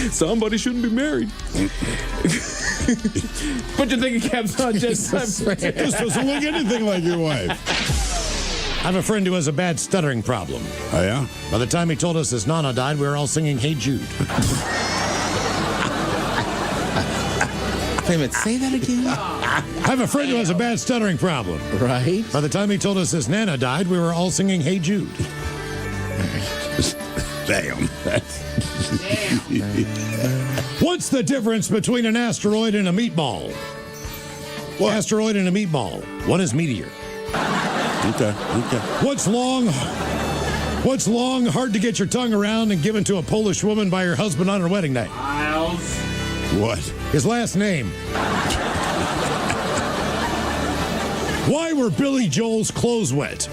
Somebody shouldn't be married. Put your thinking caps on, Jess. This doesn't look anything like your wife. I have a friend who has a bad stuttering problem. Oh, yeah? By the time he told us his nana died, we were all singing Hey Jude. Wait a minute, say that again? I have a friend who has a bad stuttering problem. Right. By the time he told us his nana died, we were all singing Hey Jude. Damn. What's the difference between an asteroid and a meatball? What? Asteroid and a meatball. One is meteor. Okay. What's long, hard to get your tongue around, and given to a Polish woman by her husband on her wedding night? Miles. What? His last name. Why were Billy Joel's clothes wet?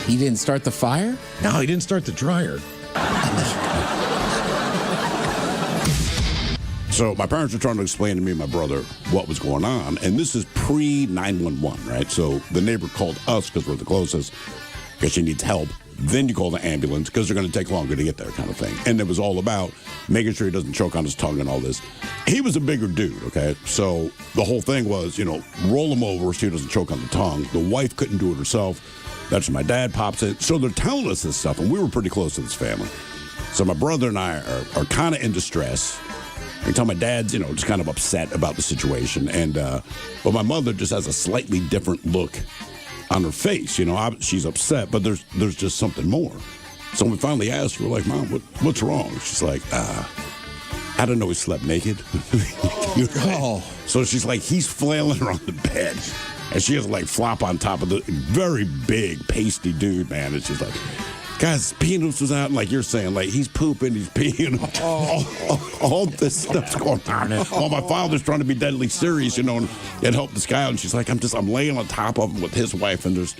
He didn't start the fire? No, he didn't start the dryer. So my parents were trying to explain to me and my brother what was going on, and this is pre-911, right? So the neighbor called us because we're the closest, because she needs help. Then you call the ambulance because they're going to take longer to get there, kind of thing. And it was all about making sure he doesn't choke on his tongue and all this. He was a bigger dude, okay? So the whole thing was, roll him over so he doesn't choke on the tongue. The wife couldn't do it herself. That's when my dad pops in. So they're telling us this stuff, and we were pretty close to this family. So my brother and I are kind of in distress. I can tell my dad's, just kind of upset about the situation. But my mother just has a slightly different look on her face. She's upset, but there's just something more. So we finally asked her, we're like, Mom, what's wrong? She's like, I didn't know he slept naked. So she's like, he's flailing around the bed. And she has to flop on top of the very big, pasty dude, man. And she's like, guys, penis was out, and like you're saying, he's pooping, he's peeing, all this stuff's going on. While my father's trying to be deadly serious, and help this guy out. And she's like, I'm laying on top of him with his wife, and there's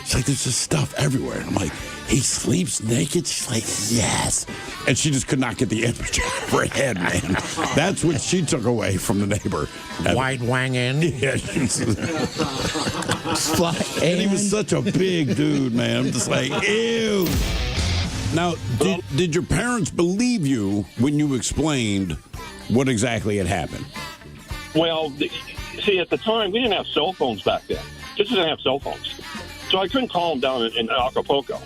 just stuff everywhere. And I'm like, he sleeps naked? She's like, yes. And she just could not get the image out of her head, man. That's what she took away from the neighbor. White wangin'. Yeah. And he was such a big dude, man. I'm just like, ew. Now, did your parents believe you when you explained what exactly had happened? Well, see, at the time, we didn't have cell phones back then. Just didn't have cell phones. So I couldn't call them down in Acapulco.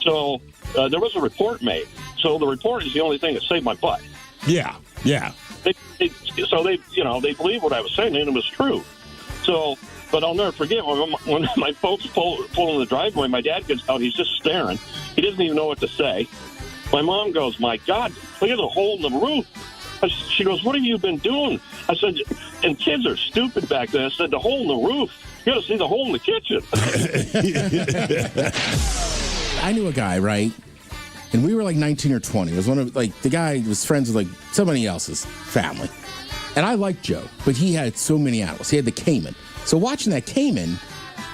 So there was a report made. So the report is the only thing that saved my butt. Yeah. They believed what I was saying, and it was true. So, but I'll never forget when my folks pull in the driveway, my dad gets out, he's just staring. He doesn't even know what to say. My mom goes, my God, look at the hole in the roof. She goes, what have you been doing? I said, and kids are stupid back then. I said, the hole in the roof. You got to see the hole in the kitchen. I knew a guy, right? And we were 19 or 20. It was one of, the guy was friends with, somebody else's family. And I liked Joe, but he had so many animals. He had the caiman. So watching that caiman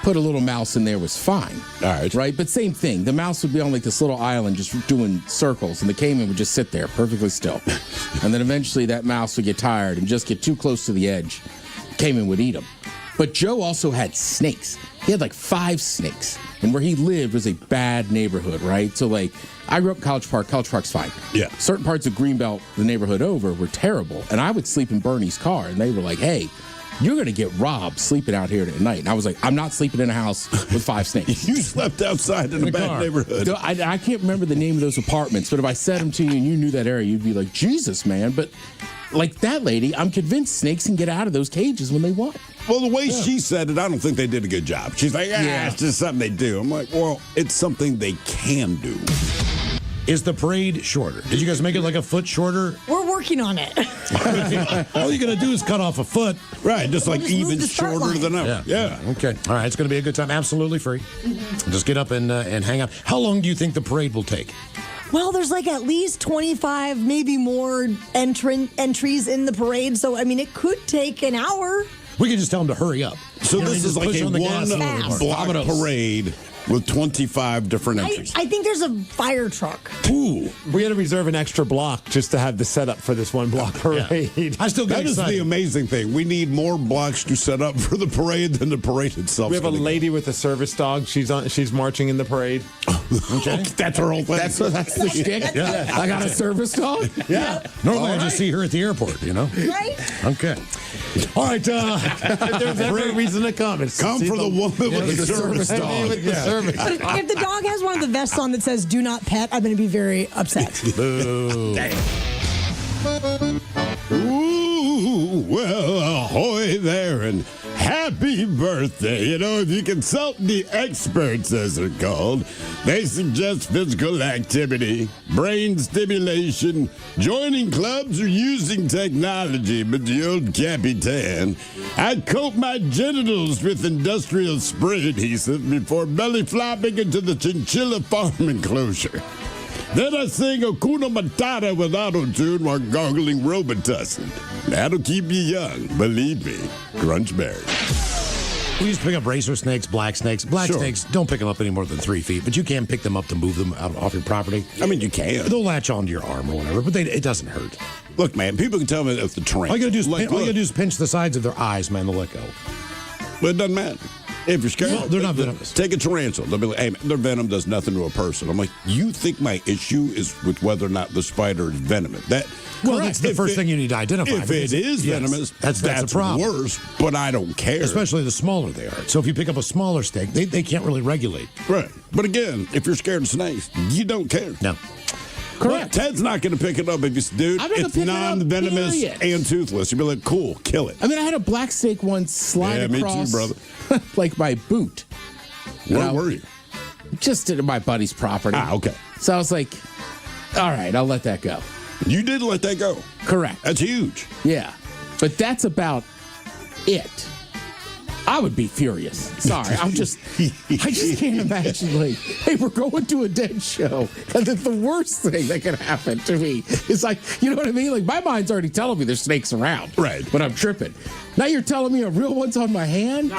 put a little mouse in there was fine. All right. Right? But same thing. The mouse would be on, this little island just doing circles, and the caiman would just sit there perfectly still. And then eventually that mouse would get tired and just get too close to the edge. The caiman would eat him. But Joe also had snakes. He had 5 snakes. And where he lived was a bad neighborhood, right? So, I grew up in College Park. College Park's fine. Yeah. Certain parts of Greenbelt, the neighborhood over, were terrible. And I would sleep in Bernie's car. And they were like, hey, you're going to get robbed sleeping out here at night. And I was like, I'm not sleeping in a house with 5 snakes. You slept outside in a bad neighborhood. I can't remember the name of those apartments. But if I said them to you and you knew that area, you'd be like, Jesus, man. But that lady, I'm convinced snakes can get out of those cages when they want. Well, the way she said it, I don't think they did a good job. She's like, it's just something they do. I'm like, well, it's something they can do. Is the parade shorter? Did you guys make it a foot shorter? We're working on it. All you're going to do is cut off a foot. Right, just just even move the start shorter line. than ever. Yeah. Okay. All right, it's going to be a good time. Absolutely free. Mm-hmm. Just get up and hang out. How long do you think the parade will take? Well, there's at least 25, maybe more entries in the parade. So, it could take an hour. We can just tell them to hurry up. So this is push a on the gas. one block parade with 25 different entries. I think there's a fire truck. Ooh. We had to reserve an extra block just to have the setup for this one block parade. I still get That is excited. the amazing thing. We need more blocks to set up for the parade than the parade itself. We have a lady with a service dog. She's marching in the parade. Okay. That's her whole thing. That's the shtick. Yeah. I got a service dog. Yeah. Normally I just see her at the airport, you know? Right? Okay. All right. There's every reason to come. It's to Come see for the woman with the service dog. With the service But if the dog has one of the vests on that says "Do not pet," I'm going to be very upset. Boo. Ooh, well, ahoy there and happy birthday. You know, if you consult the experts, as they're called, they suggest physical activity, brain stimulation, joining clubs, or using technology. But the old Capitan, I coat my genitals with industrial spray adhesive before belly flopping into the chinchilla farm enclosure. Then I sing Hakuna Matata with auto-tune while gargling Robitussin. That'll keep you young, believe me. Crunchberry. We used to pick up racer snakes, black snakes. Black Sure. snakes, don't pick them up any more than 3 feet, but you can pick them up to move them out off your property. I mean, you can. They'll latch onto your arm or whatever, but it doesn't hurt. Look, man, people can tell me if the train. All you gotta do is, Like, all you look, gotta do is pinch the sides of their eyes, man, they'll let go. but it doesn't matter. If you're scared, No, they're not venomous. Take a tarantula. They'll be like, hey, man, their venom does nothing to a person. I'm like, you think my issue is with whether or not the spider is venomous? Well, that's the If first thing you need to identify. If it is Yes, venomous, that's a problem. worse, but I don't care. Especially the smaller they are. So if you pick up a smaller snake, they can't really regulate. Right. But again, if you're scared of snakes, you don't care. No. Correct. Ted's not going to pick it up if you say, dude, I'm not gonna it's pick it up, non-venomous period. and toothless. You'd be like, cool, kill it. I mean, I had a black snake once slide Yeah, me too, across, brother. like my boot. Where were you? Just at my buddy's property. Ah, okay. So I was like, all right, I'll let that go. You did let that go. Correct. That's huge. Yeah. But that's about it. I would be furious. Sorry. I just can't imagine, like, hey, we're going to a dead show. And then the worst thing that can happen to me is like, you know what I mean? Like, my mind's already telling me there's snakes around. Right. But I'm tripping. Now you're telling me a real one's on my hand?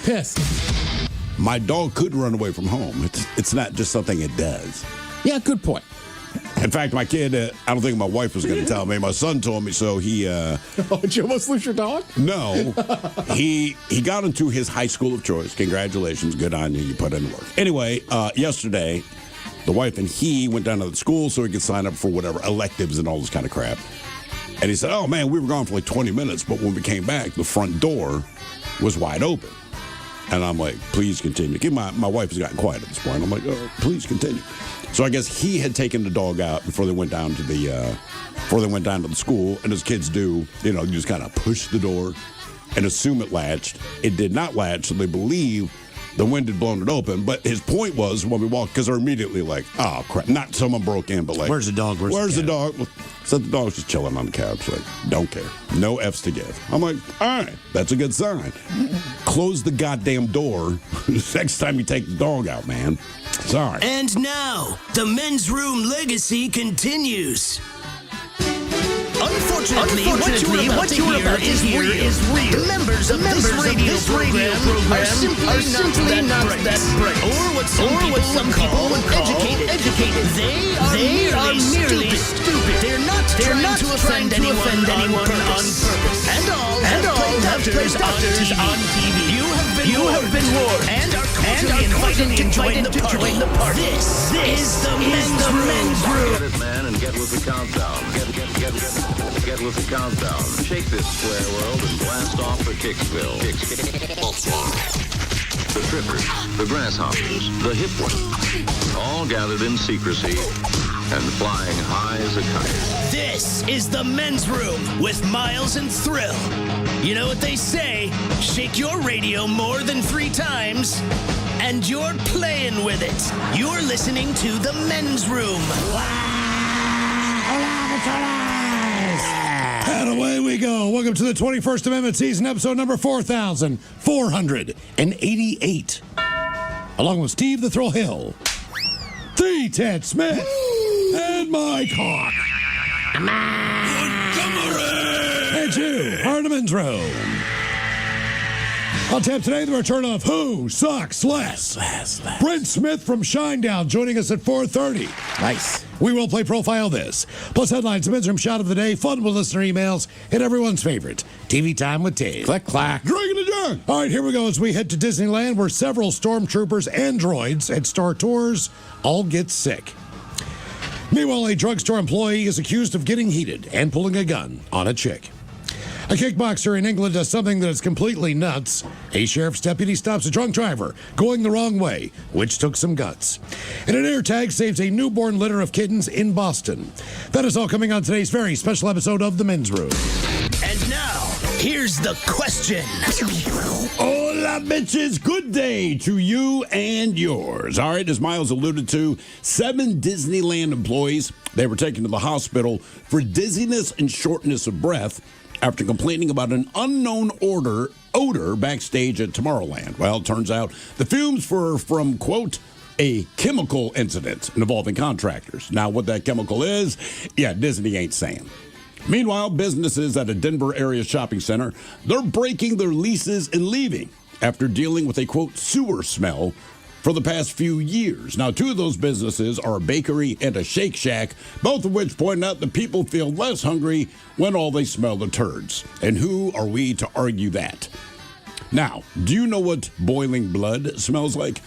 Pissed. My dog could run away from home. It's not just something it does. Yeah, good point. In fact, my kid, I don't think my wife was going to tell me. My son told me, so he, Oh, did you almost lose your dog? no, he got into his high school of choice. Congratulations. Good on you. You put in work. Anyway, yesterday, the wife and he went down to the school so he could sign up for whatever electives and all this kind of crap. And he said, oh, man, we were gone for like 20 minutes, but when we came back, the front door was wide open. And I'm like, please continue. My wife has gotten quiet at this point. I'm like, oh, please continue. So I guess he had taken the dog out before they went down to the school. And as kids do, you know, you just kind of push the door and assume it latched. It did not latch, so they believe the wind had blown it open. But his point was when we walked, because they're immediately like, oh crap, not someone broke in, but like, Where's the dog? Where's the cat? dog? So the dog's just chilling on the couch, like, don't care. No F's to give. I'm like, all right, that's a good sign. Close the goddamn door next time you take the dog out, man. Sorry. And now, the men's room legacy continues. Unfortunately, what you are about to hear is real. The members of this radio program are simply not that bright. Or what some people would call educated. They are merely stupid. They're not trying to offend anyone on purpose. And all have played doctors on TV. You have been warned and are cordially invited to join the party. This is the men's room. Get it, man, and get with the countdown. Get with the countdown. Shake this square world and blast off for Kicksville. The trippers, the grasshoppers, the hip ones, all gathered in secrecy and flying high as a kite. This is the men's room with Miles and Thrill. You know what they say, shake your radio more than 3 times, and you're playing with it. You're listening to the men's room. And away we go. Welcome to the 21st Amendment season, episode number 4,488. Along with Steve the Thrill Hill, the Ted Smith, and Mike Hawk. And you, Hardeman's Room. On tap today, the return of Who Sucks Less. Brent Smith from Shinedown joining us at 4:30. Nice. We will play Profile This. Plus headlines, the Men's Room Shot of the Day, fun with listener emails, and everyone's favorite, TV Time with Dave. Click, clack. Drinking a jug. All right, here we go as we head to Disneyland where several stormtroopers and droids at Star Tours all get sick. Meanwhile, a drugstore employee is accused of getting heated and pulling a gun on a chick. A kickboxer in England does something that is completely nuts. A sheriff's deputy stops a drunk driver going the wrong way, which took some guts. And an air tag saves a newborn litter of kittens in Boston. That is all coming on today's very special episode of The Men's Room. And now, here's the question. Hola, bitches. Good day to you and yours. All right, as Miles alluded to, 7 Disneyland employees, they were taken to the hospital for dizziness and shortness of breath after complaining about an unknown odor backstage at Tomorrowland. Well, it turns out the fumes were from, quote, a chemical incident involving contractors. Now, what that chemical is, Disney ain't saying. Meanwhile, businesses at a Denver area shopping center, they're breaking their leases and leaving after dealing with a, quote, sewer smell for the past few years. Now, 2 of those businesses are a bakery and a Shake Shack, both of which point out that people feel less hungry when all they smell are turds. And who are we to argue that? Now, do you know what boiling blood smells like?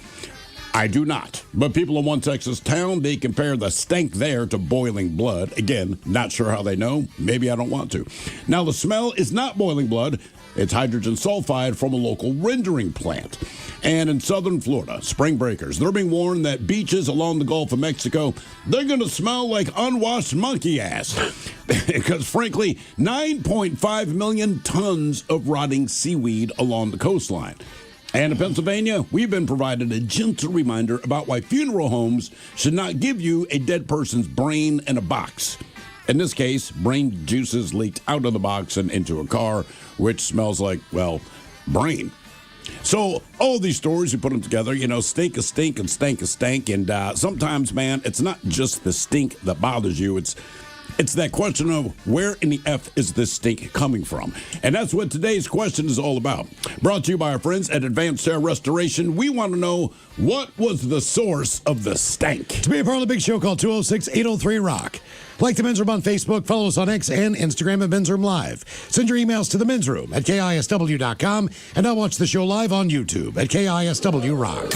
I do not. But people in one Texas town, they compare the stank there to boiling blood. Again, not sure how they know. Maybe I don't want to. Now, the smell is not boiling blood. It's hydrogen sulfide from a local rendering plant. And in southern Florida, spring breakers, they're being warned that beaches along the Gulf of Mexico, they're going to smell like unwashed monkey ass. Because frankly, 9.5 million tons of rotting seaweed along the coastline. And in Pennsylvania, we've been provided a gentle reminder about why funeral homes should not give you a dead person's brain in a box. In this case, brain juices leaked out of the box and into a car, which smells like, well, brain. So all these stories, you put them together, stink a stink and stank a stank. And sometimes, man, it's not just the stink that bothers you. It's that question of where in the F is this stink coming from? And that's what today's question is all about. Brought to you by our friends at Advanced Hair Restoration. We want to know, what was the source of the stank? To be a part of the big show, call 206-803-ROCK. Like the Men's Room on Facebook, follow us on X and Instagram at Men's Room Live. Send your emails to the Men's Room at KISW.com, and now watch the show live on YouTube at KISW Rock.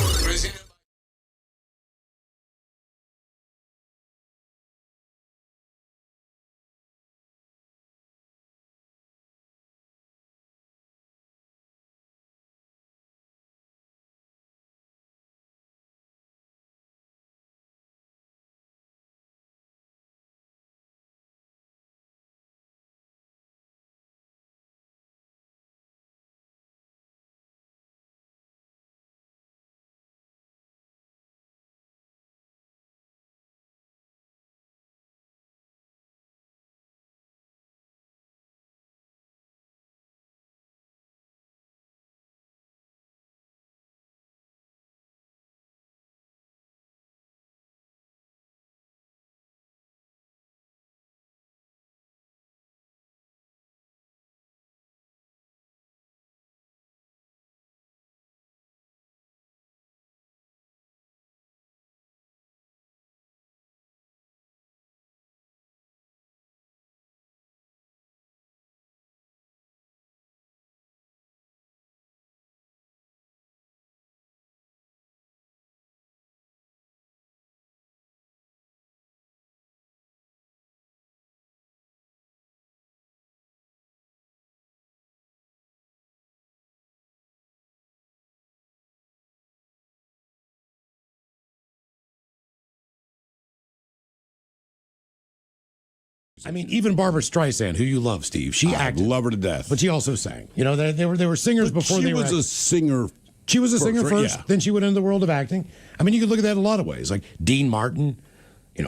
I mean, even Barbara Streisand, who you love, Steve, she acted. I love her to death. But she also sang. They were singers before they were. She was a singer. She was a singer first, yeah. Then she went into the world of acting. I mean, you could look at that in a lot of ways, like Dean Martin,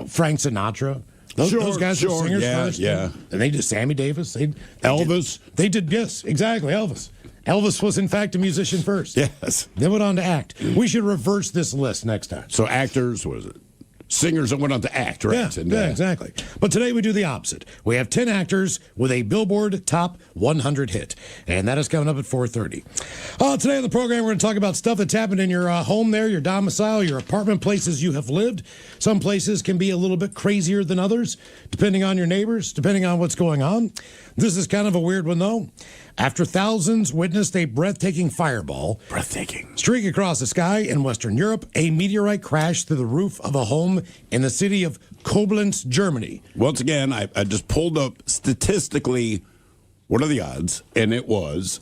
Frank Sinatra. Those guys were singers first. Yeah. And they did Sammy Davis. Elvis. They did, yes, exactly, Elvis. Elvis was, in fact, a musician first. Yes. Then went on to act. We should reverse this list next time. So actors, what is it? singers that went on to act, right? Yeah, exactly. But today we do the opposite. We have 10 actors with a Billboard Top 100 hit, and that is coming up at 4:30. Today on the program, we're going to talk about stuff that's happened in your home there, your domicile, your apartment, places you have lived. Some places can be a little bit crazier than others, depending on your neighbors, depending on what's going on. This is kind of a weird one, though. After thousands witnessed a breathtaking fireball streak across the sky in Western Europe, a meteorite crashed through the roof of a home in the city of Koblenz, Germany. Once again, I just pulled up statistically what are the odds, and it was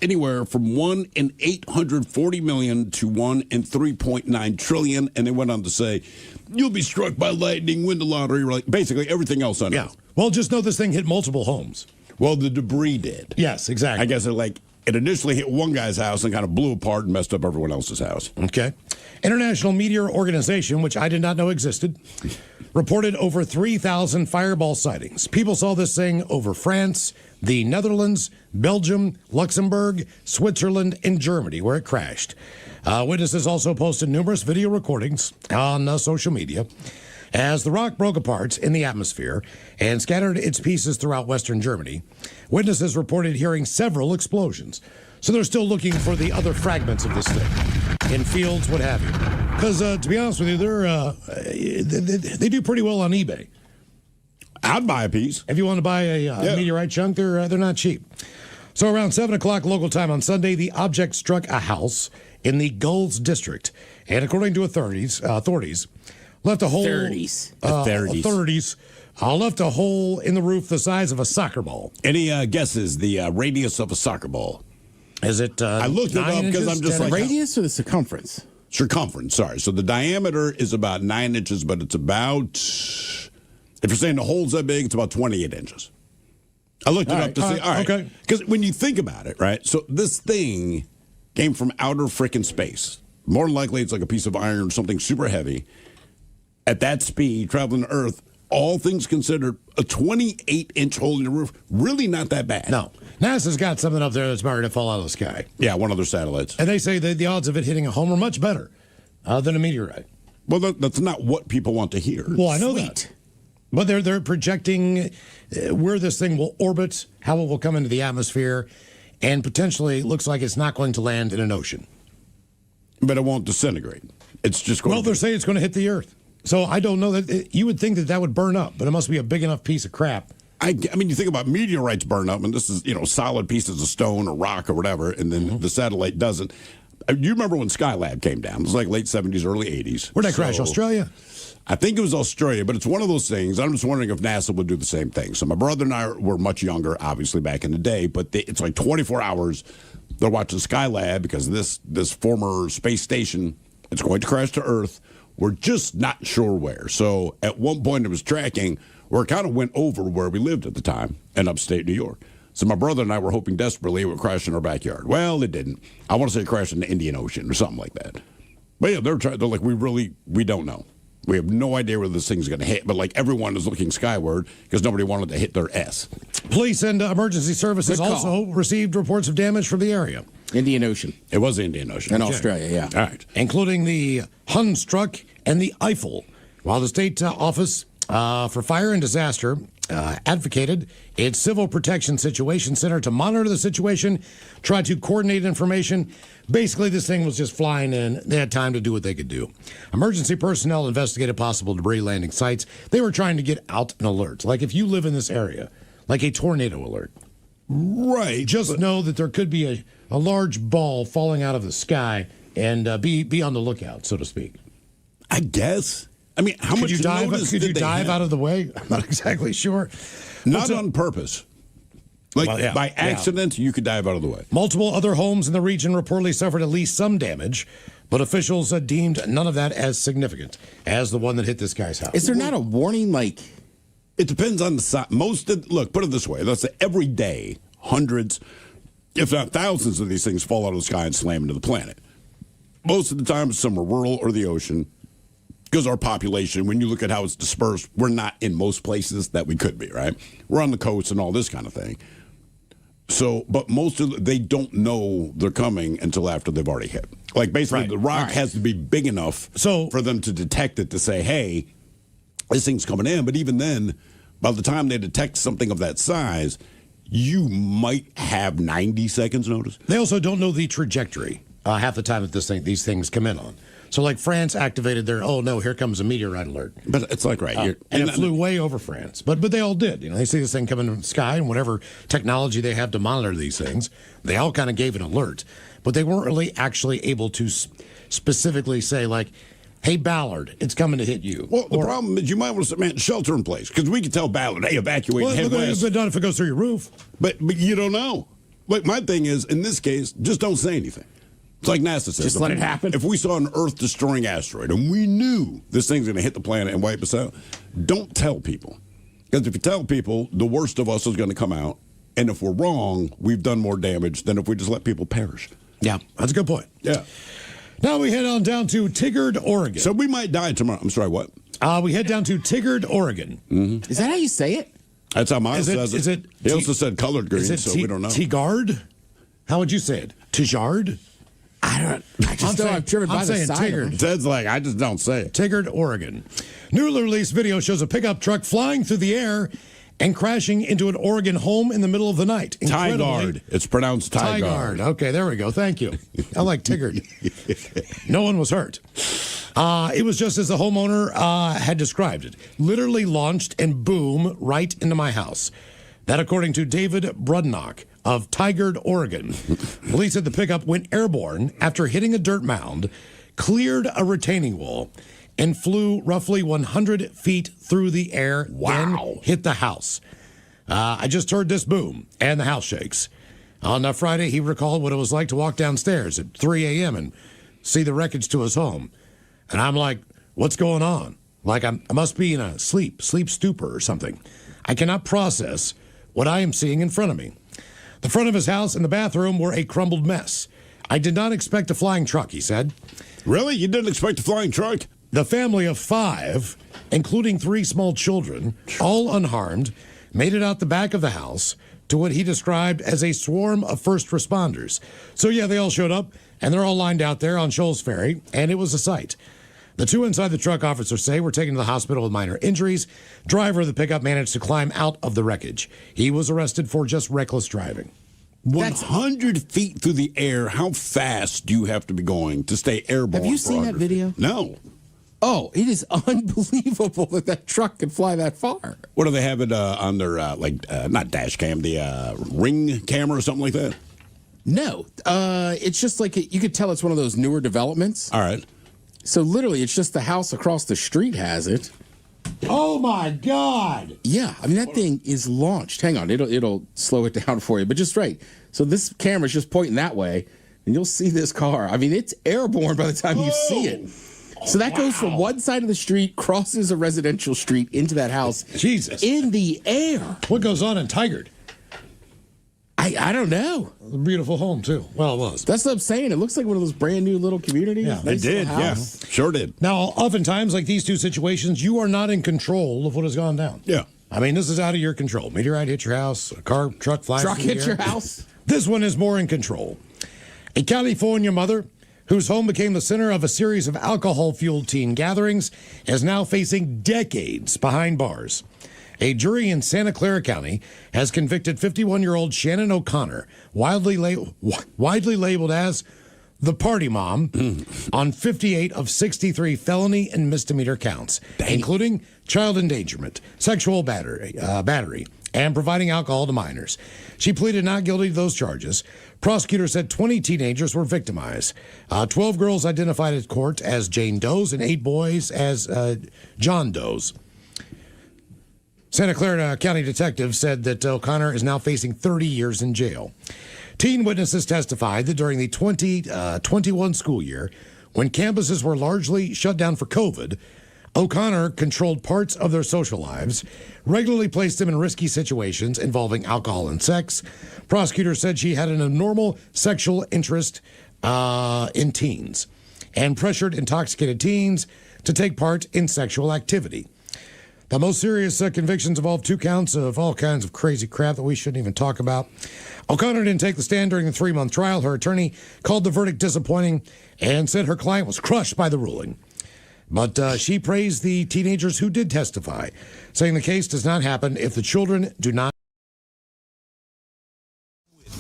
anywhere from 1 in 840 million to 1 in 3.9 trillion, and they went on to say, you'll be struck by lightning, win the lottery, like basically everything else on Earth. Well, just know this thing hit multiple homes. Well, the debris did. Yes, exactly. I guess it initially hit one guy's house and kind of blew apart and messed up everyone else's house. Okay. International Meteor Organization, which I did not know existed, reported over 3,000 fireball sightings. People saw this thing over France, the Netherlands, Belgium, Luxembourg, Switzerland, and Germany, where it crashed. Witnesses also posted numerous video recordings on social media as the rock broke apart in the atmosphere and scattered its pieces throughout Western Germany. Witnesses reported hearing several explosions. So they're still looking for the other fragments of this thing in fields, what have you. Because to be honest with you, they do pretty well on eBay. I'd buy a piece. If you want to buy a meteorite chunk, they're not cheap. So around 7 o'clock local time on Sunday, the object struck a house in the Gulls district. And according to authorities, left a hole. Left a hole in the roof the size of a soccer ball. Any guesses? The radius of a soccer ball? Is it? I looked it up because I'm just like radius or the circumference. Circumference. Sorry. So the diameter is about 9 inches, but it's about. If you're saying the hole's that big, it's about 28 inches. I looked it up to see. All right. Okay. Because when you think about it, right? So this thing came from outer frickin' space. More than likely, it's like a piece of iron or something super heavy. At that speed, traveling to Earth, all things considered, a 28-inch hole in the roof, really not that bad. No. NASA's got something up there that's about to fall out of the sky. Yeah, one of their satellites. And they say that the odds of it hitting a home are much better than a meteorite. Well, that's not what people want to hear. Well, I know that. But they're projecting where this thing will orbit, how it will come into the atmosphere, and potentially looks like it's not going to land in an ocean. But it won't disintegrate. It's just going they're saying it's going to hit the Earth. So I don't know that you would think that would burn up, but it must be a big enough piece of crap. I mean, you think about meteorites burn up, and this is, solid pieces of stone or rock or whatever, and then the satellite doesn't. You remember when Skylab came down? It was like late 70s, early 80s. Where'd that crash? Australia? I think it was Australia, but it's one of those things. I'm just wondering if NASA would do the same thing. So my brother and I were much younger, obviously, back in the day, but it's like 24 hours. They're watching Skylab because this former space station, it's going to crash to Earth. We're just not sure where. So at one point it was tracking where it kind of went over where we lived at the time in upstate New York. So my brother and I were hoping desperately it would crash in our backyard. Well, it didn't. I want to say it crashed in the Indian Ocean or something like that. But yeah, they're like, we don't know. We have no idea where this thing's going to hit. But like everyone is looking skyward because nobody wanted to hit their S. Police and emergency services also received reports of damage from the area. Indian Ocean. It was the Indian Ocean. In Australia, yeah. All right. Including the Hunstruck and the Eiffel. While the state office for fire and disaster advocated its Civil Protection Situation Center to monitor the situation, try to coordinate information. Basically, this thing was just flying in. They had time to do what they could do. Emergency personnel investigated possible debris landing sites. They were trying to get out an alert. Like if you live in this area, like a tornado alert. Right. Just know that there could be a large ball falling out of the sky and be on the lookout, so to speak. I guess. I mean, how much notice could did you they dive have? out of the way? I'm not exactly sure. Not on purpose. Like by accident, you could dive out of the way. Multiple other homes in the region reportedly suffered at least some damage, but officials deemed none of that as significant as the one that hit this guy's house. Is there not a warning? Like, it depends on the size. Look, put it this way: let's say every day, hundreds, if not thousands, of these things fall out of the sky and slam into the planet. Most of the time, it's somewhere rural or the ocean. Because our population, when you look at how it's dispersed, we're not in most places that we could be, right? We're on the coast and all this kind of thing. So, but most of they don't know they're coming until after they've already hit. Like basically, the rock has to be big enough for them to detect it to say, "Hey, this thing's coming in." But even then, by the time they detect something of that size, you might have 90 seconds notice. They also don't know the trajectory half the time that these things come in on. So, like France activated their, oh no, here comes a meteorite alert. But it's like, and it flew way over France. But they all did. You know, they see this thing coming in the sky, and whatever technology they have to monitor these things, they all kind of gave an alert. But they weren't really actually able to specifically say, like, hey, Ballard, it's coming to hit you. Well, the problem is you might want to say, man, shelter in place. Because we can tell Ballard, hey, evacuate, head west. But not if it goes through your roof. But you don't know. Like, my thing is, in this case, just don't say anything. It's like NASA says. Just let it happen. If we saw an Earth-destroying asteroid and we knew this thing's going to hit the planet and wipe us out, don't tell people. Because if you tell people, the worst of us is going to come out. And if we're wrong, we've done more damage than if we just let people perish. Yeah, that's a good point. Yeah. Now we head on down to Tigard, Oregon. So we might die tomorrow. I'm sorry, what? We head down to Tigard, Oregon. Mm-hmm. Is that how you say it? That's how Miles says it. Is it he also said colored green, so we don't know. Tigard? How would you say it? Tijard? I just know I've driven by the side of them. Ted's like, I just don't say it. Tigard, Oregon. Newly released video shows a pickup truck flying through the air and crashing into an Oregon home in the middle of the night. Tigard. It's pronounced Tigard. Okay, there we go. Thank you. I like Tigard. No one was hurt. It was just as the homeowner had described it. Literally launched and boom, right into my house. That according to David Brudnock of Tigard, Oregon. Police said the pickup went airborne after hitting a dirt mound, cleared a retaining wall, and flew roughly 100 feet through the air, then hit the house. I just heard this boom, and the house shakes. On Friday, he recalled what it was like to walk downstairs at 3 a.m. and see the wreckage to his home. And I'm like, what's going on? Like I must be in a sleep stupor or something. I cannot process what I am seeing in front of me. The front of his house and the bathroom were a crumbled mess. I did not expect a flying truck, he said. Really? You didn't expect a flying truck? The family of 5, including 3 small children, all unharmed, made it out the back of the house to what he described as a swarm of first responders. So, yeah, they all showed up, and they're all lined out there on Shoals Ferry, and it was a sight. The 2 inside the truck, officers say, were taken to the hospital with minor injuries. Driver of the pickup managed to climb out of the wreckage. He was arrested for just reckless driving. 100 feet through the air. How fast do you have to be going to stay airborne? Have you seen that video? No. Oh, it is unbelievable that truck can fly that far. What do they have it on their, not dash cam, the ring camera or something like that? No. It's just like, you could tell it's one of those newer developments. All right. So literally, it's just the house across the street has it. Oh, my God. Yeah, I mean, that thing is launched. Hang on, it'll slow it down for you. But just right. So this camera's just pointing that way, and you'll see this car. I mean, it's airborne by the time you see it. So that goes from one side of the street, crosses a residential street into that house. Jesus. In the air. What goes on in Tigard? I don't know. A beautiful home, too. Well, it was. That's what I'm saying. It looks like one of those brand new little communities. Yeah, it did. Yeah, sure did. Now, oftentimes, like these 2 situations, you are not in control of what has gone down. Yeah. I mean, this is out of your control. Meteorite hit your house, a truck flies Truck through the hit air. your house. This one is more in control. A California mother whose home became the center of a series of alcohol-fueled teen gatherings is now facing decades behind bars. A jury in Santa Clara County has convicted 51-year-old Shannon O'Connor, widely labeled as the party mom, on 58 of 63 felony and misdemeanor counts, including child endangerment, sexual battery, and providing alcohol to minors. She pleaded not guilty to those charges. Prosecutors said 20 teenagers were victimized. 12 girls identified at court as Jane Does and 8 boys as John Does. Santa Clara County detectives said that O'Connor is now facing 30 years in jail. Teen witnesses testified that during the 2021 school year, when campuses were largely shut down for COVID, O'Connor controlled parts of their social lives, regularly placed them in risky situations involving alcohol and sex. Prosecutors said she had an abnormal sexual interest in teens and pressured intoxicated teens to take part in sexual activity. The most serious convictions involve 2 counts of all kinds of crazy crap that we shouldn't even talk about. O'Connor didn't take the stand during the 3-month trial. Her attorney called the verdict disappointing and said her client was crushed by the ruling. But she praised the teenagers who did testify, saying the case does not happen if the children do not.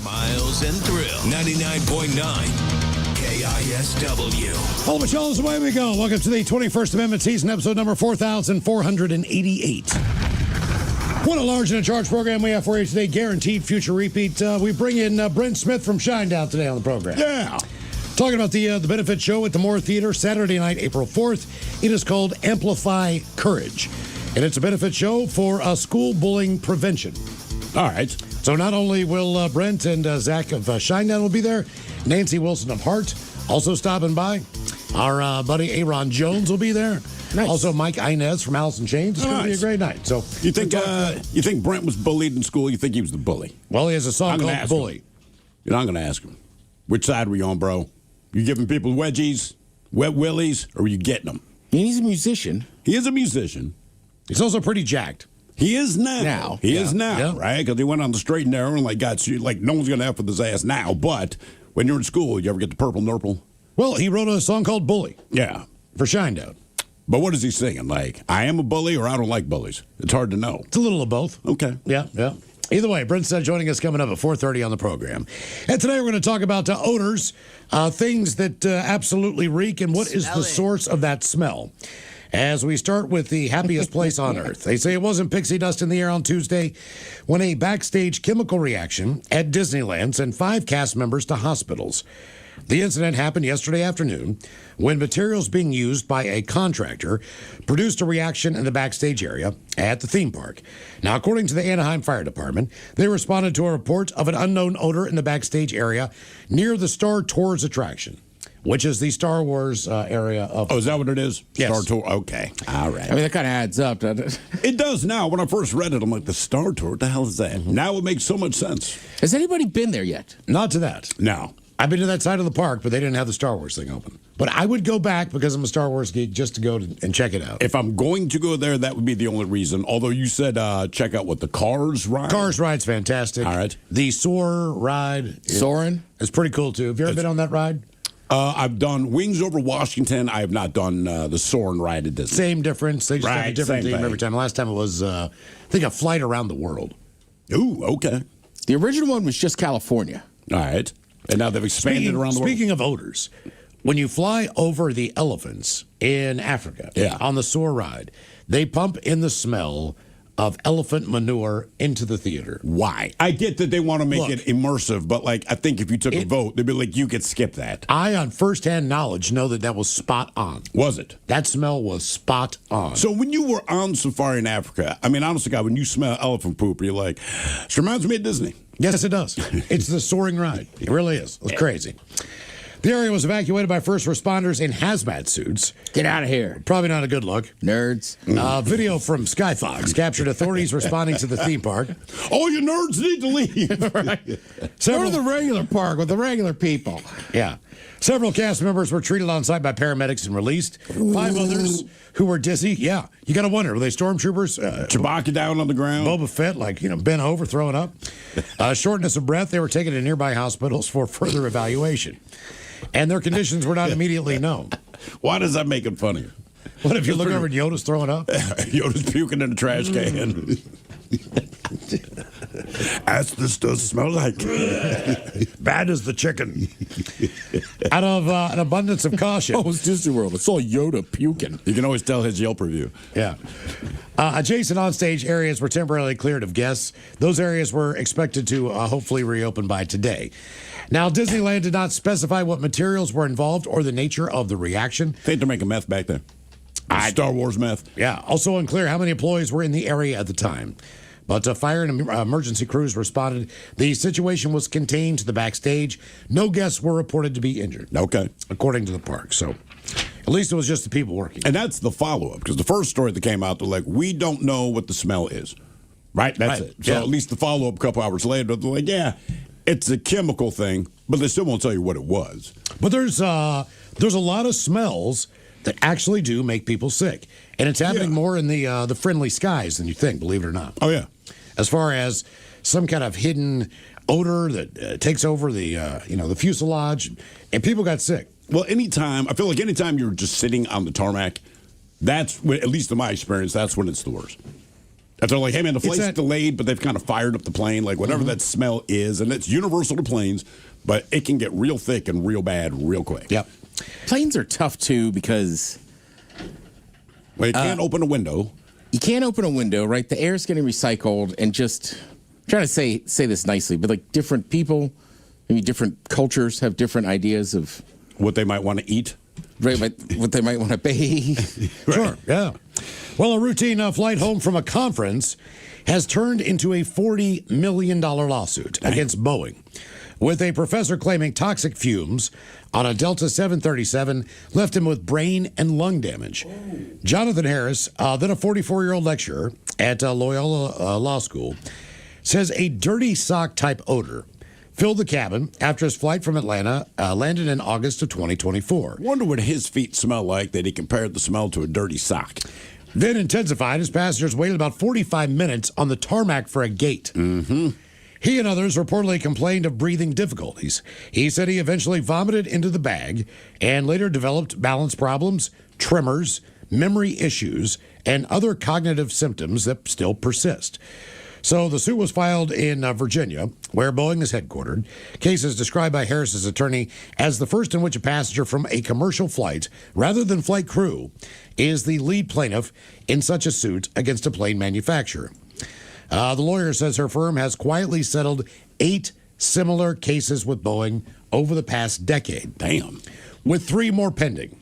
Miles and Thrill, 99.9 KISW. All Michelle's away we go. Welcome to the 21st Amendment season, episode number 4,488. What a large and a charged program we have for you today. Guaranteed future repeat. We bring in Brent Smith from Shinedown today on the program. Yeah. Talking about the benefit show at the Moore Theater Saturday night, April 4th. It is called Amplify Courage. And it's a benefit show for school bullying prevention. All right. So not only will Brent and Zach of Shinedown will be there, Nancy Wilson of Hart also stopping by. Our buddy Aaron Jones will be there. Nice. Also Mike Inez from Alice in Chains. It's going to be a great night. So you think Brent was bullied in school? You think he was the bully? Well, he has a song called Bully. You know, I'm going to ask him. Which side were you on, bro? You giving people wedgies, wet willies, or were you getting them? He's a musician. He is a musician. He's also pretty jacked. He is now. He is now, right? Because he went on the straight and narrow and got you, no one's going to F with his ass now. But when you're in school, you ever get the purple nurple? Well, he wrote a song called Bully. Yeah. For Shinedown. But what is he singing? I am a bully or I don't like bullies? It's hard to know. It's a little of both. Okay. Yeah. Either way, Brent's joining us coming up at 4:30 on the program. And today we're going to talk about odors, things that absolutely reek, and what is the source of that smell. As we start with the happiest place on Earth. They say it wasn't pixie dust in the air on Tuesday when a backstage chemical reaction at Disneyland sent 5 cast members to hospitals. The incident happened yesterday afternoon when materials being used by a contractor produced a reaction in the backstage area at the theme park. Now, according to the Anaheim Fire Department, they responded to a report of an unknown odor in the backstage area near the Star Tours attraction, which is the Star Wars area of... Oh, is that what it is? Yes. Star Tour? Okay. All right. I mean, that kind of adds up, doesn't it? It does now. When I first read it, I'm like, the Star Tour? What the hell is that? Now it makes so much sense. Has anybody been there yet? Not to that. No. I've been to that side of the park, but they didn't have the Star Wars thing open. But I would go back because I'm a Star Wars geek just to go and check it out. If I'm going to go there, that would be the only reason. Although you said check out what the Cars ride. Cars ride's fantastic. All right. The Soar ride. Soarin'? Is pretty cool, too. Have you ever been on that ride? I've done Wings Over Washington. I have not done the Soarin' ride at Disney. Same difference. They just have a different same theme thing. every time. Last time it was, I think, a flight around the world. Ooh, okay. The original one was just California. All right. And now they've expanded around the world. Speaking of odors, when you fly over the elephants in Africa on the Soar ride, they pump in the smell of elephant manure into the theater. Why? I get that they want to make it immersive, but I think if you took a vote, they'd be like, you could skip that. I, on firsthand knowledge, know that was spot on. Was it? That smell was spot on. So when you were on safari in Africa, I mean, honestly, God, when you smell elephant poop, you're like, this reminds me of Disney. Yes, it does. It's the soaring ride. It really is. It's crazy. The area was evacuated by first responders in hazmat suits. Get out of here. Probably not a good look. Nerds. Video from Skyfox captured authorities responding to the theme park. All you nerds need to leave. Right. Go to the regular park with the regular people. Yeah. Several cast members were treated on site by paramedics and released. 5 others who were dizzy. Yeah. You got to wonder, were they stormtroopers? Chewbacca down on the ground. Boba Fett, bent over, throwing up. Shortness of breath. They were taken to nearby hospitals for further evaluation. And their conditions were not immediately known. Why does that make it funny? What if you look over and Yoda's throwing up? Yoda's puking in a trash can. As this does smell like. Bad as the chicken. Out of an abundance of caution. Oh, it's Disney World. It's all Yoda puking. You can always tell his Yelp review. Yeah. Adjacent onstage areas were temporarily cleared of guests. Those areas were expected to hopefully reopen by today. Now, Disneyland did not specify what materials were involved or the nature of the reaction. I think they're making meth back there. Star Wars meth. Yeah. Also unclear how many employees were in the area at the time. But fire and emergency crews responded. The situation was contained to the backstage. No guests were reported to be injured. Okay. According to the park. So at least it was just the people working. And that's the follow-up. Because the first story that came out, they're like, we don't know what the smell is. Right? That's it. So at least the follow-up a couple hours later, they're like, yeah, it's a chemical thing, but they still won't tell you what it was. But there's a lot of smells that actually do make people sick. And it's happening more in the friendly skies than you think, believe it or not. Oh, yeah. As far as some kind of hidden odor that takes over the fuselage, and people got sick. Well, I feel like anytime you're just sitting on the tarmac, that's when, at least in my experience, that's when it's the worst. If they're like, hey, man, the flight's delayed, but they've kind of fired up the plane, like whatever that smell is, and it's universal to planes, but it can get real thick and real bad real quick. Yep. Planes are tough, too, because... Well, you can't open a window. You can't open a window, right? The air's getting recycled, and just... I'm trying to say this nicely, but like different people, maybe different cultures have different ideas of... What they might want to eat. Right, what they might want to bathe. Right. Sure, yeah. Well, a routine flight home from a conference has turned into a $40 million lawsuit against Boeing, with a professor claiming toxic fumes on a Delta 737 left him with brain and lung damage. Jonathan Harris, then a 44-year-old lecturer at Loyola Law School, says a dirty sock-type odor filled the cabin after his flight from Atlanta landed in August of 2024. Wonder what his feet smell like that he compared the smell to a dirty sock. Then intensified as passengers waited about 45 minutes on the tarmac for a gate. Mm-hmm. He and others reportedly complained of breathing difficulties. He said he eventually vomited into the bag and later developed balance problems, tremors, memory issues, and other cognitive symptoms that still persist. So the suit was filed in Virginia, where Boeing is headquartered. Case is described by Harris's attorney as the first in which a passenger from a commercial flight, rather than flight crew, is the lead plaintiff in such a suit against a plane manufacturer. The lawyer says her firm has quietly settled 8 similar cases with Boeing over the past decade. Damn. With 3 more pending.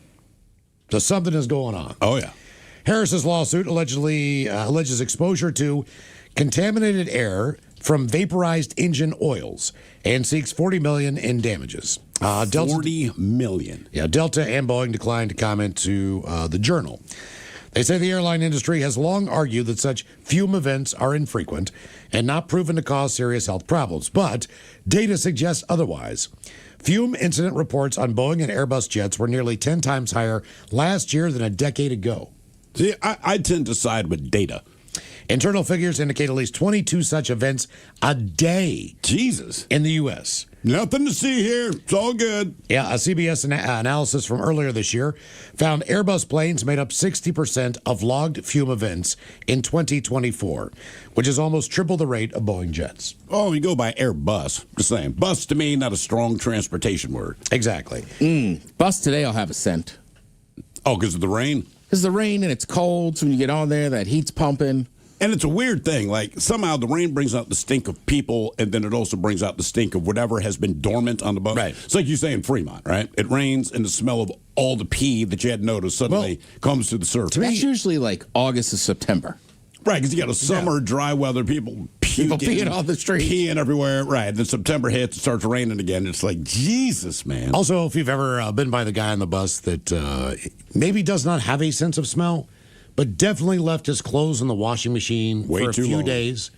So something is going on. Oh, yeah. Harris's lawsuit alleges exposure to contaminated air from vaporized engine oils and seeks $40 million in damages. $40 million. Yeah, Delta and Boeing declined to comment to the Journal. They say the airline industry has long argued that such fume events are infrequent and not proven to cause serious health problems, but data suggests otherwise. Fume incident reports on Boeing and Airbus jets were nearly 10 times higher last year than a decade ago. See, I tend to side with data. Internal figures indicate at least 22 such events a day. Jesus. In the U.S. Nothing to see here. It's all good. Yeah, a CBS analysis from earlier this year found Airbus planes made up 60% of logged fume events in 2024, which is almost triple the rate of Boeing jets. Oh, you go by Airbus. Just saying. Bus to me, not a strong transportation word. Exactly. Bus today will have a scent. Oh, because of the rain? Because the rain and it's cold, so when you get on there, that heat's pumping. And it's a weird thing. Like, somehow the rain brings out the stink of people, and then it also brings out the stink of whatever has been dormant on the bus. Right. It's like you say in Fremont, right? It rains, and the smell of all the pee that you had noticed suddenly comes to the surface. That's usually like August or September. Right, because you got a summer, dry weather, people peeing on the street. Peeing everywhere. Right, then September hits, it starts raining again. It's like, Jesus, man. Also, if you've ever been by the guy on the bus that maybe does not have a sense of smell, but definitely left his clothes in the washing machine for a few days.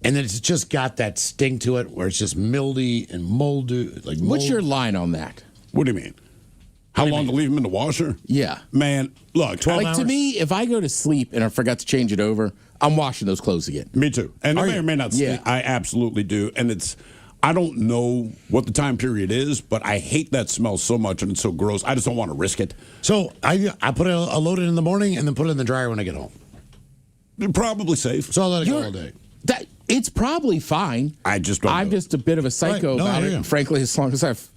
And then it's just got that stink to it where it's just mildy and moldy. Like mold. What's your line on that? What do you mean? How long to leave them in the washer? Yeah. Man, look, 12 hours. To me, if I go to sleep and I forgot to change it over, I'm washing those clothes again. Me too. And I may or may not sleep. Yeah. I absolutely do. And I don't know what the time period is, but I hate that smell so much and it's so gross. I just don't want to risk it. So I put a load in the morning and then put it in the dryer when I get home. Probably safe. So I'll let it go all day. It's probably fine. I just don't I'm know. just a bit of a psycho about it. And frankly, as long as I've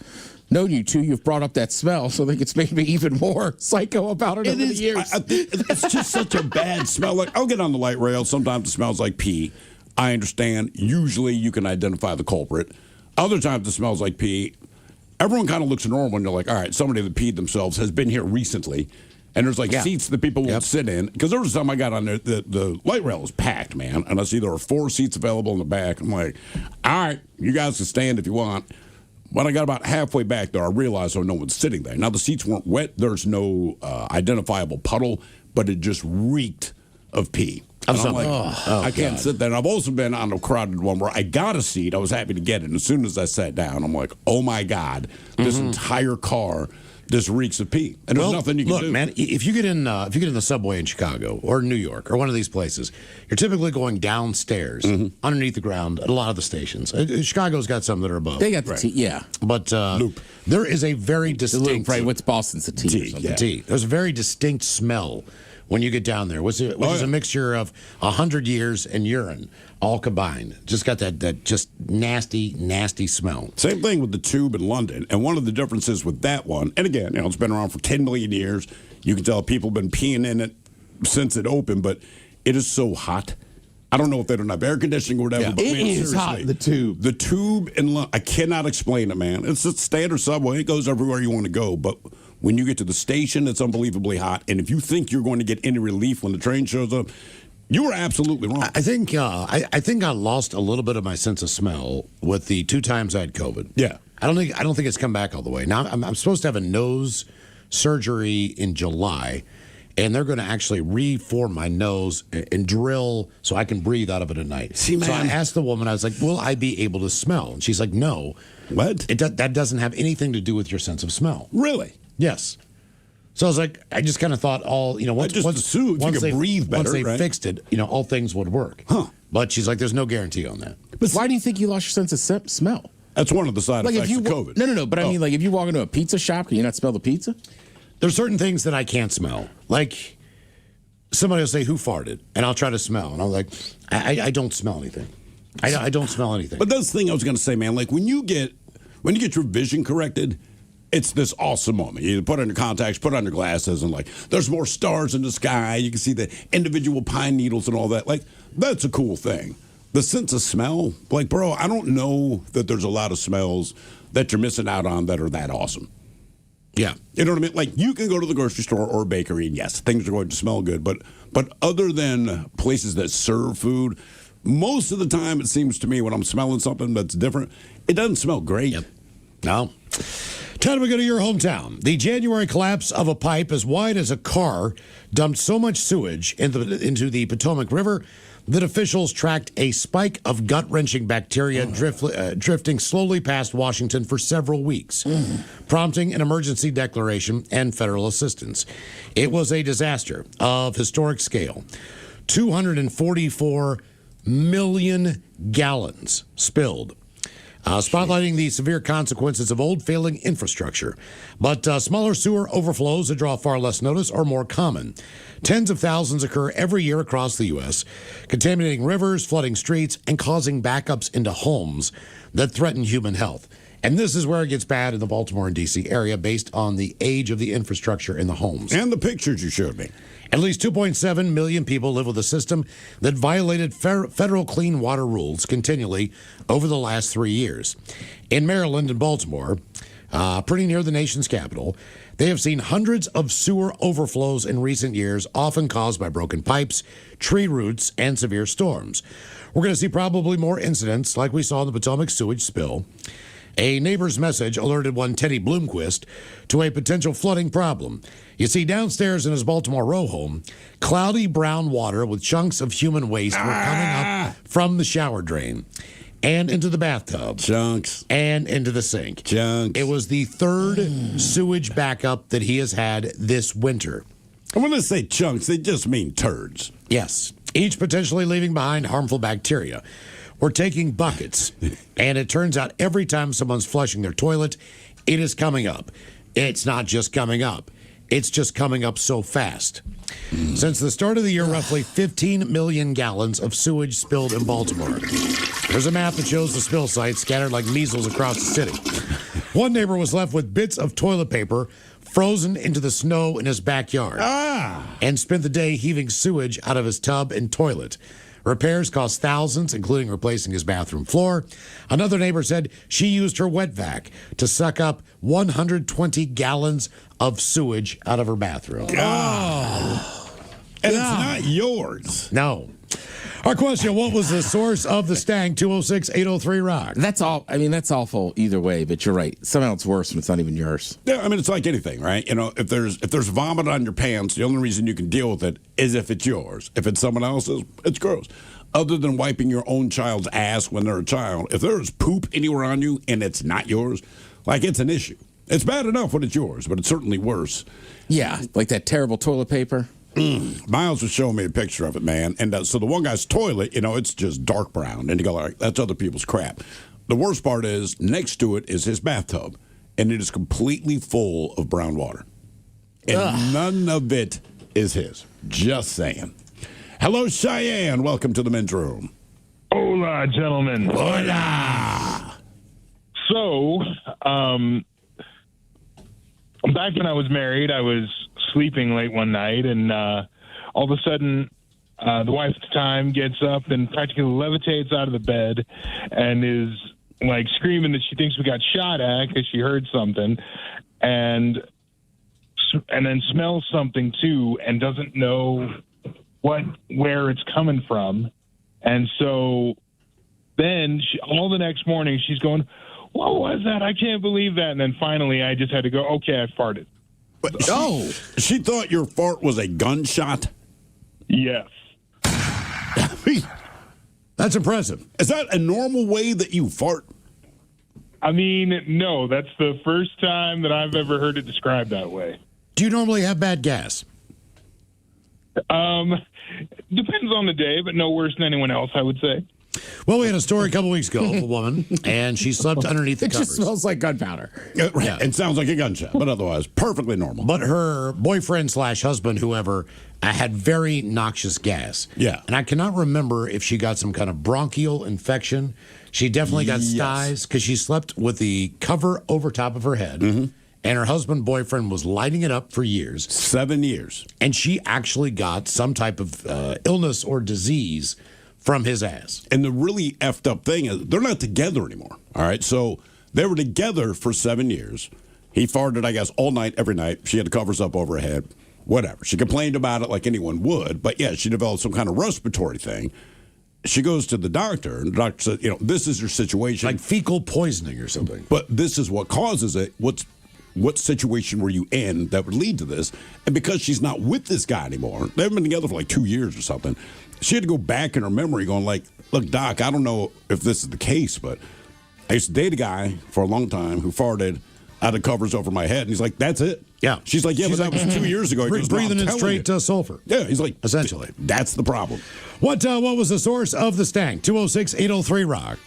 known you two, you've brought up that smell, so I think it's made me even more psycho about it over the years. It's just such a bad smell. Like, I'll get on the light rail. Sometimes it smells like pee. I understand. Usually you can identify the culprit. Other times it smells like pee. Everyone kind of looks normal and you're like, all right, somebody that peed themselves has been here recently. And there's like seats that people won't sit in. Because there was time I got on there, the light rail was packed, man. And I see there were 4 seats available in the back. I'm like, all right, you guys can stand if you want. When I got about halfway back there, I realized no one's sitting there. Now, the seats weren't wet. There's no identifiable puddle, but it just reeked of pee. And I'm like, I can't sit there. And I've also been on a crowded one where I got a seat. I was happy to get it. And as soon as I sat down, I'm like, oh, my God, this entire car Just reeks of pee, and there's nothing you can look, do. man, if you get in the subway in Chicago or New York or one of these places, you're typically going downstairs underneath the ground at a lot of the stations. Chicago's got some that are above. They got the T, yeah. But there is a very distinct... The loop, right? What's Boston's the T? Or something. The T. There's a very distinct smell when you get down there, which is a mixture of 100 years and urine all combined. Just got that just nasty, nasty smell. Same thing with the tube in London. And one of the differences with that one, and again, it's been around for 10 million years. You can tell people have been peeing in it since it opened, but it is so hot. I don't know if they don't have air conditioning or whatever, but it man, is hot, the tube. The tube in London, I cannot explain it, man. It's a standard subway. It goes everywhere you want to go, but when you get to the station, it's unbelievably hot. And if you think you're going to get any relief when the train shows up, you were absolutely wrong. I think I lost a little bit of my sense of smell with the 2 times I had COVID. Yeah. I don't think it's come back all the way. Now I'm supposed to have a nose surgery in July, and they're going to actually reform my nose and drill so I can breathe out of it at night. See, man. So I asked the woman, I was like, will I be able to smell? And she's like, no. What? That doesn't have anything to do with your sense of smell. Really? Yes. So I was like, I just kind of thought once they breathe better, once they right? fixed it, all things would work. Huh. But she's like, there's no guarantee on that. But why do you think you lost your sense of smell? That's one of the side effects of COVID. No. But I mean, like, if you walk into a pizza shop, can you not smell the pizza? There's certain things that I can't smell. Like, somebody will say, who farted? And I'll try to smell. And I'm like, I don't smell anything. I don't smell anything. But that's the thing I was going to say, man. Like, when you get your vision corrected, it's this awesome moment. You put on your contacts, put on your glasses, and, like, there's more stars in the sky. You can see the individual pine needles and all that. Like, that's a cool thing. The sense of smell, like, bro, I don't know that there's a lot of smells that you're missing out on that are that awesome. Yeah. You know what I mean? Like, you can go to the grocery store or a bakery, and yes, things are going to smell good. But other than places that serve food, most of the time, it seems to me, when I'm smelling something that's different, it doesn't smell great. Yep. No. Time to go to your hometown. The January collapse of a pipe as wide as a car dumped so much sewage into the Potomac River that officials tracked a spike of gut-wrenching bacteria drifting slowly past Washington for several weeks, prompting an emergency declaration and federal assistance. It was a disaster of historic scale. 244 million gallons spilled. Spotlighting the severe consequences of old failing infrastructure. But smaller sewer overflows that draw far less notice are more common. Tens of thousands occur every year across the U.S., contaminating rivers, flooding streets, and causing backups into homes that threaten human health. And this is where it gets bad in the Baltimore and D.C. area based on the age of the infrastructure in the homes. And the pictures you showed me. At least 2.7 million people live with a system that violated federal clean water rules continually over the last 3 years. In Maryland and Baltimore, pretty near the nation's capital, they have seen hundreds of sewer overflows in recent years, often caused by broken pipes, tree roots, and severe storms. We're going to see probably more incidents like we saw in the Potomac sewage spill. A neighbor's message alerted one Teddy Bloomquist to a potential flooding problem. You see, downstairs in his Baltimore row home, cloudy brown water with chunks of human waste were coming up from the shower drain and into the bathtub. Chunks. And into the sink. Chunks. It was the third sewage backup that he has had this winter. And when they say chunks, they just mean turds. Yes, each potentially leaving behind harmful bacteria. We're taking buckets, and it turns out every time someone's flushing their toilet, it is coming up. It's not just coming up. It's just coming up so fast. Since the start of the year, roughly 15 million gallons of sewage spilled in Baltimore. There's a map that shows the spill sites scattered like measles across the city. One neighbor was left with bits of toilet paper frozen into the snow in his backyard and spent the day heaving sewage out of his tub and toilet. Repairs cost thousands, including replacing his bathroom floor. Another neighbor said she used her wet vac to suck up 120 gallons of sewage out of her bathroom. And it's not yours. No. Our question, what was the source of the stank? 206-803-ROCK. That's all. I mean, that's awful either way, but you're right. Somehow it's worse when it's not even yours. Yeah, I mean, it's like anything, right? You know, if there's vomit on your pants, the only reason you can deal with it is if it's yours. If it's someone else's, it's gross. Other than wiping your own child's ass when they're a child, if there's poop anywhere on you and it's not yours, like, it's an issue. It's bad enough when it's yours, but it's certainly worse. Yeah, like that terrible toilet paper. Miles was showing me a picture of it, man. And so the one guy's toilet, it's just dark brown. And you go, like, that's other people's crap. The worst part is, next to it is his bathtub. And it is completely full of brown water. And none of it is his. Just saying. Hello, Cheyenne. Welcome to the men's room. Hola, gentlemen. Hola. So, back when I was married, I was sleeping late one night, and all of a sudden, the wife at the time gets up and practically levitates out of the bed and is like screaming that she thinks we got shot at because she heard something, and then smells something too and doesn't know where it's coming from. And so then all the next morning she's going, what was that? I can't believe that. And then finally I just had to go, okay, I farted. But she thought your fart was a gunshot? Yes. That's impressive. Is that a normal way that you fart? I mean, no, that's the first time that I've ever heard it described that way. Do you normally have bad gas? Depends on the day, but no worse than anyone else, I would say. Well, we had a story a couple weeks ago of a woman, and she slept underneath the covers. It just smells like gunpowder. Right. Yeah. It sounds like a gunshot, but otherwise perfectly normal. But her boyfriend/husband, whoever, had very noxious gas. Yeah. And I cannot remember if she got some kind of bronchial infection. She definitely got styes because she slept with the cover over top of her head. Mm-hmm. And her boyfriend was lighting it up for years. 7 years. And she actually got some type of illness or disease from his ass. And the really effed up thing is they're not together anymore. All right. So they were together for 7 years. He farted, I guess, all night, every night. She had the covers up over her head. Whatever. She complained about it like anyone would. But yeah, she developed some kind of respiratory thing. She goes to the doctor, and the doctor said, this is your situation. Like fecal poisoning or something. But this is what causes it. What situation were you in that would lead to this? And because she's not with this guy anymore, they haven't been together for like 2 years or something, she had to go back in her memory going like, look, Doc, I don't know if this is the case, but I used to date a guy for a long time who farted out of covers over my head. And he's like, that's it. Yeah. She's like, but that was 2 years ago. He goes, breathing in straight sulfur. Yeah, he's like, essentially. That's the problem. What was the source of the stank? 206-803-ROCK.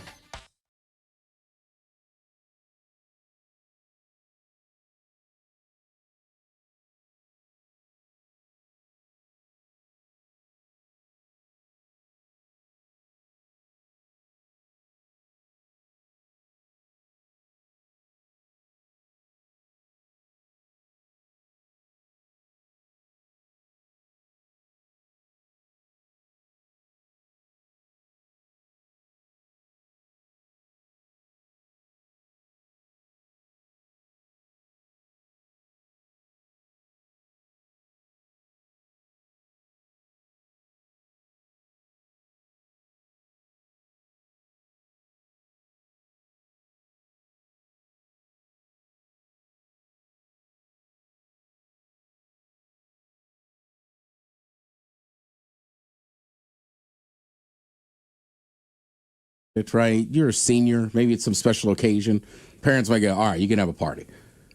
It's right. You're a senior. Maybe it's some special occasion. Parents might go, all right, you can have a party.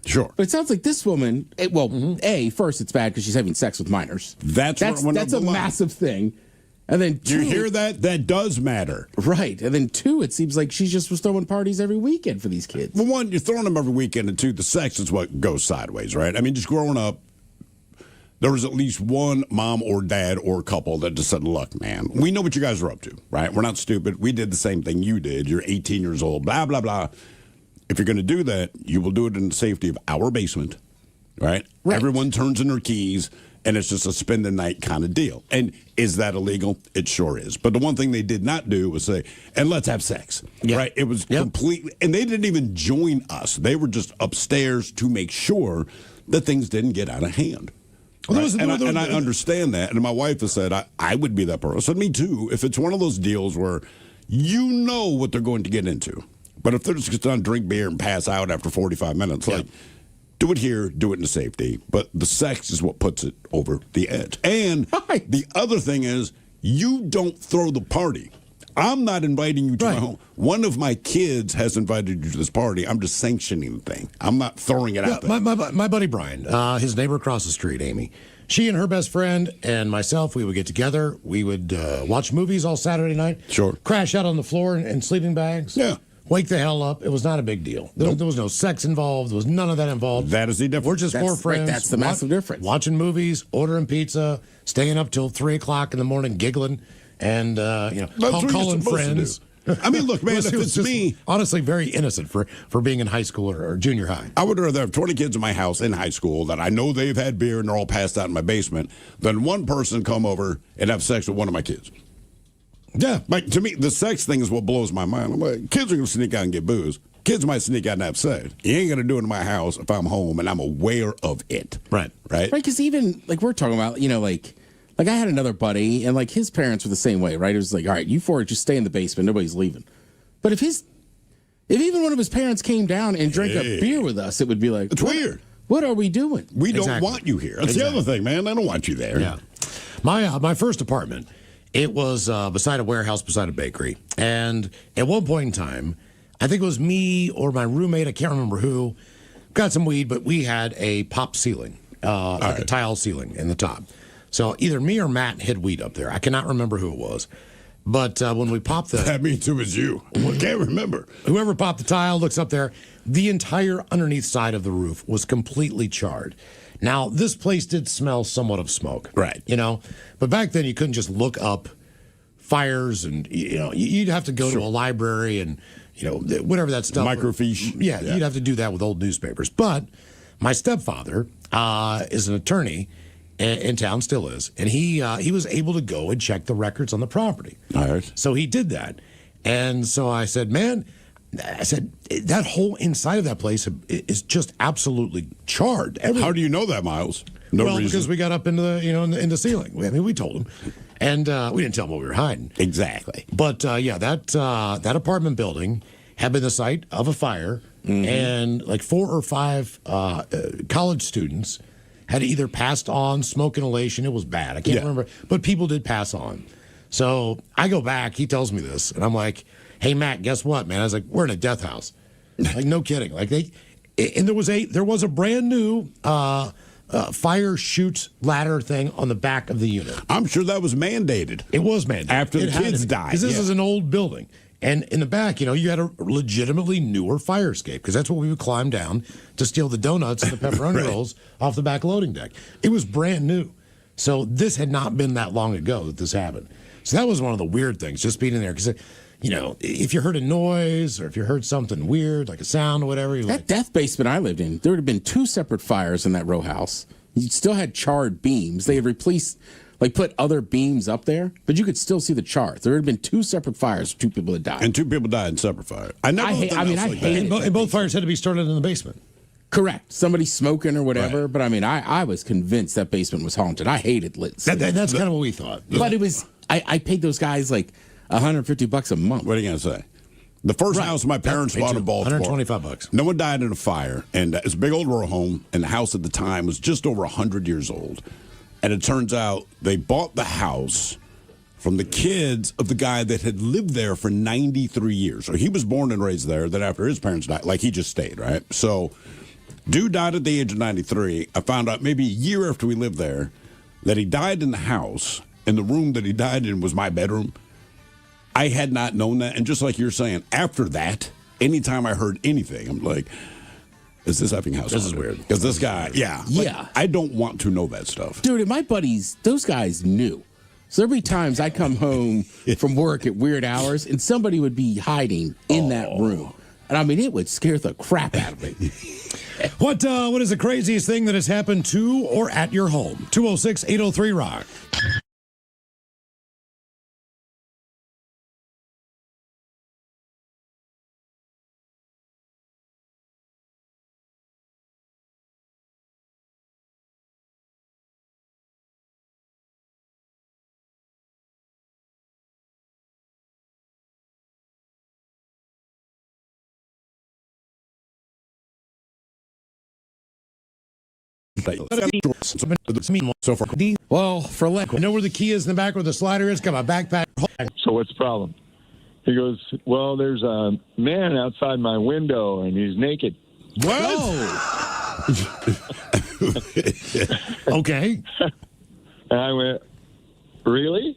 Sure. But it sounds like this woman, first, it's bad because she's having sex with minors. That's a massive thing. And then two, you hear that? That does matter. Right. And then two, it seems like she just was throwing parties every weekend for these kids. Well, one, you're throwing them every weekend, and two, the sex is what goes sideways, right? I mean, just growing up, there was at least one mom or dad or couple that just said, look, man, we know what you guys are up to, right? We're not stupid. We did the same thing you did. You're 18 years old, blah, blah, blah. If you're going to do that, you will do it in the safety of our basement, right? Everyone turns in their keys, and it's just a spend the night kind of deal. And is that illegal? It sure is. But the one thing they did not do was say, and let's have sex, right? It was completely, and they didn't even join us. They were just upstairs to make sure that things didn't get out of hand. Right? And I understand that. And my wife has said, I would be that person. I said, me too. If it's one of those deals where you know what they're going to get into, but if they're just going to drink beer and pass out after 45 minutes, like, do it here, do it in the safety. But the sex is what puts it over the edge. And the other thing is, you don't throw the party. I'm not inviting you to Right. my home. One of my kids has invited you to this party. I'm just sanctioning the thing. I'm not throwing it out there. My buddy Brian, his neighbor across the street, Amy, she and her best friend and myself, we would get together. We would watch movies all Saturday night. Sure. Crash out on the floor in sleeping bags. Yeah. Wake the hell up. It was not a big deal. There was no sex involved. There was none of that involved. That is the difference. We're just four Right, friends. that's the massive difference. Watching movies, ordering pizza, staying up till 3 o'clock in the morning, giggling, and That's what you're calling supposed to friends. do. I mean, look, man, It if was it's just me, honestly very innocent for being in high school or junior high. I would rather have 20 kids in my house in high school that I know they've had beer and they're all passed out in my basement than one person come over and have sex with one of my kids. Yeah. Like, to me, the sex thing is what blows my mind. I'm like, kids are going to sneak out and get booze. Kids might sneak out and have sex. You ain't going to do it in my house if I'm home and I'm aware of it. Right. Right? Right, because even like we're talking about, like I had another buddy, and like his parents were the same way, right? It was like, all right, you four just stay in the basement, nobody's leaving. But if even one of his parents came down and drank a beer with us, it would be like, It's weird. What are we doing? We don't Exactly. want you here. That's the other thing, man. I don't want you there. Yeah. My first apartment, it was beside a warehouse, beside a bakery. And at one point in time, I think it was me or my roommate, I can't remember who, got some weed, but we had a pop ceiling, like a tile ceiling in the top. So either me or Matt hid weed up there. I cannot remember who it was. But when we popped the... That means it was you. I can't remember. Whoever popped the tile looks up there. The entire underneath side of the roof was completely charred. Now, this place did smell somewhat of smoke. Right. But back then you couldn't just look up fires and, you'd have to go to a library and, whatever that stuff. Microfiche. Yeah, you'd have to do that with old newspapers. But my stepfather is an attorney in town, still is, and he was able to go and check the records on the property. All right. So he did that. And so I said, that whole inside of that place is just absolutely charred. How do you know that, Miles? No reason. Because we got up into the in the ceiling. We told him, and we didn't tell him what we were hiding. Exactly. But that apartment building had been the site of a fire, and like 4 or 5 college students had either passed on smoke inhalation. It was bad. I can't remember, but people did pass on. So I go back. He tells me this, and I'm like, "Hey, Matt, guess what, man?" I was like, "We're in a death house." Like, no kidding. Like there was a brand new fire chute ladder thing on the back of the unit. I'm sure that was mandated. It was mandated After the kids died. because this is an old building. And in the back, you had a legitimately newer fire escape because that's what we would climb down to steal the donuts and the pepperoni rolls off the back loading deck. It was brand new. So this had not been that long ago that this happened. So that was one of the weird things, just being in there. Because, if you heard a noise or if you heard something weird, like a sound or whatever. That death basement I lived in, there would have been 2 separate fires in that row house. You still had charred beams. They had replaced... put other beams up there, but you could still see the charts. There had been 2 separate fires. 2 people had died. And 2 people died in separate fires. I hate And both fires had to be started in the basement. Correct. Somebody smoking or whatever. Right. But I was convinced that basement was haunted. I hated lit. That's kind of what we thought. But it was. I paid those guys like $150 a month. What are you gonna say? The first house my parents bought in Baltimore, $125. No one died in a fire, and it's a big old row home. And the house at the time was just over 100 years old. And it turns out they bought the house from the kids of the guy that had lived there for 93 years. So he was born and raised there. Then after his parents died, he just stayed, right? So dude died at the age of 93. I found out maybe a year after we lived there that he died in the house, and the room that he died in was my bedroom. I had not known that. And just like you're saying, after that, anytime I heard anything, I'm like... Is this effing house? This is weird. Because this guy, I don't want to know that stuff. Dude, and my buddies, those guys knew. So there'd be times I'd come home from work at weird hours and somebody would be hiding in that room. And it would scare the crap out of me. What is the craziest thing that has happened to or at your home? 206-803-ROCK. So far, Well, for I know where the key is in the back where the slider is. Got my backpack. So what's the problem? He goes, well, there's a man outside my window, and he's naked. What? Okay. And I went, really?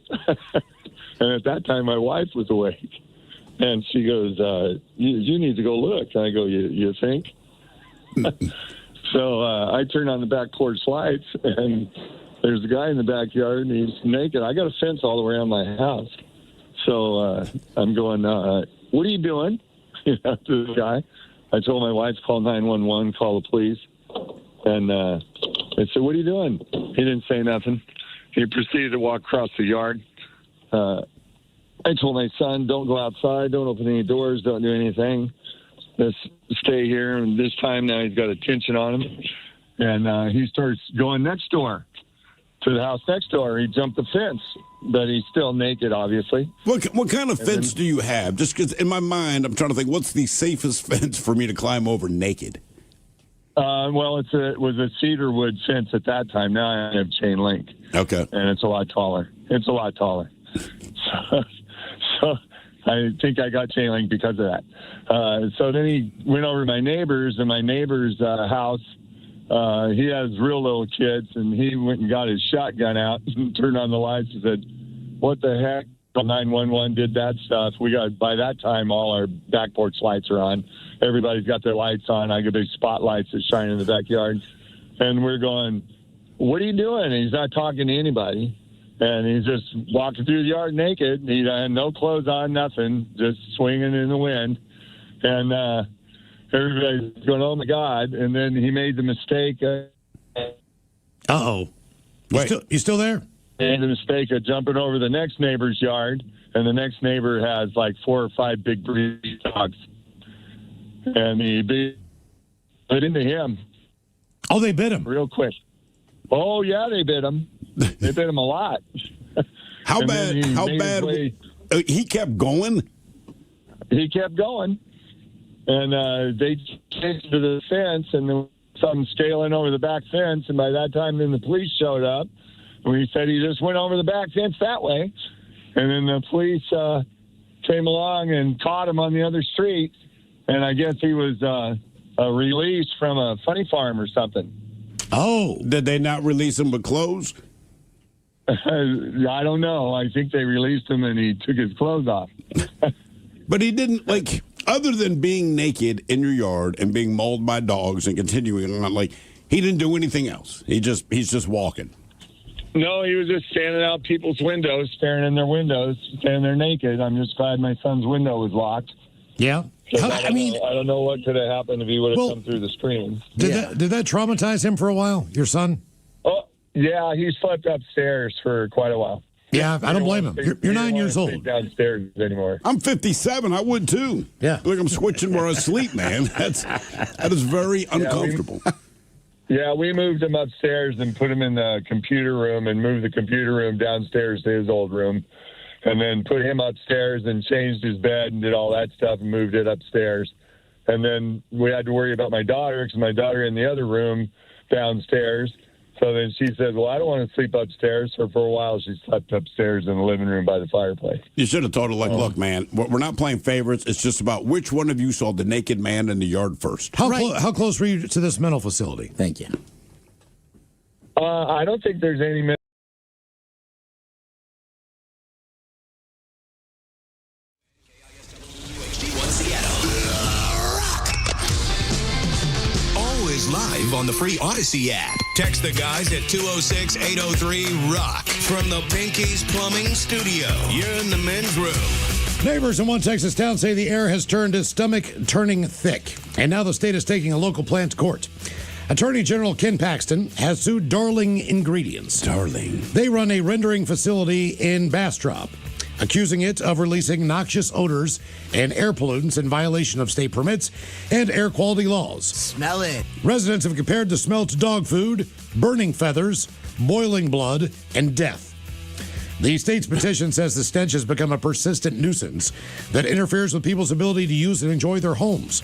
And at that time, my wife was awake. And she goes, you need to go look. And I go, you think? So I turn on the back porch lights, and there's a guy in the backyard, and he's naked. I got a fence all around my house. So I'm going, what are you doing? To the guy. I told my wife, call 911, call the police. And I said, what are you doing? He didn't say nothing. He proceeded to walk across the yard. I told my son, don't go outside, don't open any doors, don't do anything. Just stay here. And this time now he's got a tension on him. And he starts going next door to the house next door. He jumped the fence, but he's still naked, obviously. What kind of fence do you have? Just because in my mind, I'm trying to think, what's the safest fence for me to climb over naked? Well, it was a cedar wood fence at that time. Now I have chain link. Okay. And it's a lot taller. So I think I got chain link because of that. So then he went over to my neighbor's, and my neighbor's house, he has real little kids, and he went and got his shotgun out and turned on the lights and said, what the heck? 911 did that stuff. By that time, all our back porch lights are on. Everybody's got their lights on. I got big spotlights that shine in the backyard. And we're going, what are you doing? And he's not talking to anybody. And he's just walking through the yard naked. He had no clothes on, nothing, just swinging in the wind. And everybody's going, oh, my God. And then he made the mistake. Uh-oh. You still there? Made the mistake of jumping over the next neighbor's yard. And the next neighbor has like 4 or 5 big breed dogs. And he bit into him. Oh, they bit him? Real quick. Oh, yeah, they bit him. They bit him a lot. How bad? He kept going? He kept going. And they chased to the fence, and there was something scaling over the back fence. And by that time, then the police showed up. And he said he just went over the back fence that way. And then the police came along and caught him on the other street. And I guess he was released from a funny farm or something. Oh. Did they not release him with clothes? I don't know. I think they released him and he took his clothes off. But he didn't, other than being naked in your yard and being mauled by dogs and continuing on, he didn't do anything else. He's just walking. No, he was just standing out people's windows, staring in their windows, standing there naked. I'm just glad my son's window was locked. Yeah. I don't know what could have happened if he would have come through the screen. Did that traumatize him for a while, your son? Oh, yeah, he slept upstairs for quite a while. Yeah, I don't blame him. You're 9 years old. Downstairs anymore. I'm 57. I would too. Yeah. I'm switching where I sleep, man. That is very uncomfortable. We moved him upstairs and put him in the computer room and moved the computer room downstairs to his old room. And then put him upstairs and changed his bed and did all that stuff and moved it upstairs. And then we had to worry about my daughter because my daughter in the other room downstairs. So then she said, well, I don't want to sleep upstairs. So for a while, she slept upstairs in the living room by the fireplace. You should have told her, look, man, we're not playing favorites. It's just about which one of you saw the naked man in the yard first. How close were you to this mental facility? Thank you. I don't think there's any live on the free Odyssey app. Text the guys at 206-803-ROCK from the Pinky's Plumbing Studio. You're in the men's room. Neighbors in one Texas town say the air has turned his stomach turning thick, and now the state is taking a local plant to court. Attorney General Ken Paxton has sued Darling Ingredients. Darling. They run a rendering facility in Bastrop, accusing it of releasing noxious odors and air pollutants in violation of state permits and air quality laws. Smell it. Residents have compared the smell to dog food, burning feathers, boiling blood, and death. The state's petition says the stench has become a persistent nuisance that interferes with people's ability to use and enjoy their homes.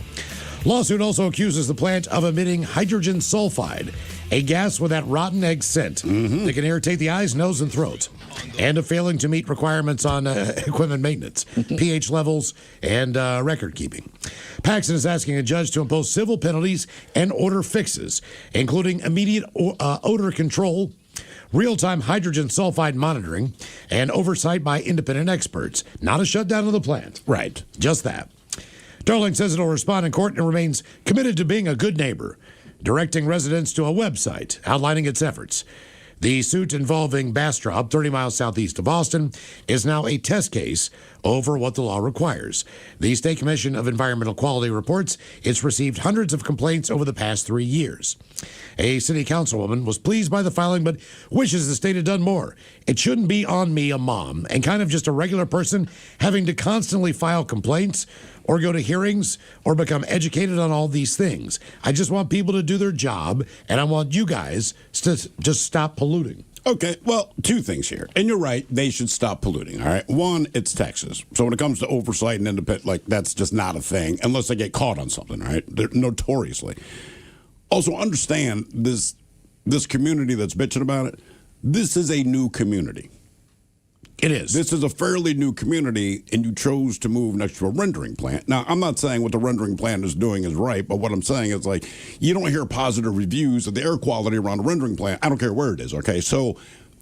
Lawsuit also accuses the plant of emitting hydrogen sulfide a gas with that rotten egg scent that can irritate the eyes, nose, and throat, and of failing to meet requirements on equipment maintenance, pH levels, and record keeping. Paxson is asking a judge to impose civil penalties and order fixes, including immediate odor control, real-time hydrogen sulfide monitoring, and oversight by independent experts. Not a shutdown of the plant. Right. Just that. Darling says it'll respond in court and remains committed to being a good neighbor, directing residents to a website outlining its efforts. The suit involving Bastrop, 30 miles southeast of Boston, is now a test case over what the law requires. The State Commission of Environmental Quality reports it's received hundreds of complaints over the past 3 years. A city councilwoman was pleased by the filing, but wishes the state had done more. It shouldn't be on me, a mom, and kind of just a regular person having to constantly file complaints or go to hearings or become educated on all these things. I just want people to do their job, and I want you guys to just stop polluting. Okay, well, two things here. And you're right, they should stop polluting, all right? One, it's Texas. So when it comes to oversight and independent, like, that's just not a thing unless they get caught on something, all right? They're notoriously. Also, understand this community that's bitching about it, this is a new community. It is. This is a fairly new community, and you chose to move next to a rendering plant. Now, I'm not saying what the rendering plant is doing is right, but what I'm saying is, like, you don't hear positive reviews of the air quality around a rendering plant. I don't care where it is, okay? So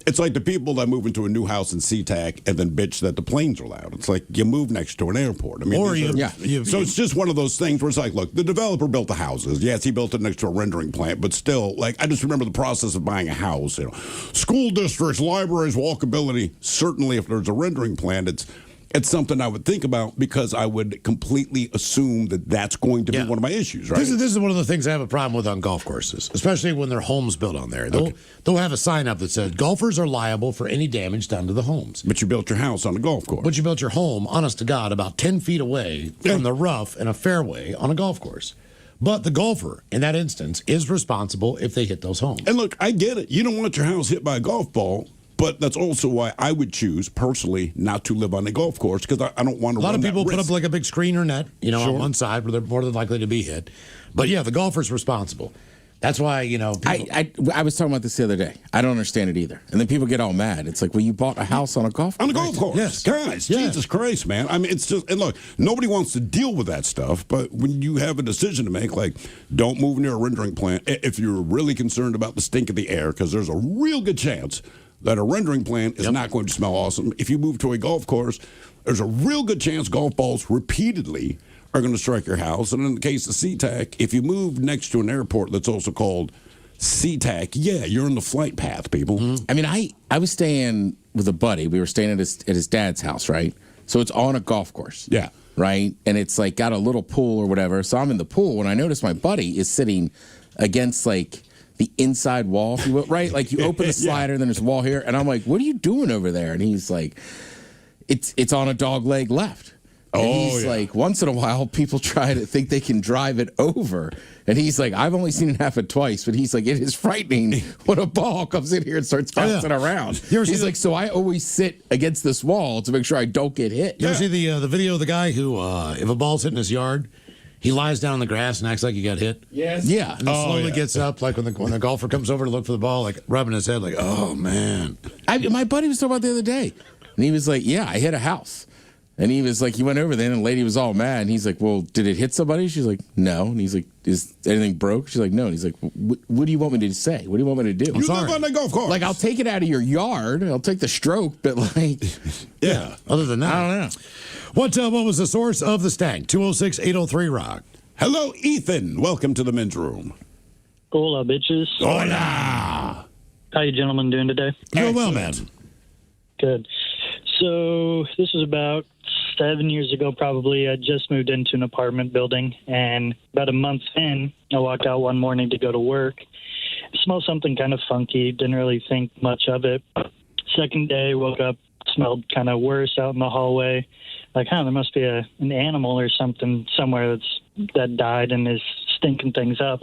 it's like the people that move into a new house in SeaTac and then bitch that the planes are loud. It's like you move next to an airport. I mean, so it's just one of those things where it's like, look, the developer built the houses. Yes, he built it next to a rendering plant, but still, like, I just remember the process of buying a house. You know, school districts, libraries, walkability. Certainly, if there's a rendering plant, it's something I would think about because I would completely assume that that's going to be one of my issues, right? This is one of the things I have a problem with on golf courses, especially when their homes built on there. They'll have a sign up that says golfers are liable for any damage done to the homes. But you built your house on a golf course. But you built your home, honest to God, about 10 feet away from the rough and a fairway on a golf course. But the golfer, in that instance, is responsible if they hit those homes. And look, I get it. You don't want your house hit by a golf ball. But that's also why I would choose, personally, not to live on a golf course because I don't want to run that risk. A lot of people put up like a big screen or net, on one side where they're more than likely to be hit. But yeah, the golfer's responsible. That's why, I was talking about this the other day. I don't understand it either. And then people get all mad. It's like, well, you bought a house on a golf course. On a golf course. Yes. Guys, Jesus Christ, man. I mean, it's just, and look, nobody wants to deal with that stuff. But when you have a decision to make, like, don't move near a rendering plant if you're really concerned about the stink of the air, because there's a real good chance that a rendering plant is not going to smell awesome. If you move to a golf course, there's a real good chance golf balls repeatedly are going to strike your house. And in the case of SeaTac, if you move next to an airport that's also called SeaTac, you're in the flight path, people. Mm-hmm. I mean, I was staying with a buddy. We were staying at his dad's house, right? So it's on a golf course. Yeah. Right? And it's like got a little pool or whatever. So I'm in the pool and I notice my buddy is sitting against like the inside wall, if you will, right? Like you open the slider, then there's a wall here, and I'm like, "What are you doing over there?" And he's like, "It's on a dog leg left." And he's like, once in a while, people try to think they can drive it over, and he's like, "I've only seen it happen twice," but he's like, "It is frightening when a ball comes in here and starts bouncing around." He's like, "So I always sit against this wall to make sure I don't get hit." You ever see the video of the guy who, if a ball's hitting his yard, he lies down on the grass and acts like he got hit? Yes. Yeah. And then slowly gets up, like when the golfer comes over to look for the ball, like rubbing his head, like, oh, man. My buddy was talking about the other day, and he was like, "Yeah, I hit a house." And he was like, he went over there, and the lady was all mad. And he's like, "Well, did it hit somebody?" She's like, "No." And he's like, "Is anything broke?" She's like, "No." And he's like, "What do you want me to say? What do you want me to do?" You live on a golf course. Like, I'll take it out of your yard. I'll take the stroke, but like, Other than that, I don't know. What was the source of the stank? 206-803-ROCK. Hello, Ethan. Welcome to the men's room. Hola, bitches. Hola. How you gentlemen doing today? Doing well, man. Good. So this was about 7 years ago, probably. I just moved into an apartment building, and about a month in, I walked out one morning to go to work. I smelled something kind of funky. Didn't really think much of it. Second day, woke up, smelled kind of worse out in the hallway. Like, there must be an animal or something somewhere that died and is stinking things up.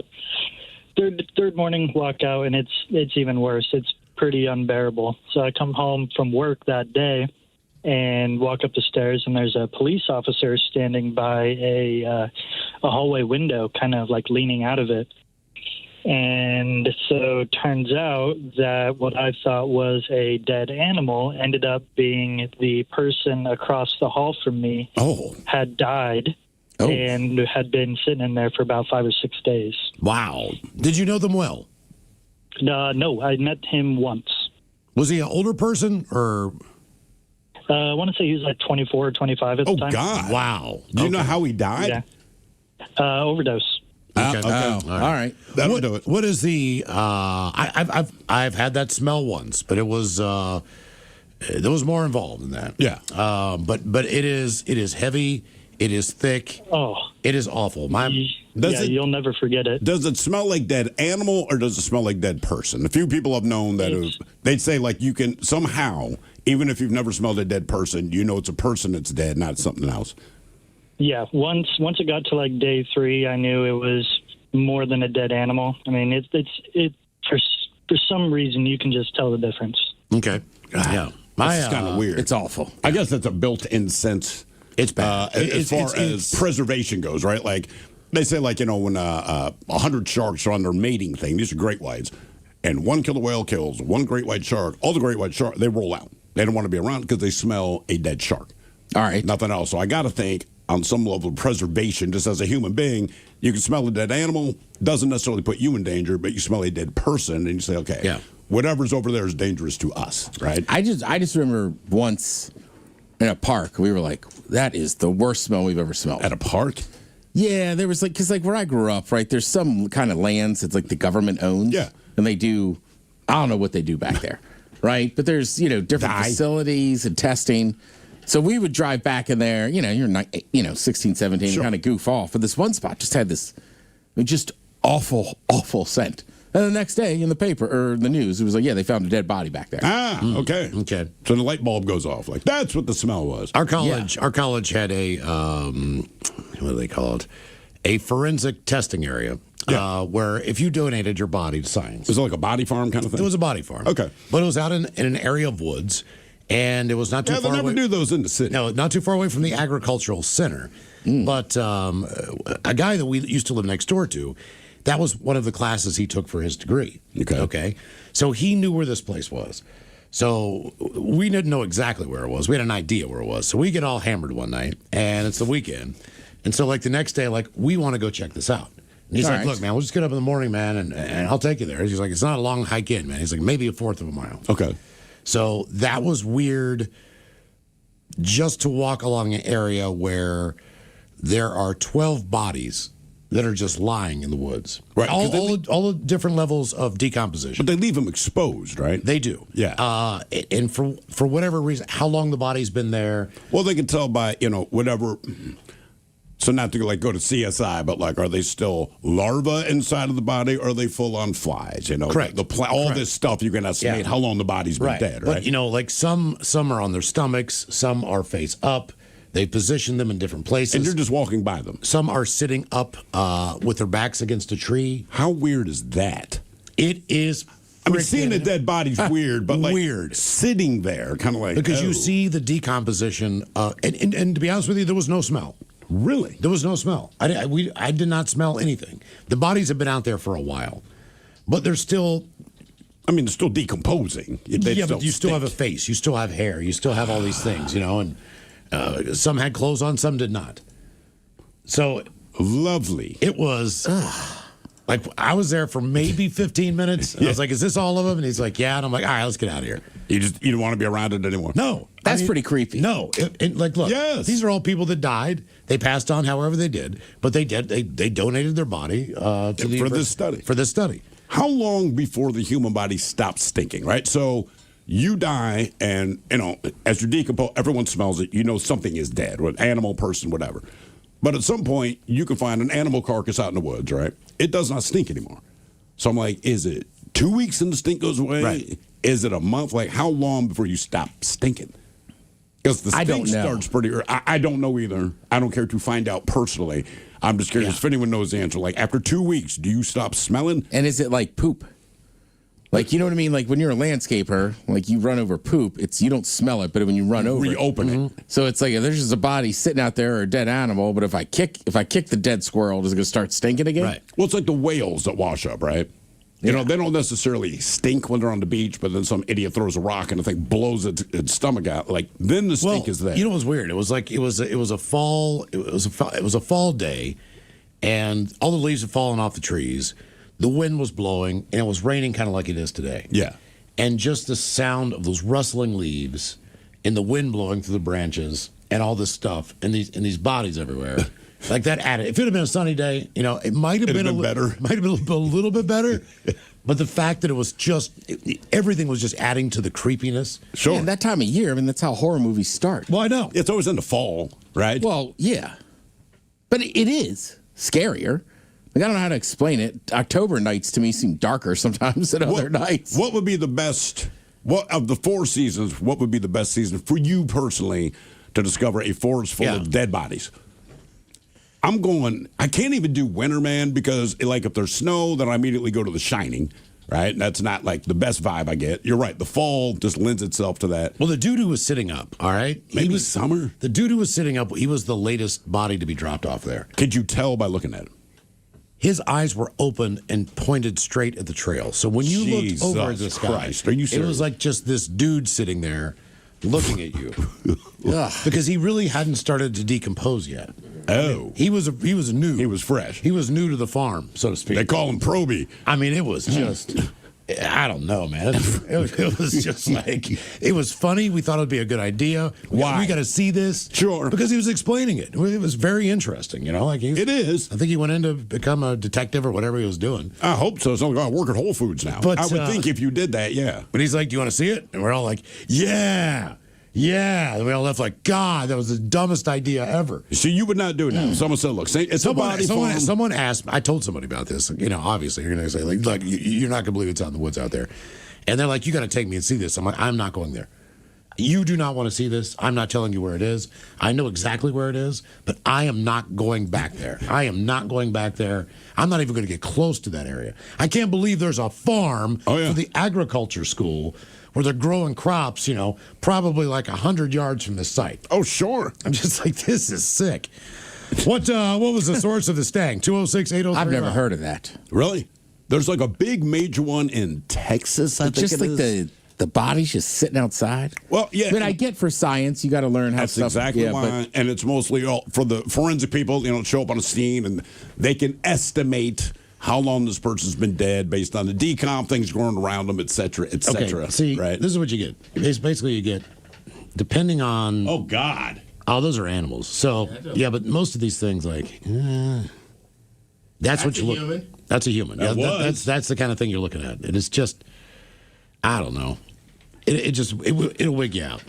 Third morning, walk out, and it's even worse. It's pretty unbearable. So I come home from work that day and walk up the stairs, and there's a police officer standing by a hallway window, kind of like leaning out of it. And so it turns out that what I thought was a dead animal ended up being the person across the hall from me had died and had been sitting in there for about 5 or 6 days. Wow. Did you know them well? No, I met him once. Was he an older person or? I want to say he was like 24 or 25 at the time. Oh, God. Wow. Do you know how he died? Yeah. Overdose. Okay. Oh, all right. That'll do it. What is the? I've had that smell once, but it was there was more involved in that. Yeah. But it is heavy. It is thick. Oh. It is awful. You'll never forget it. Does it smell like dead animal or does it smell like dead person? A few people have known that they'd say like you can somehow, even if you've never smelled a dead person, you know it's a person that's dead, not something else. Yeah, once it got to like day 3, I knew it was more than a dead animal. I mean, it for some reason you can just tell the difference. Okay. Yeah. That's kind of weird. It's awful. I guess that's a built-in sense. It's bad. As far as preservation goes, right? Like they say, like, you know, when 100 sharks are on their mating thing, these are great whites, and one killer whale kills one great white shark, all the great white sharks, they roll out. They don't want to be around because they smell a dead shark. All right. Nothing else. So I got to think on some level of preservation, just as a human being, you can smell a dead animal, doesn't necessarily put you in danger, but you smell a dead person and you say, okay, whatever's over there is dangerous to us, right? I just remember once in a park, we were like, that is the worst smell we've ever smelled. At a park? Yeah, there was like, because like where I grew up, right, there's some kind of lands that's like the government owns. Yeah. And they do, I don't know what they do back there, right? But there's, different facilities and testing. So we would drive back in there, you're 16, 17, kind of goof off. But this one spot just had this just awful, awful scent. And the next day in the paper or the news, it was like, yeah, they found a dead body back there. Okay. So the light bulb goes off. Like, that's what the smell was. Our college had a, what do they call it? A forensic testing area. Where if you donated your body to science. Was it like a body farm kind of thing? It was a body farm. Okay. But it was out in an area of woods. And it was not too far away. They never do those in the city. No, not too far away from the agricultural center. But a guy that we used to live next door to, that was one of the classes he took for his degree. Okay. So he knew where this place was. So we didn't know exactly where it was. We had an idea where it was. So we get all hammered one night, and it's the weekend. And so, like, the next day, like, we want to go check this out. And he's like, look, man, we'll just get up in the morning, man, and I'll take you there. He's like, it's not a long hike in, man. He's like, maybe a fourth of a mile. Okay. So that was weird just to walk along an area where there are 12 bodies that are just lying in the woods. Right. All the different levels of decomposition. But they leave them exposed, right? They do. Yeah. And for whatever reason, how long the body's been there. Well, they can tell by, whatever. So not to go to CSI, but like, are they still larvae inside of the body, or are they full on flies? Correct. All this stuff you can estimate how long the body's been dead, right? But like some are on their stomachs, some are face up. They position them in different places, and you're just walking by them. Some are sitting up with their backs against a tree. How weird is that? It is. I mean, seeing a dead body's weird, but weird sitting there, kind of like because you see the decomposition, and to be honest with you, there was no smell. Really? There was no smell. I did not smell anything. The bodies have been out there for a while, but they're still. I mean, they're still decomposing. But you still have a face. You still have hair. You still have all these things, and some had clothes on, some did not. So lovely. It was. Like, I was there for maybe 15 minutes. And I was like, is this all of them? And he's like, yeah. And I'm like, all right, let's get out of here. You don't want to be around it anymore? No. That's pretty creepy. No. Look, these are all people that died. They passed on however they did. But they did. They donated their body for this study. For this study. How long before the human body stops stinking, right? So you die and, as you decompose, everyone smells it. You know something is dead, or an animal, person, whatever. But at some point, you can find an animal carcass out in the woods, right? It does not stink anymore. So I'm like, is it 2 weeks and the stink goes away? Right. Is it a month? Like, how long before you stop stinking? Because the stink starts pretty early. I don't know either. I don't care to find out personally. I'm just curious if anyone knows the answer. Like, after 2 weeks, do you stop smelling? And is it like poop? Like, you know what I mean? Like when you're a landscaper, like you run over poop, you don't smell it, but when you run over reopen it. So it's like if there's just a body sitting out there or a dead animal, but if I kick the dead squirrel, is it going to start stinking again? Right. Well, it's like the whales that wash up, right? You know, they don't necessarily stink when they're on the beach, but then some idiot throws a rock and the thing blows its stomach out. Like then the stink is there. You know what's weird? It was a fall day, and all the leaves had fallen off the trees. The wind was blowing, and it was raining, kind of like it is today. Yeah, and just the sound of those rustling leaves, and the wind blowing through the branches, and all this stuff, and these bodies everywhere. Like that added. If it had been a sunny day, you know, it might have been better. Might have been a little bit better. But the fact that it was just everything was just adding to the creepiness. Sure. Yeah, and that time of year, I mean, that's how horror movies start. Well, I know. It's always in the fall, right? Well, yeah. But it is scarier. Like, I don't know how to explain it. October nights to me seem darker sometimes than other nights. What would be the best, of the 4 seasons, what would be the best season for you personally to discover a forest full of dead bodies? I can't even do winter, man, because like if there's snow, then I immediately go to The Shining, right? And that's not like the best vibe I get. You're right. The fall just lends itself to that. Well, the dude who was sitting up, all right? Maybe summer. The dude who was sitting up, he was the latest body to be dropped off there. Could you tell by looking at him? His eyes were open and pointed straight at the trail. So when you looked over at this guy, Are you serious? It was like just this dude sitting there looking at you. Because he really hadn't started to decompose yet. Oh. He was new. He was fresh. He was new to the farm, so to speak. They call him Proby. I mean, it was just, I don't know, man. It was just like, it was funny. We thought it would be a good idea. Why? We got to see this. Sure. Because he was explaining it. It was very interesting, you know? Like it is. I think he went in to become a detective or whatever he was doing. I hope so. So I work at Whole Foods now. But, I would think if you did that, yeah. But he's like, do you want to see it? And we're all like, yeah. Yeah, and we all left like, God, that was the dumbest idea ever. So you would not do it now. Someone said, look, it's a body farm. Someone asked, I told somebody about this. You know, obviously, you're going to say, like, you're not going to believe it's out in the woods out there. And they're like, you got to take me and see this. I'm like, I'm not going there. You do not want to see this. I'm not telling you where it is. I know exactly where it is, but I am not going back there. I am not going back there. I'm not even going to get close to that area. I can't believe there's a farm for the agriculture school where they're growing crops, you know, probably like 100 yards from the site. Oh, sure. I'm just like, this is sick. What was the source of the stank? 206-803. I've never heard of that. Really? There's like a big major one in Texas, I think just it like is. the body's just sitting outside. Well, yeah. I mean, I get for science, you got to learn how That's stuff. exactly why. And it's mostly all for the forensic people, you know, show up on a scene and they can estimate how long this person's been dead based on the decomp, things growing around them, et cetera, et cetera. Okay, see, right? This is what you get. It's basically you get, depending on... Oh, God. Oh, those are animals. So, yeah, but most of these things, like... that's what you look... Human? That's a human. That's the kind of thing you're looking at. And it's just... I don't know. It'll wig you out.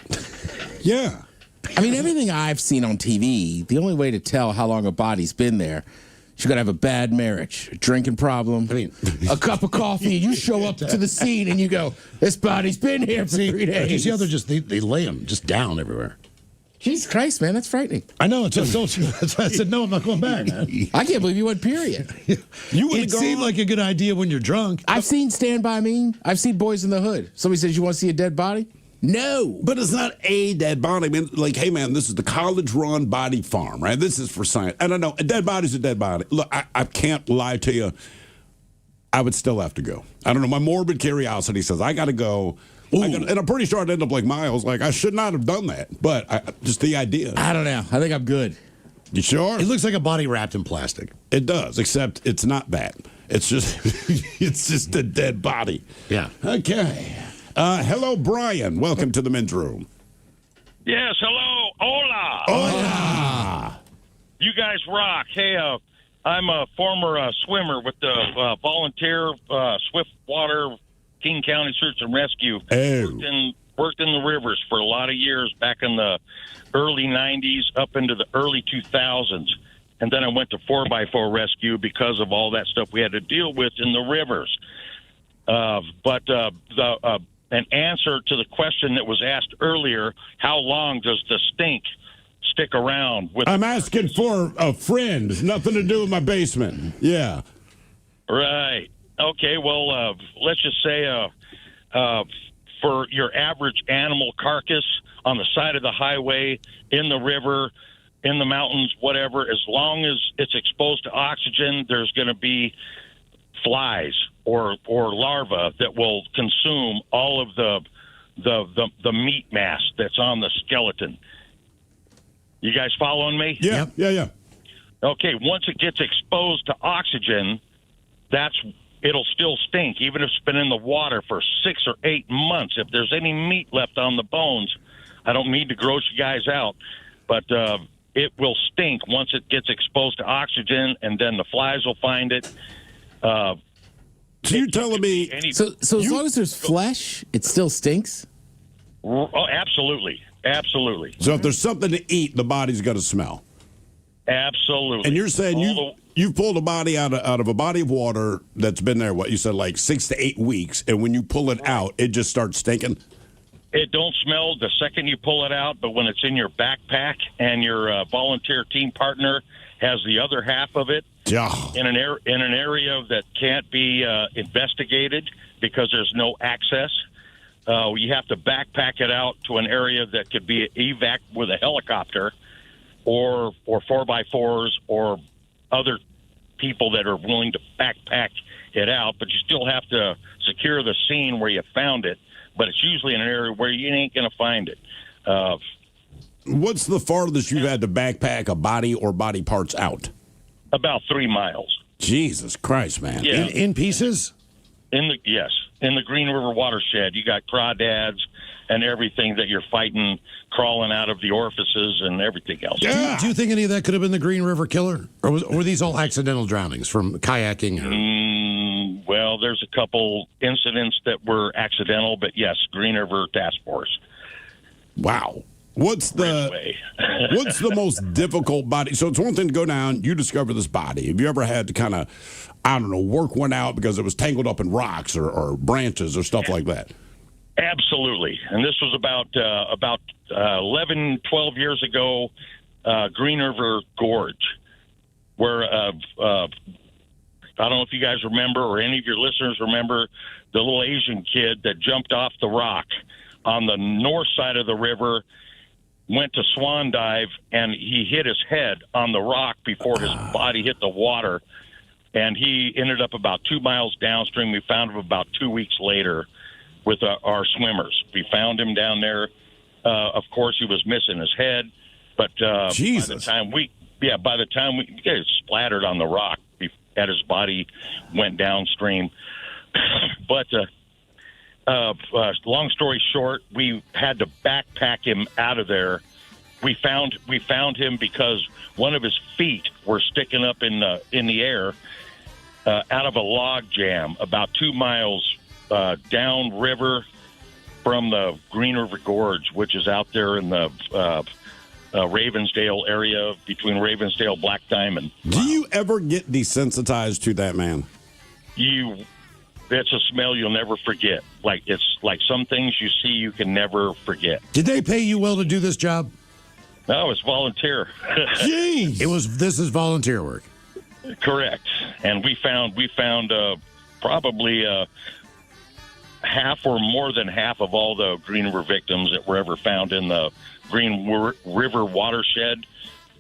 Yeah. I mean, everything I've seen on TV, the only way to tell how long a body's been there, you got to have a bad marriage, a drinking problem, a cup of coffee. You show up to the scene and you go, this body's been here for 3 days. You see how they lay them just down everywhere. Jesus Christ, man, that's frightening. I know. That's why I said, no, I'm not going back, man. I can't believe you went, period. It seemed like a good idea when you're drunk. I've seen Stand By Me. I've seen Boys in the Hood. Somebody says, you want to see a dead body? No. But it's not a dead body. I mean, like, hey, man, this is the college-run body farm, right? This is for science. I don't know. A dead body's a dead body. Look, I can't lie to you. I would still have to go. I don't know. My morbid curiosity says I got to go. And I'm pretty sure I'd end up like Miles. Like, I should not have done that. But just the idea. I don't know. I think I'm good. You sure? It looks like a body wrapped in plastic. It does, except it's not that. It's just it's just a dead body. Yeah. Okay. Hello, Brian. Welcome to the men's room. Yes, hello. Hola. Hola. You guys rock. Hey, I'm a former swimmer with the volunteer Swiftwater King County Search and Rescue. Oh. Worked in the rivers for a lot of years back in the early 90s up into the early 2000s. And then I went to 4x4 rescue because of all that stuff we had to deal with in the rivers. An answer to the question that was asked earlier, how long does the stink stick around? I'm asking for a friend. Nothing to do with my basement. Yeah. Right. Okay, well, let's just say for your average animal carcass on the side of the highway, in the river, in the mountains, whatever, as long as it's exposed to oxygen, there's going to be flies or larvae that will consume all of the meat mass that's on the skeleton. You guys following me? Yeah. Okay, once it gets exposed to oxygen, it'll still stink, even if it's been in the water for 6 or 8 months. If there's any meat left on the bones, I don't mean to gross you guys out, but it will stink once it gets exposed to oxygen, and then the flies will find it. So you're telling me... So as long as there's flesh, it still stinks? Oh, absolutely. Absolutely. So if there's something to eat, the body's going to smell. Absolutely. And you're saying you pulled a body out of a body of water that's been there, what you said, like 6 to 8 weeks, and when you pull it out, it just starts stinking? It don't smell the second you pull it out, but when it's in your backpack and your volunteer team partner has the other half of it in an area that can't be investigated because there's no access, you have to backpack it out to an area that could be evac with a helicopter or 4x4s or other people that are willing to backpack it out. But you still have to secure the scene where you found it. But it's usually in an area where you ain't going to find it. What's the farthest you've had to backpack a body or body parts out? About 3 miles. Jesus Christ, man. Yeah. In pieces? Yes. In the Green River watershed, you got crawdads and everything that you're fighting crawling out of the orifices and everything else. Yeah. Do you think any of that could have been the Green River killer? Or were these all accidental drownings from kayaking? Well, there's a couple incidents that were accidental, but yes, Green River Task Force. Wow. What's the most difficult body? So it's one thing to go down, you discover this body. Have you ever had to kind of, I don't know, work one out because it was tangled up in rocks or branches or stuff like that? Absolutely. And this was about 11, 12 years ago, Green River Gorge, where I don't know if you guys remember or any of your listeners remember the little Asian kid that jumped off the rock on the north side of the river, went to swan dive, and he hit his head on the rock before his body hit the water. And he ended up about 2 miles downstream. We found him about 2 weeks later with our swimmers. We found him down there. Of course, he was missing his head. But by the time we get splattered on the rock as his body went downstream. But long story short, we had to backpack him out of there. We found him because one of his feet were sticking up in the air out of a log jam about 2 miles down river from the Green River Gorge, which is out there in the Ravensdale area between Ravensdale, Black Diamond. Do you ever get desensitized to that, man? It's a smell you'll never forget. It's like some things you see you can never forget. Did they pay you well to do this job? No, it's volunteer. Jeez. This is volunteer work. Correct. And we found probably half or more than half of all the Green River victims that were ever found in the Green River watershed,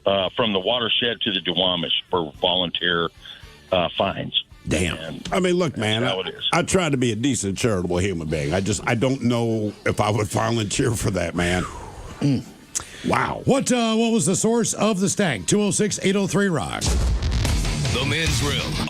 from the watershed to the Duwamish for volunteer finds. Damn. I mean, look, man, I try to be a decent, charitable human being. I don't know if I would volunteer for that, man. Wow. What was the source of the stank? 206-803-ROCK. The Men's Room.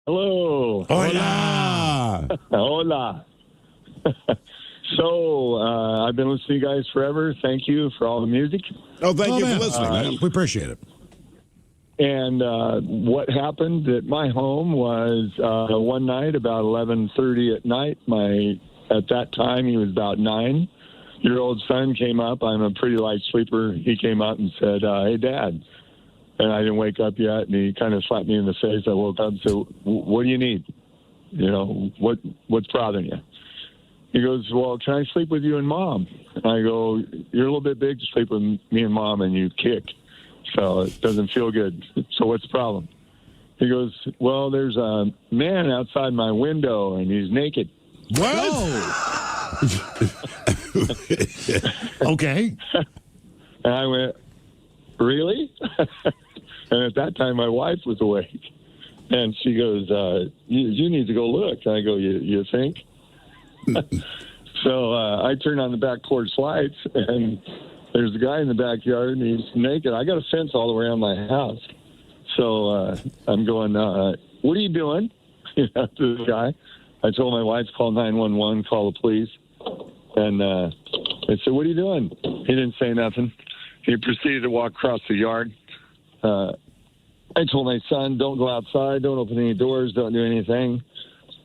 Hello. Hola. Hola. So, I've been listening to you guys forever. Thank you for all the music. Oh, thank you for listening, man. We appreciate it. And what happened at my home was one night about 11:30 at night. At that time, he was about 9-year-old son came up. I'm a pretty light sleeper. He came up and said, "Hey, Dad." And I didn't wake up yet, and he kind of slapped me in the face. I woke up and said, "What do you need? What's bothering you?" He goes, "Well, can I sleep with you and Mom?" And I go, "You're a little bit big to sleep with me and Mom, and you kick. So it doesn't feel good. So what's the problem?" He goes, "Well, there's a man outside my window, and he's naked." What? Okay. And I went, "Really?" And at that time, my wife was awake. And she goes, you need to go look. And I go, you think? So I turn on the back porch lights, and there's a guy in the backyard, and he's naked. I got a fence all around my house. So I'm going, "What are you doing?" To this guy. I told my wife, call 911, call the police. And I said, "What are you doing?" He didn't say nothing. He proceeded to walk across the yard. I told my son, "Don't go outside. Don't open any doors. Don't do anything.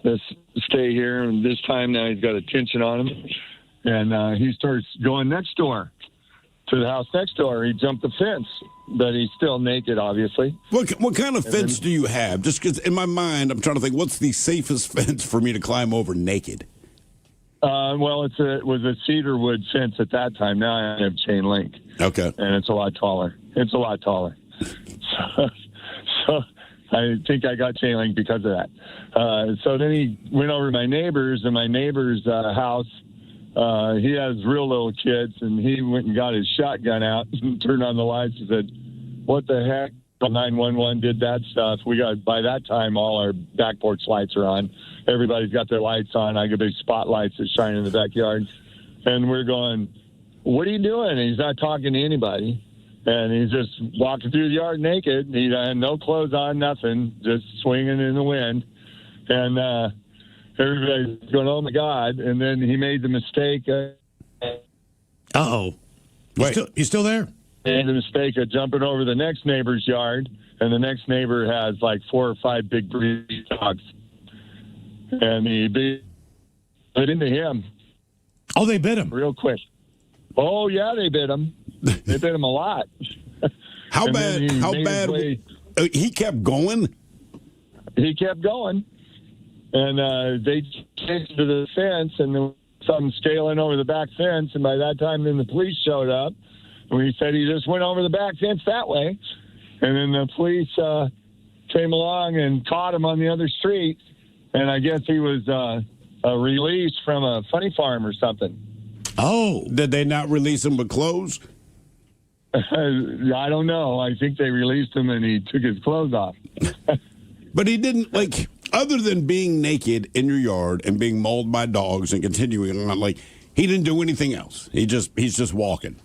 Just stay here." And this time now he's got a tension on him. And he starts going next door to the house next door. He jumped the fence, but he's still naked, obviously. What kind of fence do you have? Just because in my mind, I'm trying to think, what's the safest fence for me to climb over naked? Well, it was a cedar wood fence at that time. Now I have chain link. Okay. And it's a lot taller. So I think I got chain link because of that. So then he went over to my neighbor's, and my neighbor's house, he has real little kids, and he went and got his shotgun out and turned on the lights and said, "What the heck?" 911 did that stuff. By that time, all our back porch lights are on. Everybody's got their lights on. I got big spotlights that shine in the backyard. And we're going, "What are you doing?" And he's not talking to anybody. And he's just walking through the yard naked. He had no clothes on, nothing, just swinging in the wind. And everybody's going, "Oh, my God." And then he made the mistake. Uh-oh. Wait. You still there? Made the mistake of jumping over the next neighbor's yard. And the next neighbor has like 4 or 5 big breed dogs. And he bit into him. Oh, they bit him? Real quick. Oh, yeah, they bit him. They bit him a lot. How bad? He kept going? He kept going. And they chased to the fence, and there was something scaling over the back fence. And by that time, then the police showed up. And we said he just went over the back fence that way. And then the police came along and caught him on the other street. And I guess he was released from a funny farm or something. Oh. Did they not release him with clothes? I don't know. I think they released him and he took his clothes off. But he didn't, like, other than being naked in your yard and being mauled by dogs and continuing on, like, he didn't do anything else. He's just walking.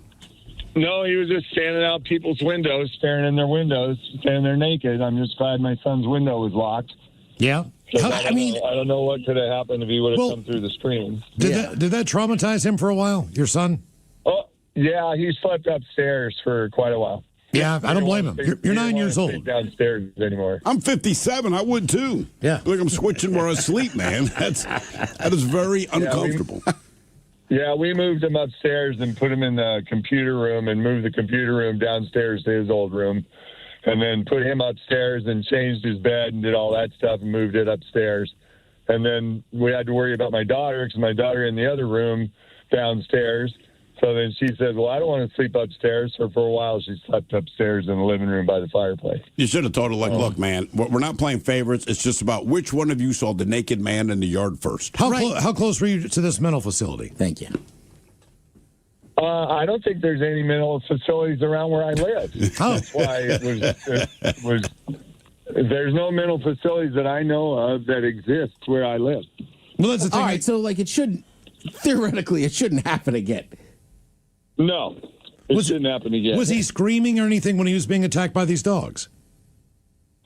No, he was just standing out people's windows, staring in their windows, standing there naked. I'm just glad my son's window was locked. Yeah. I don't know what could have happened if he would have come through the screen. Did that traumatize him for a while, your son? Oh, yeah, he slept upstairs for quite a while. Yeah, I don't blame him. You're 9 years old. Downstairs anymore. I'm 57. I would too. Yeah. Like I'm switching where I sleep, man. That is very uncomfortable. We moved him upstairs and put him in the computer room and moved the computer room downstairs to his old room. And then put him upstairs and changed his bed and did all that stuff and moved it upstairs. And then we had to worry about my daughter because my daughter in the other room downstairs. So then she said, "Well, I don't want to sleep upstairs." So for a while, she slept upstairs in the living room by the fireplace. You should have told her, like, "Look, man, we're not playing favorites. It's just about which one of you saw the naked man in the yard first." How close were you to this mental facility? Thank you. I don't think there's any mental facilities around where I live. That's why it was. There's no mental facilities that I know of that exist where I live. Well, that's the thing. All right, so like it shouldn't happen again. No, it shouldn't happen again. Was he screaming or anything when he was being attacked by these dogs?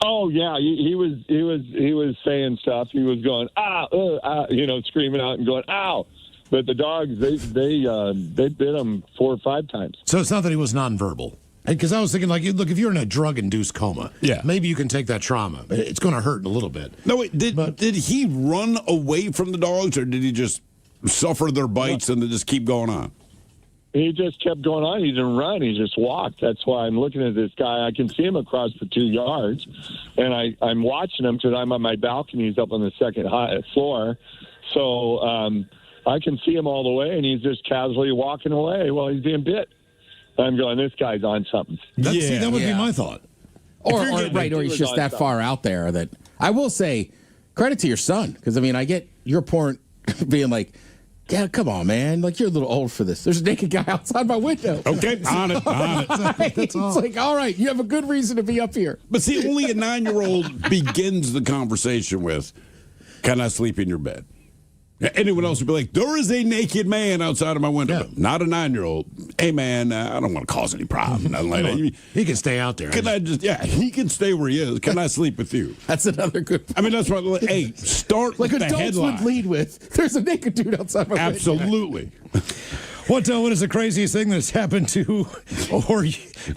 Oh yeah, he was saying stuff. He was going screaming out and going ow. But the dogs they bit him 4 or 5 times. So it's not that he was nonverbal. Because I was thinking, like, look, if you're in a drug-induced coma, maybe you can take that trauma. It's going to hurt a little bit. No, wait, did he run away from the dogs, or did he just suffer their bites and then just keep going on? He just kept going on. He didn't run. He just walked. That's why I'm looking at this guy. I can see him across the 2 yards, and I'm watching him because I'm on my balcony. He's up on the second floor. So I can see him all the way, and he's just casually walking away while he's being bit. I'm going, this guy's on something. See, that would be my thought. Or he's just that far out there that I will say credit to your son. Because, I mean, I get your point being like, yeah, come on, man. Like, you're a little old for this. There's a naked guy outside my window. Okay, on it. It's like, all right, you have a good reason to be up here. But see, only a 9-year-old begins the conversation with, can I sleep in your bed? Anyone else would be like, there is a naked man outside of my window. Yeah. Not a 9-year-old. Hey, man, I don't want to cause any problem. Nothing like that. He can stay out there. He can stay where he is. Can I sleep with you? That's another good point. I mean, that's what, hey, start like with the adults headline. would lead with, there's a naked dude outside my window. Absolutely. What is the craziest thing that's happened to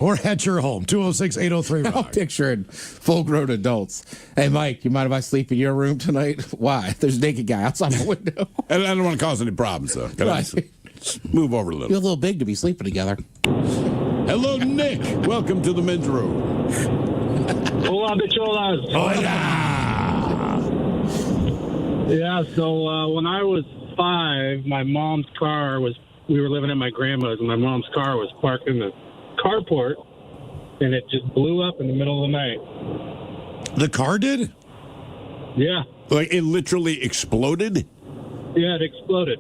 or at your home? 206-803-ROCK. I'm picturing full-grown adults. Hey, Mike, you mind if I sleep in your room tonight? Why? There's a naked guy outside my window. And I don't want to cause any problems, though. Move over a little. You're a little big to be sleeping together. Hello, Nick. Welcome to the men's room. Hola, bicholas. Yeah, so when I was 5, my mom's car we were living at my grandma's, and my mom's car was parked in the carport, and it just blew up in the middle of the night. The car did? Yeah. Like, it literally exploded? Yeah, it exploded.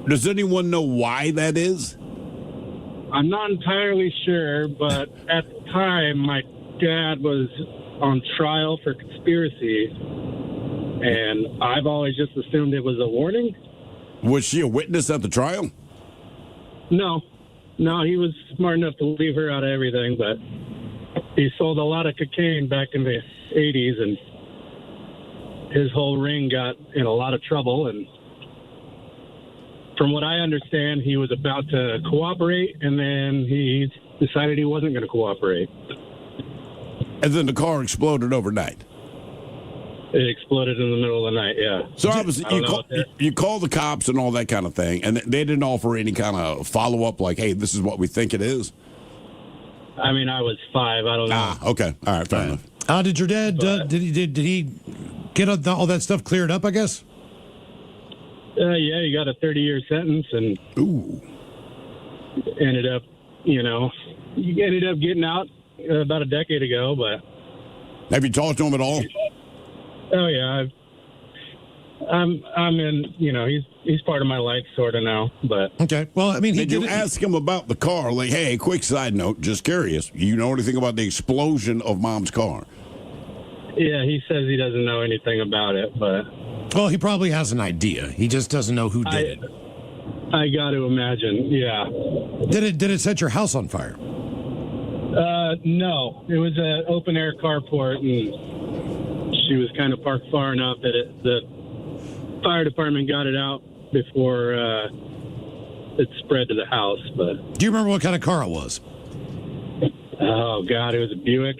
Does anyone know why that is? I'm not entirely sure, but at the time, my dad was on trial for conspiracy, and I've always just assumed it was a warning. Was she a witness at the trial? No, he was smart enough to leave her out of everything, but he sold a lot of cocaine back in the 80s, and his whole ring got in a lot of trouble, and from what I understand, he was about to cooperate, and then he decided he wasn't going to cooperate. And then the car exploded overnight? It exploded in the middle of the night, yeah. So obviously you call the cops and all that kind of thing, and they didn't offer any kind of follow-up like, hey, this is what we think it is? I mean, I was 5. I don't know. Okay. All right, fair enough. Did your dad, did he get all that stuff cleared up, I guess? Yeah, he got a 30-year sentence and ended up getting out about a decade ago, but... Have you talked to him at all? Oh yeah, I'm in. He's part of my life sort of now. But okay, well, I mean, did you ask him about the car? Like, hey, quick side note, just curious. You know anything about the explosion of Mom's car? Yeah, he says he doesn't know anything about it, but well, he probably has an idea. He just doesn't know who did it. I got to imagine. Yeah. Did it set your house on fire? No, it was an open air carport and. She was kind of parked far enough that the fire department got it out before it spread to the house. But do you remember what kind of car it was? Oh God, it was a Buick.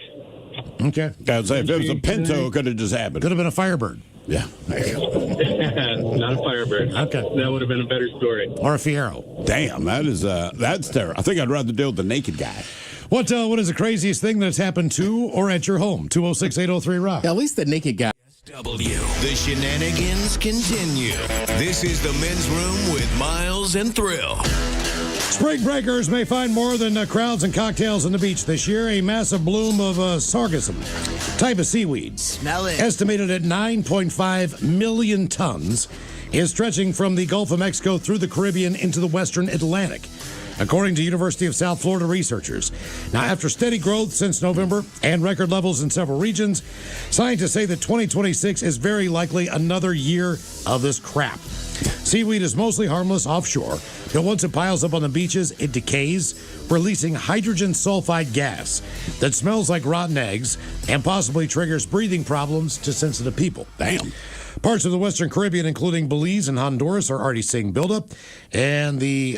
Okay, I'd say if it was a Pinto, it could have just happened. Could have been a Firebird. Yeah, not a Firebird. Okay, that would have been a better story. Or a Fiero. Damn, that's terrible. I think I'd rather deal with the naked guy. What is the craziest thing that's happened to or at your home? 206-803-ROCK. Yeah, at least the naked guy. The shenanigans continue. This is the men's room with Miles and Thrill. Spring breakers may find more than crowds and cocktails on the beach this year. A massive bloom of sargassum, type of seaweed, smell it, estimated at 9.5 million tons, is stretching from the Gulf of Mexico through the Caribbean into the western Atlantic, according to University of South Florida researchers. Now, after steady growth since November and record levels in several regions, scientists say that 2026 is very likely another year of this crap. Seaweed is mostly harmless offshore, but once it piles up on the beaches, it decays, releasing hydrogen sulfide gas that smells like rotten eggs and possibly triggers breathing problems to sensitive people. Damn. Parts of the Western Caribbean, including Belize and Honduras, are already seeing buildup. And the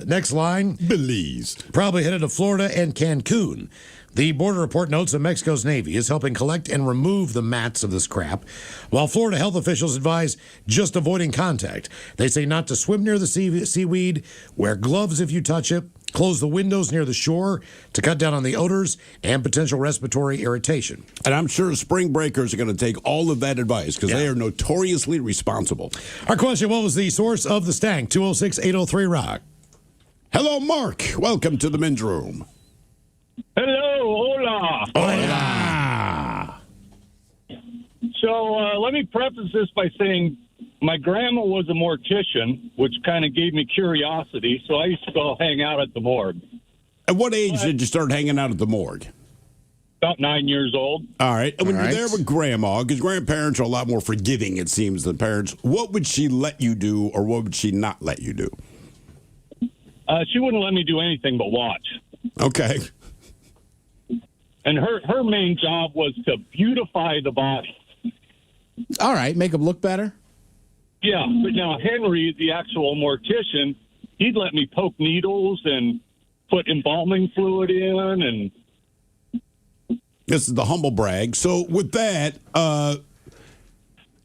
next line, Belize, probably headed to Florida and Cancun. The border report notes that Mexico's Navy is helping collect and remove the mats of this crap, while Florida health officials advise just avoiding contact. They say not to swim near the seaweed, wear gloves if you touch it, close the windows near the shore to cut down on the odors and potential respiratory irritation. And I'm sure spring breakers are going to take all of that advice because they are notoriously responsible. Our question, what was the source of the stank? 206-803-ROCK. Hello, Mark. Welcome to the men's room. Hello, hola. Hola. So let me preface this by saying my grandma was a mortician, which kind of gave me curiosity, so I used to go hang out at the morgue. At what age did you start hanging out at the morgue? About 9 years old. All right. And when you're there with grandma, because grandparents are a lot more forgiving, it seems, than parents, what would she let you do or what would she not let you do? She wouldn't let me do anything but watch. Okay. And her main job was to beautify the body. All right, make them look better? Yeah, but now Henry, the actual mortician, he'd let me poke needles and put embalming fluid in. And this is the humble brag. So with that,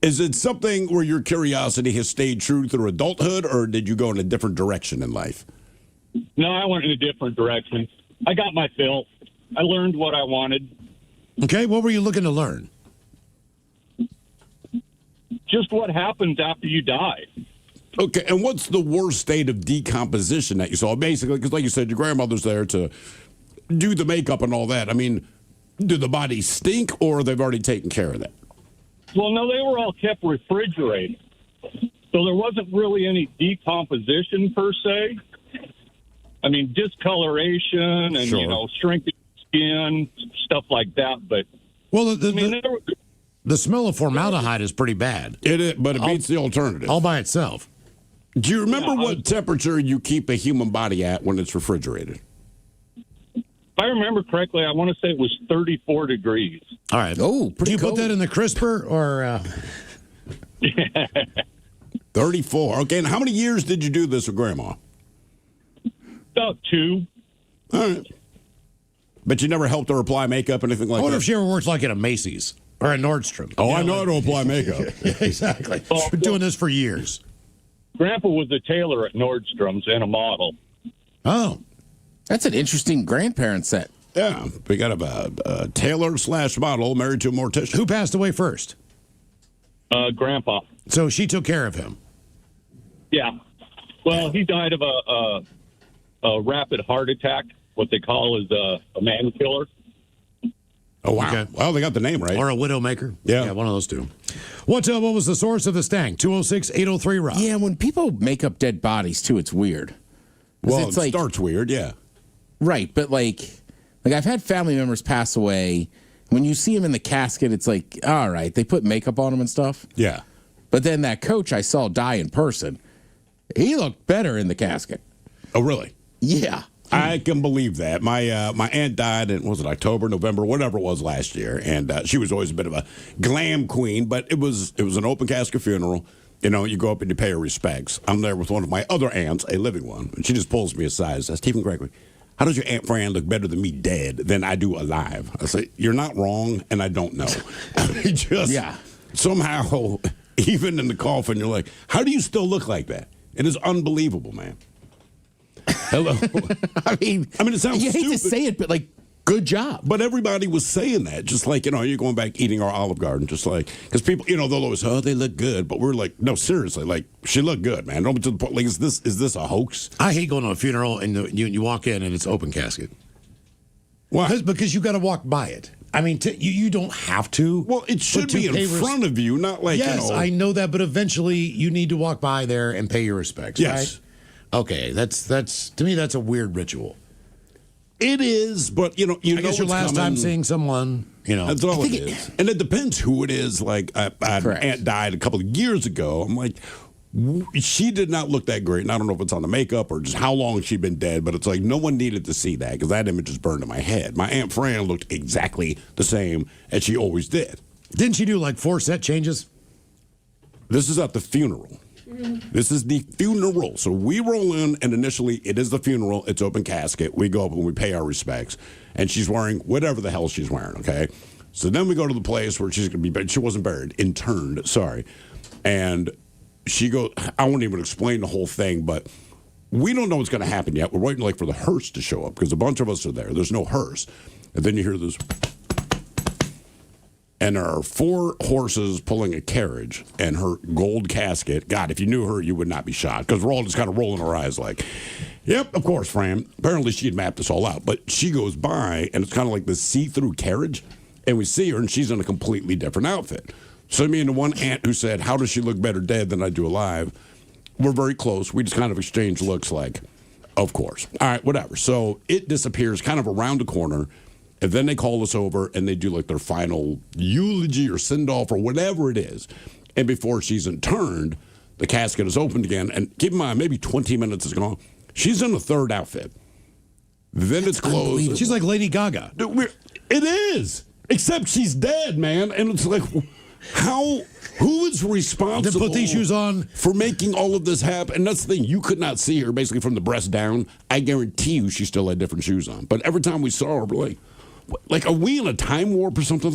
is it something where your curiosity has stayed true through adulthood, or did you go in a different direction in life? No, I went in a different direction. I got my fill. I learned what I wanted. Okay, what were you looking to learn? Just what happens after you die. Okay, and what's the worst state of decomposition that you saw? Basically, because like you said, your grandmother's there to do the makeup and all that. I mean, do the bodies stink, or they've already taken care of that? Well, no, they were all kept refrigerated. So there wasn't really any decomposition per se. I mean, discoloration and, Sure. you know, shrinking skin, stuff like that. But, well, the smell of formaldehyde is pretty bad. It is, but it beats the alternative. All by itself. Do you remember what temperature you keep a human body at when it's refrigerated? If I remember correctly, I want to say it was 34 degrees. All right. Oh, pretty Do you cold. put that in the crisper or? 34. Okay, and how many years did you do this with Grandma? About 2. All right. But you never helped her apply makeup or anything like I wonder that? if she ever worked like at a Macy's or a Nordstrom. Oh, I know how to apply makeup. Yeah, exactly. She's been doing this for years. Grandpa was a tailor at Nordstrom's and a model. Oh. That's an interesting grandparent set. Yeah, we got a tailor/model married to a mortician. Who passed away first? Grandpa. So she took care of him. Yeah. Well, he died of a rapid heart attack. What they call is a man killer. Oh, wow. Okay. Well, they got the name right. Or a widowmaker. Yeah. One of those two. What was the source of the stank? 206-803-ROCK. Yeah, when people make up dead bodies, too, it's weird. 'Cause Well, it's it starts weird, yeah. Right, but like I've had family members pass away. When you see them in the casket, it's like, all right, they put makeup on them and stuff. Yeah. But then that coach I saw die in person, he looked better in the casket. Oh, really? Yeah. I can believe that. My aunt died in, was it October, November, whatever it was last year, and she was always a bit of a glam queen, but it was an open casket funeral. You know, you go up and you pay her respects. I'm there with one of my other aunts, a living one, and she just pulls me aside and says, Stephen Gregory, how does your Aunt Fran look better than me dead than I do alive? I say, you're not wrong, and I don't know. Somehow, even in the coffin, you're like, how do you still look like that? It is unbelievable, man. Hello. I mean, it sounds you hate stupid. to say it, but like, good job. But everybody was saying that, just like, you know, you're going back eating our Olive Garden, just like, because people, you know, they'll always, oh, they look good. But we're like, no, seriously, like, she looked good, man. Don't be to the point, like, is this a hoax? I hate going to a funeral and you walk in and it's open casket. Why? Because you got to walk by it. I mean, you don't have to. Well, it should be in front of you, not like, yes, you know. I know that, but eventually you need to walk by there and pay your respects, Yes. right? Okay, that's to me, that's a weird ritual. It is, but, you know, I guess your last time seeing someone, you know. That's all it is. And it depends who it is. Like, an aunt died a couple of years ago. I'm like, She did not look that great, and I don't know if it's on the makeup or just how long she'd been dead, but it's like no one needed to see that because that image is burned in my head. My Aunt Fran looked exactly the same as she always did. Didn't she do like 4 set changes? This is at the funeral. This is the funeral. So we roll in, and initially it is the funeral. It's open casket. We go up and we pay our respects, and she's wearing whatever the hell she's wearing, okay? So then we go to the place where she's going to be buried. She wasn't buried, interned, sorry. And she goes, I won't even explain the whole thing, but we don't know what's going to happen yet. We're waiting like for the hearse to show up because a bunch of us are there. There's no hearse. And then you hear this, and there are 4 horses pulling a carriage and her gold casket. God, if you knew her, you would not be shocked because we're all just kind of rolling our eyes like, yep, of course, Fran. Apparently she had mapped this all out. But she goes by, and it's kind of like this see-through carriage, and we see her, and she's in a completely different outfit. So me and the one aunt who said, how does she look better dead than I do alive? We're very close. We just kind of exchange looks like, of course. All right, whatever. So it disappears kind of around the corner, and then they call us over, and they do like their final eulogy or send-off or whatever it is. And before she's interned, the casket is opened again. And keep in mind, maybe 20 minutes is gone. She's in the 3rd outfit. Then it's closed. She's like Lady Gaga. It is. Except she's dead, man. And it's like, who is responsible to put these shoes on for making all of this happen? And that's the thing. You could not see her basically from the breast down. I guarantee you she still had different shoes on. But every time we saw her, we're like, are we in a time warp or something?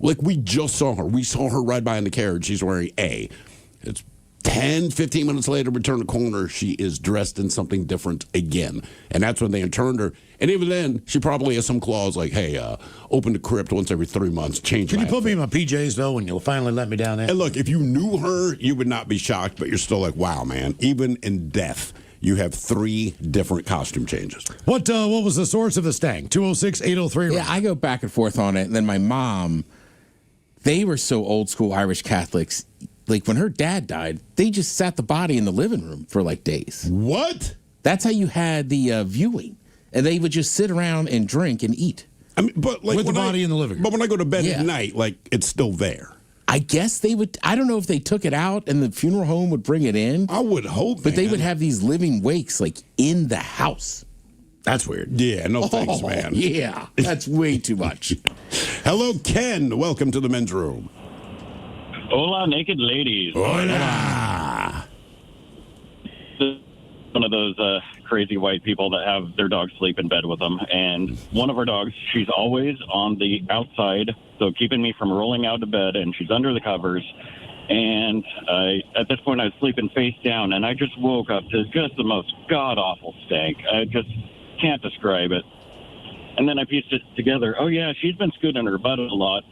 Like we just saw her. We saw her ride by in the carriage. She's wearing A. It's 10, 15 minutes later, we turn the corner, she is dressed in something different again. And that's when they interned her. And even then, she probably has some clause like, hey, open the crypt once every 3 months, change Can you put me in my PJs, though, and you'll finally let me down there? And look, if you knew her, you would not be shocked, but you're still like, wow, man, even in death, you have 3 different costume changes. What was the source of the stank? 206-803. Yeah, I go back and forth on it. And then my mom, they were so old school Irish Catholics. Like when her dad died, they just sat the body in the living room for like days. What? That's how you had the viewing. And they would just sit around and drink and eat. I mean, but like with the body in the living room. But when I go to bed at night, like it's still there. I guess they would. I don't know if they took it out and the funeral home would bring it in. I would hope, but they would have these living wakes like in the house. That's weird. Yeah, no thanks, man. Yeah, that's way too much. Hello, Ken. Welcome to the men's room. Hola, naked ladies. Hola. One of those crazy white people that have their dogs sleep in bed with them. And one of our dogs, she's always on the outside, so keeping me from rolling out of bed, and she's under the covers. And at this point, I was sleeping face down, and I just woke up to just the most god-awful stank. I just can't describe it. And then I pieced it together. Oh, yeah, she's been scooting her butt a lot.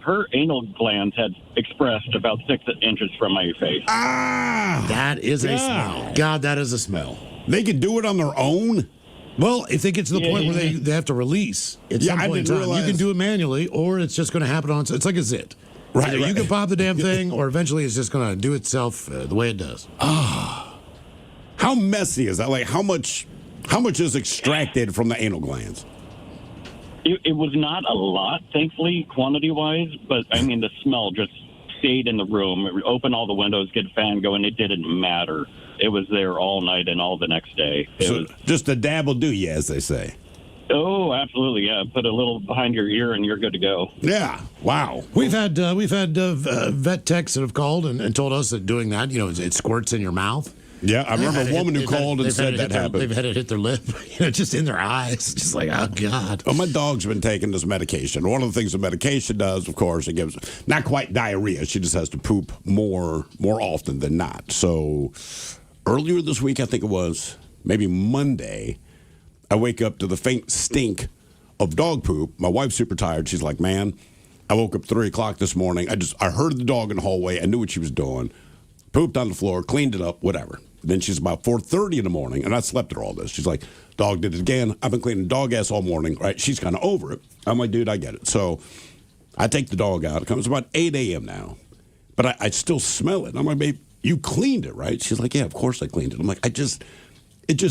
Her anal glands had expressed about 6 inches from my face. That is a smell. God, that is a smell. They could do it on their own? Well, if they get to the point where they have to release at some point in time, you can do it manually, or it's just going to happen on. It's like a zit. Right, You can pop the damn thing, or eventually it's just going to do itself the way it does. How messy is that? Like, how much is extracted from the anal glands? It was not a lot, thankfully, quantity-wise, but, I mean, the smell just stayed in the room. Open all the windows, get a fan going. It didn't matter. It was there all night and all the next day. Just a dab will do you, as they say. Oh, absolutely, yeah. Put a little behind your ear and you're good to go. Yeah, wow. We've had vet techs that have called and told us that doing that, it squirts in your mouth. Yeah, I remember a woman who called and said that happened. They've had it hit their lip, just in their eyes. Just like, oh, God. Well, my dog's been taking this medication. One of the things the medication does, of course, it gives not quite diarrhea. She just has to poop more often than not. So earlier this week, I think it was, maybe Monday, I wake up to the faint stink of dog poop. My wife's super tired. She's like, man, I woke up 3 o'clock this morning. I heard the dog in the hallway. I knew what she was doing. Pooped on the floor, cleaned it up, whatever. Then she's about 4:30 in the morning, and I slept through all this. She's like, dog did it again. I've been cleaning dog ass all morning, right? She's kind of over it. I'm like, dude, I get it. So I take the dog out. It comes about 8 a.m. now, but I still smell it. I'm like, babe, you cleaned it, right? She's like, yeah, of course I cleaned it. I'm like, it just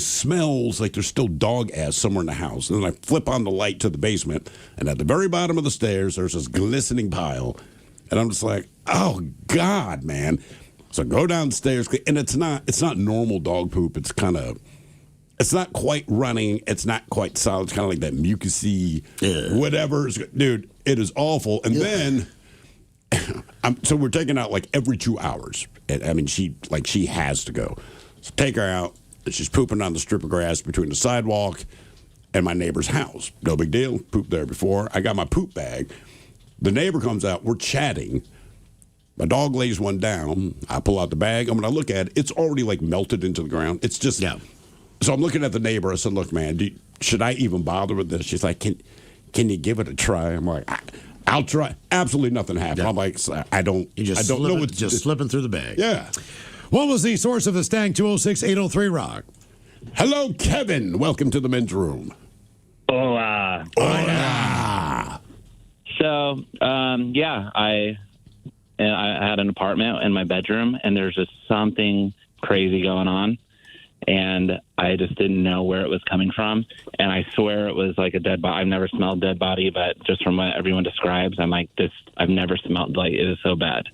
smells like there's still dog ass somewhere in the house. And then I flip on the light to the basement, and at the very bottom of the stairs, there's this glistening pile. And I'm just like, oh, God, man. So go downstairs, and it's not normal dog poop. It's it's not quite running. It's not quite solid. It's kind of like that mucusy, whatever. Dude, it is awful. And then, so we're taking out like every 2 hours. And, I mean, she has to go. So take her out. She's pooping on the strip of grass between the sidewalk and my neighbor's house. No big deal. Pooped there before. I got my poop bag. The neighbor comes out. We're chatting. My dog lays one down. I pull out the bag. And when I look at it, it's already like melted into the ground. It's just... Yeah. So I'm looking at the neighbor. I said, "Look, man, should I even bother with this?" She's like, "Can you give it a try?" I'm like, "I'll try." Absolutely nothing happened. Yeah. I'm like, "I don't know what's just slipping through the bag." Yeah. What was the source of the stank? 206-803 Rock. Hello, Kevin. Welcome to the men's room. Hola. Hola. So, I had an apartment in my bedroom, and there's just something crazy going on. And I just didn't know where it was coming from. And I swear it was like a dead body. I've never smelled dead body, but just from what everyone describes, I'm like, I've never smelled, like, it is so bad.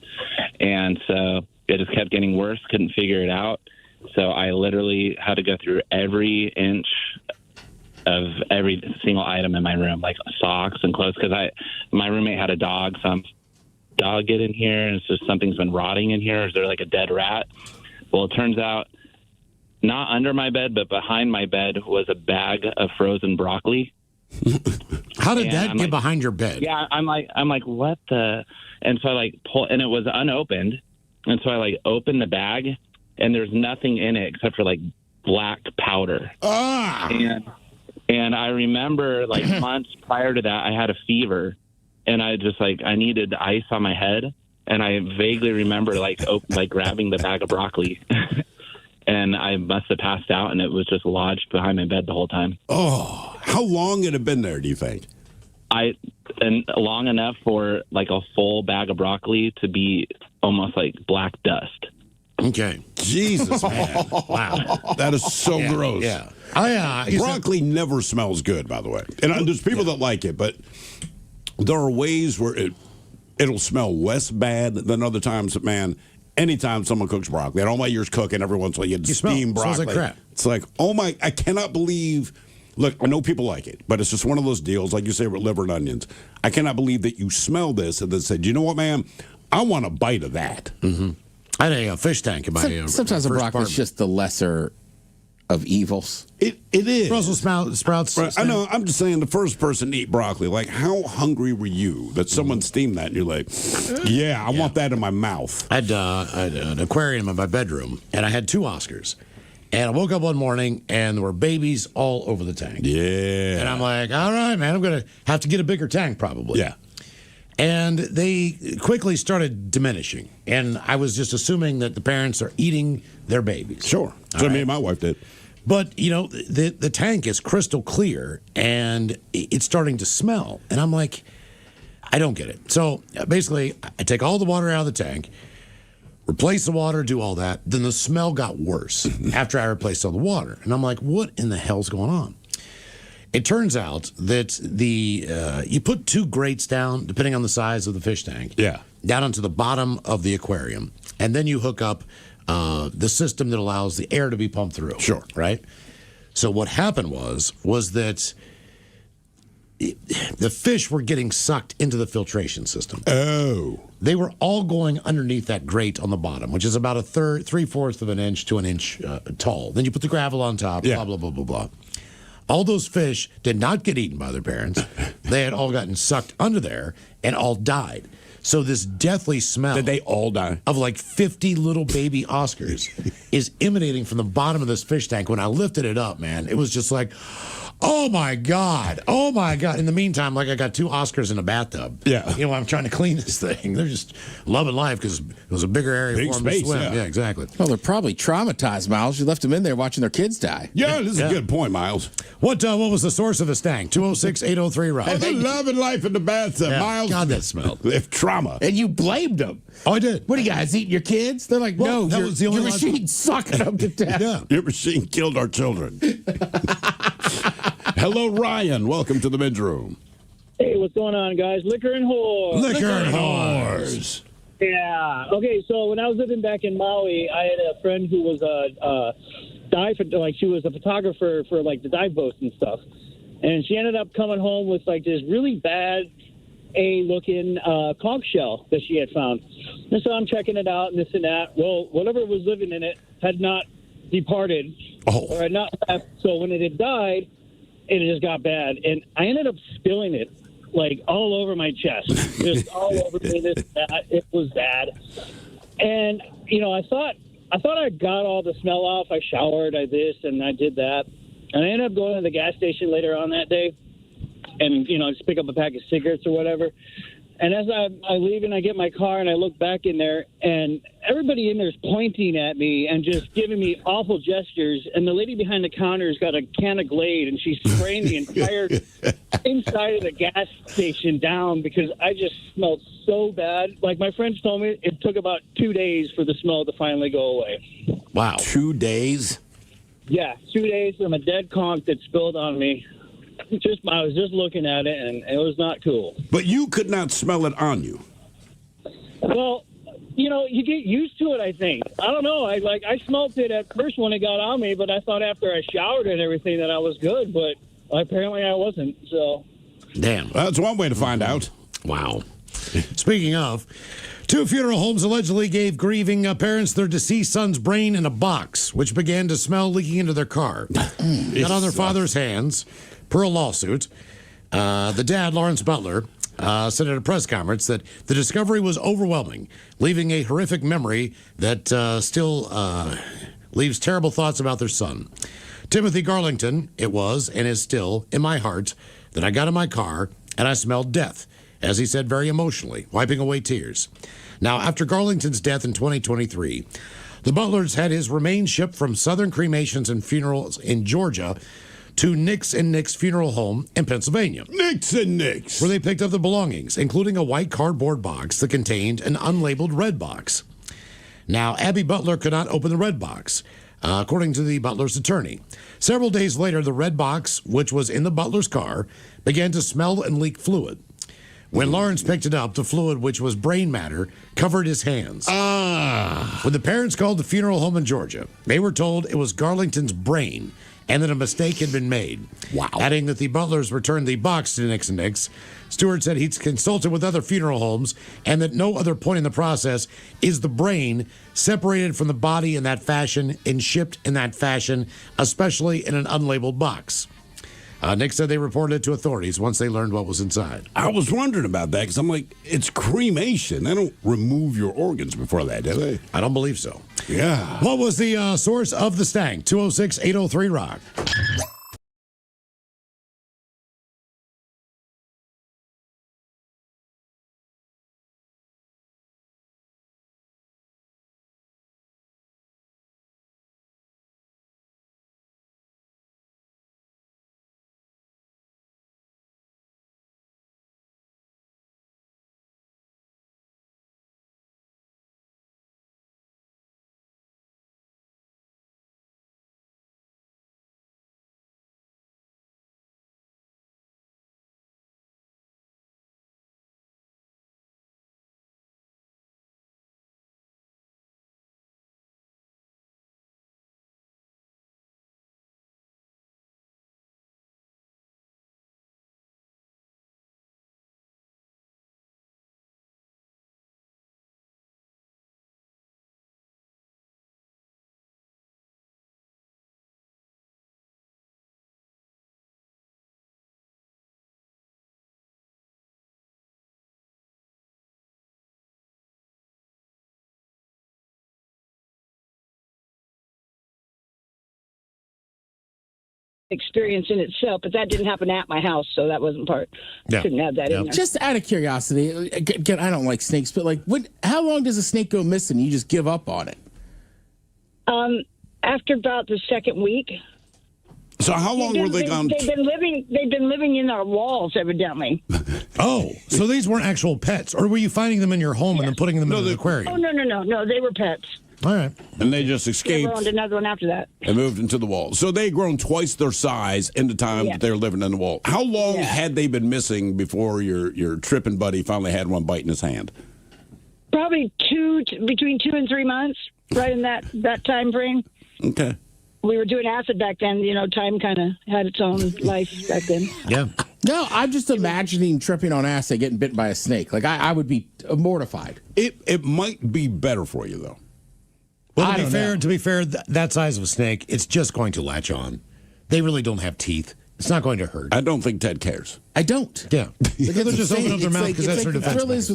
And so it just kept getting worse, couldn't figure it out. So I literally had to go through every inch of every single item in my room, like socks and clothes, because my roommate had a dog, so dog get in here, and it's just something's been rotting in here. Is there like a dead rat? Well, it turns out, not under my bed, but behind my bed was a bag of frozen broccoli. How did that get behind your bed? Yeah, I'm like, what the? And so I pull, and it was unopened. And so I opened the bag, and there's nothing in it except for black powder. Ah! And I remember months prior to that, I had a fever, and I just I needed ice on my head, and I vaguely remember grabbing the bag of broccoli. And I must have passed out, and it was just lodged behind my bed the whole time. Oh, how long had it been there, do you think? Long enough for a full bag of broccoli to be almost like black dust. Okay. Jesus, man. Wow. That is so gross. Yeah. Broccoli never smells good, by the way. And there's people that like it, but there are ways where it'll smell less bad than other times, man. Anytime someone cooks broccoli, and all my years cooking, every once in a while you steam broccoli. Smells like crap. It's like, oh my, I cannot believe. Look, I know people like it, but it's just one of those deals, like you say with liver and onions. I cannot believe that you smell this and then said, you know what, man, I want a bite of that. Mm-hmm. I had a fish tank in my sometimes a broccoli is just the lesser of evils. It is. Brussels sprouts. Right. I know. I'm just saying, the first person to eat broccoli, how hungry were you that someone steamed that and you're like, yeah, I want that in my mouth? I had an aquarium in my bedroom, and I had 2 Oscars. And I woke up one morning, and there were babies all over the tank. Yeah. And I'm like, all right, man, I'm going to have to get a bigger tank probably. Yeah. And they quickly started diminishing. And I was just assuming that the parents are eating their babies. Sure. So me and my wife did. But, the tank is crystal clear, and it's starting to smell. And I'm like, I don't get it. So, basically, I take all the water out of the tank, replace the water, do all that. Then the smell got worse after I replaced all the water. And I'm like, what in the hell's going on? It turns out that you put 2 grates down, depending on the size of the fish tank, down onto the bottom of the aquarium. And then you hook up the system that allows the air to be pumped through. Sure. Right? So what happened was that the fish were getting sucked into the filtration system. Oh. They were all going underneath that grate on the bottom, which is about 3/4 of an inch to an inch tall. Then you put the gravel on top, blah, blah, blah, blah, blah. All those fish did not get eaten by their parents. They had all gotten sucked under there and all died. So this deathly smell. Did they all die? Of 50 little baby Oscars is emanating from the bottom of this fish tank. When I lifted it up, man, it was just like, oh my God. Oh my God. In the meantime, I got 2 Oscars in a bathtub. Yeah. I'm trying to clean this thing. They're just loving life because it was a bigger area Big for them space, to swim. yeah. Yeah, exactly. Well, they're probably traumatized, Miles. You left them in there watching their kids die. Yeah, this is a good point, Miles. What was the source of the stank? 206-803 Rock. They loving life in the bathtub, Miles. God, that smelled. If trauma. And you blamed them. Oh, I did. What are you guys eating your kids? They're like, Well, no, that your, was the only your one- machine sucking them to death. Yeah. Your machine killed our children. Hello, Ryan. Welcome to the men's room. Hey, what's going on, guys? Liquor and whores. Liquor and whores. Yeah. Okay, so when I was living back in Maui, I had a friend who was she was a photographer for like the dive boats and stuff. And she ended up coming home with like this really bad looking conch shell that she had found. And so I'm checking it out and this and that. Well, whatever was living in it had not departed or had not left. So when it had died, it just got bad. And I ended up spilling it like all over my chest, just all over me. This, that. It was bad. And, I thought I got all the smell off. I showered, I this, and I did that. And I ended up going to the gas station later on that day and, just pick up a pack of cigarettes or whatever. And as I leave and I get my car and I look back in there and everybody in there is pointing at me and just giving me awful gestures. And the lady behind the counter has got a can of Glade and she's spraying the entire inside of the gas station down because I just smelled so bad. Like my friends told me it took about 2 days for the smell to finally go away. Wow. 2 days? Yeah, 2 days from a dead conch that spilled on me. I was just looking at it, and it was not cool. But you could not smell it on you. Well, you get used to it, I think. I don't know. I smelled it at first when it got on me, but I thought after I showered and everything that I was good, but apparently I wasn't, so. Damn. Well, that's one way to find out. Wow. Speaking of, 2 funeral homes allegedly gave grieving parents their deceased son's brain in a box, which began to smell leaking into their car. Got on their father's hands. Per a lawsuit, the dad, Lawrence Butler, said at a press conference that the discovery was overwhelming, leaving a horrific memory that still leaves terrible thoughts about their son. Timothy Garlington, it was and is still in my heart that I got in my car and I smelled death, as he said very emotionally, wiping away tears. Now, after Garlington's death in 2023, the Butlers had his remains shipped from Southern Cremations and Funerals in Georgia to Nick's and Nick's Funeral Home in Pennsylvania. Nick's and Nick's. Where they picked up the belongings, including a white cardboard box that contained an unlabeled red box. Now, Abby Butler could not open the red box, according to the Butler's attorney. Several days later, the red box, which was in the Butler's car, began to smell and leak fluid. When Lawrence picked it up, the fluid, which was brain matter, covered his hands. When the parents called the funeral home in Georgia, they were told it was Garlington's brain and that a mistake had been made. Wow. Adding that the Butlers returned the box to Nick's and Nick's. Stewart said he's consulted with other funeral homes and that no other point in the process is the brain separated from the body in that fashion and shipped in that fashion, especially in an unlabeled box. Nick said they reported it to authorities once they learned what was inside. I was wondering about that because I'm like, it's cremation. They don't remove your organs before that, do they? I don't believe so. Yeah. What was the source of the stank? 206-803-ROCK. Experience in itself, but that didn't happen at my house, so that wasn't part. Yeah. Couldn't have that in there. Just out of curiosity, again, I don't like snakes, but how long does a snake go missing? You just give up on it? After about the second week. So how long were they gone? They've been living in our walls, evidently. Oh, so these weren't actual pets, or were you finding them in your home and then putting them in the aquarium? Oh no, they were pets. All right. And they just They escaped owned another one after that. and moved into the wall. So they had grown twice their size in the time that they were living in the wall. How long had they been missing before your tripping buddy finally had one bite in his hand? Probably between 2 and 3 months, right in that time frame. Okay. We were doing acid back then. You know, time kind of had its own life back then. Yeah. No, I'm just imagining tripping on acid, getting bitten by a snake. Like I would be mortified. It might be better for you though. Well, to be fair, that size of a snake, it's just going to latch on. They really don't have teeth. It's not going to hurt. I don't think Ted cares. I don't. Yeah. They're just opening up their mouth because that's their defense.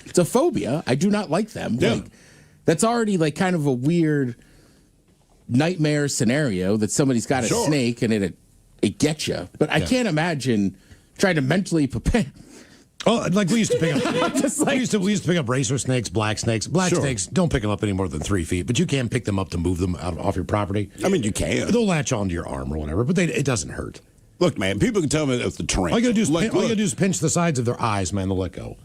It's a phobia. I do not like them. Yeah. Like, that's already like kind of a weird nightmare scenario that somebody's got a snake and it gets you. But I can't imagine trying to mentally prepare. Oh, like we used to pick up. We used to pick up racer snakes, black snakes. Black snakes, don't pick them up any more than 3 feet, but you can pick them up to move them off your property. I mean, you can. They'll latch onto your arm or whatever, but it doesn't hurt. Look, man, people can tell me if the terrain. All you gotta do is pinch the sides of their eyes, man. They'll let go.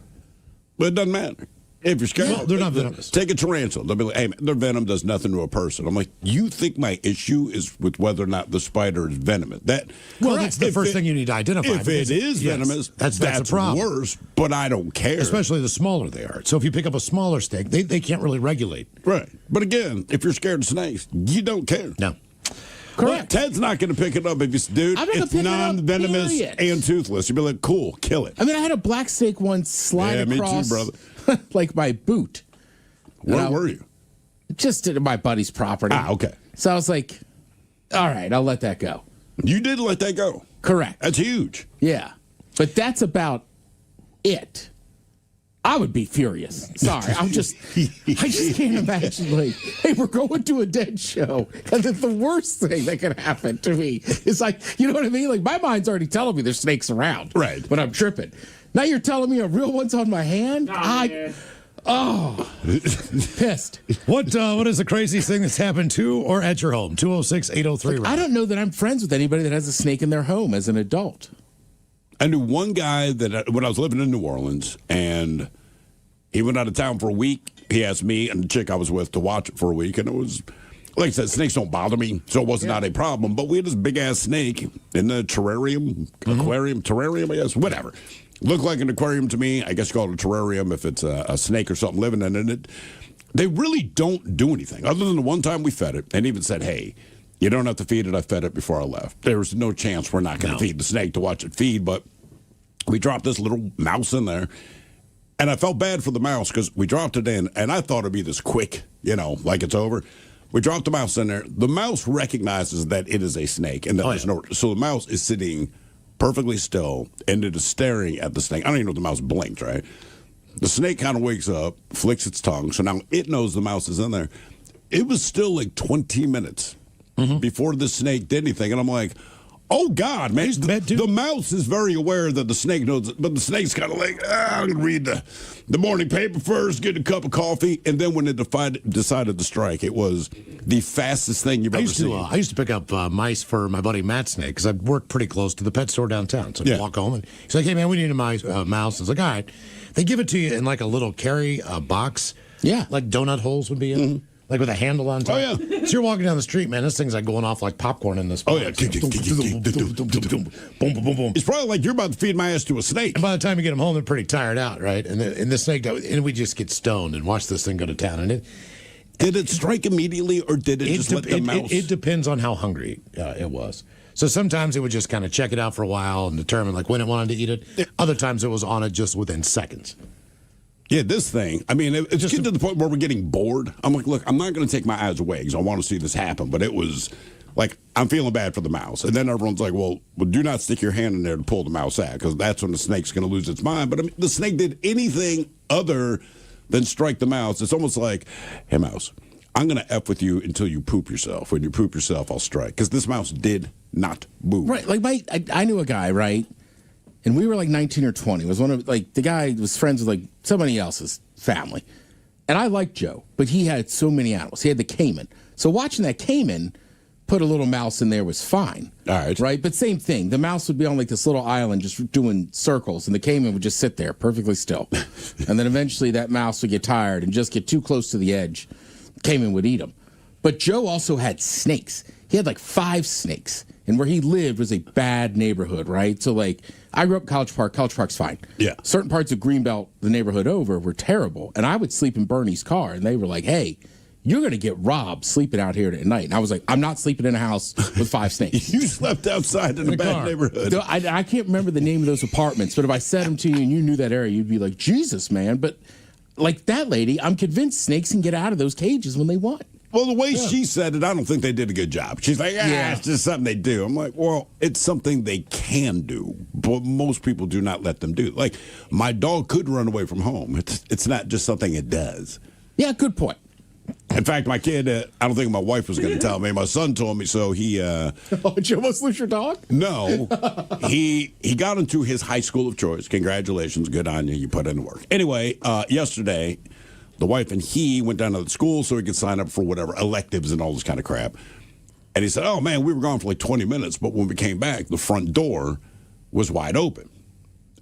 But it doesn't matter. If you're scared, no, they're not venomous. Take a tarantula. They'll be like, hey, man, their venom does nothing to a person. I'm like, you think my issue is with whether or not the spider is venomous? That's the first thing you need to identify. If it is venomous, that's a problem. Worse, but I don't care. Especially the smaller they are. So if you pick up a smaller snake, they can't really regulate. Right. But again, if you're scared of snakes, you don't care. No. Correct. Well, Ted's not going to pick it up if he's, dude, it's non-venomous and toothless. You'd be like, cool, kill it. I mean, I had a black snake once slide across, me too, brother. like my boot. Where were you? Just at my buddy's property. Ah, okay. So I was like, all right, I'll let that go. You did let that go. Correct. That's huge. Yeah. But that's about it. I would be furious. Sorry. I just can't imagine, like, hey, we're going to a dead show. And then the worst thing that can happen to me is like, you know what I mean? Like, my mind's already telling me there's snakes around. Right. But I'm tripping. Now you're telling me a real one's on my hand? Pissed. What is the craziest thing that's happened to or at your home? 206-803. I don't know that I'm friends with anybody that has a snake in their home as an adult. I knew one guy that when I was living in New Orleans, and he went out of town for a week. He asked me and the chick I was with to watch it for a week, and it was, like I said, snakes don't bother me, so it was not a problem. But we had this big-ass snake in the aquarium, terrarium, I guess, whatever. Looked like an aquarium to me. I guess you call it a terrarium if it's a snake or something living in it. They really don't do anything, other than the one time we fed it, and even said, hey, you don't have to feed it. I fed it before I left. There was no chance we're not going to feed the snake to watch it feed, but we dropped this little mouse in there, and I felt bad for the mouse because we dropped it in, and I thought it'd be this quick, like it's over. We dropped the mouse in there. The mouse recognizes that it is a snake, and that there's no. So the mouse is sitting perfectly still, and it is staring at the snake. I don't even know if the mouse blinked, right? The snake kind of wakes up, flicks its tongue, so now it knows the mouse is in there. It was still like 20 minutes before the snake did anything, and I'm like, oh, God, man. The mouse is very aware that the snake knows it, but the snake's kind of like, I'm going to read the morning paper first, get a cup of coffee, and then when it decided to strike, it was the fastest thing you've ever seen. I used to pick up mice for my buddy Matt Snake because I worked pretty close to the pet store downtown. So I'd walk home, and he's like, hey, man, we need a mouse. I was like, all right. They give it to you in like a little carry box. Yeah. Like donut holes would be in. Like with a handle on top. Oh, yeah. So you're walking down the street, man. This thing's like going off like popcorn in this box. Oh, yeah. It's probably like you're about to feed my ass to a snake. And by the time you get them home, they're pretty tired out, right? And the snake, and we just get stoned and watch this thing go to town. And did it strike immediately, or did it just let the mouse? It depends on how hungry it was. So sometimes it would just kind of check it out for a while and determine like when it wanted to eat it. Other times it was on it just within seconds. Yeah, this thing, I mean, it's just getting to the point where we're getting bored. I'm like, look, I'm not going to take my eyes away because I want to see this happen. But it was like, I'm feeling bad for the mouse. And then everyone's like, well, do not stick your hand in there to pull the mouse out because that's when the snake's going to lose its mind. But I mean, the snake did anything other than strike the mouse. It's almost like, hey, mouse, I'm going to F with you until you poop yourself. When you poop yourself, I'll strike. Because this mouse did not move. Right. Like, I knew a guy, right? And we were like 19 or 20. It was one of, like, the guy was friends with, like, somebody else's family. And I liked Joe, but he had so many animals. He had the caiman. So watching that caiman put a little mouse in there was fine. All right. Right? But same thing. The mouse would be on, like, this little island just doing circles, and the caiman would just sit there perfectly still. And then eventually that mouse would get tired and just get too close to the edge. The caiman would eat him. But Joe also had snakes. he had like 5 snakes. And where he lived was a bad neighborhood, right? So, like, I grew up in College Park. College Park's fine. Yeah. Certain parts of Greenbelt, the neighborhood over, were terrible. And I would sleep in Bernie's car, and they were like, hey, you're going to get robbed sleeping out here at night. And I was like, I'm not sleeping in a house with 5 snakes. You slept outside in a bad neighborhood. So I can't remember the name of those apartments, but if I said them to you and you knew that area, you'd be like, Jesus, man. But like that lady, I'm convinced snakes can get out of those cages when they want. Well, the way she said it, I don't think they did a good job. She's like, it's just something they do. I'm like, well, it's something they can do, but most people do not let them do. Like, my dog could run away from home. It's not just something it does. Yeah, good point. In fact, my kid, I don't think my wife was going to tell me. My son told me, so he... did you almost lose your dog? No. He got into his high school of choice. Congratulations. Good on you. You put in the work. Anyway, yesterday... the wife and he went down to the school so he could sign up for whatever electives and all this kind of crap. And he said, oh, man, we were gone for like 20 minutes, but when we came back, the front door was wide open.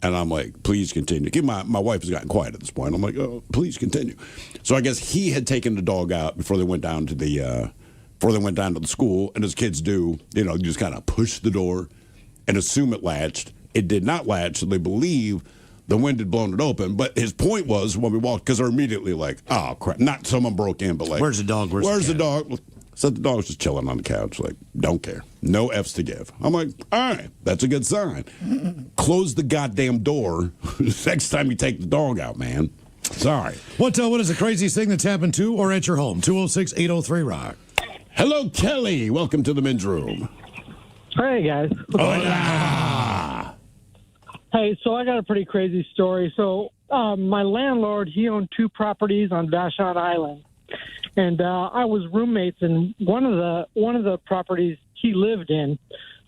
And I'm like, please continue. My wife has gotten quiet at this point. I'm like, oh, please continue. So I guess he had taken the dog out before they went down to the school. And as kids do, you just kind of push the door and assume it latched. It did not latch, so they believe the wind had blown it open. But his point was when we walked, because they're immediately like, oh, crap. Not someone broke in, but like, where's the dog? Where's the dog? Said the dog's just chilling on the couch. Like, don't care. No F's to give. I'm like, all right, that's a good sign. Close the goddamn door next time you take the dog out, man. Sorry. What is the craziest thing that's happened to or at your home? 206-803-ROCK. Hello, Kelly. Welcome to the men's room. Hey, guys. Hola. Hey, so I got a pretty crazy story. So my landlord, he owned 2 properties on Vashon Island, and I was roommates in one of the properties he lived in.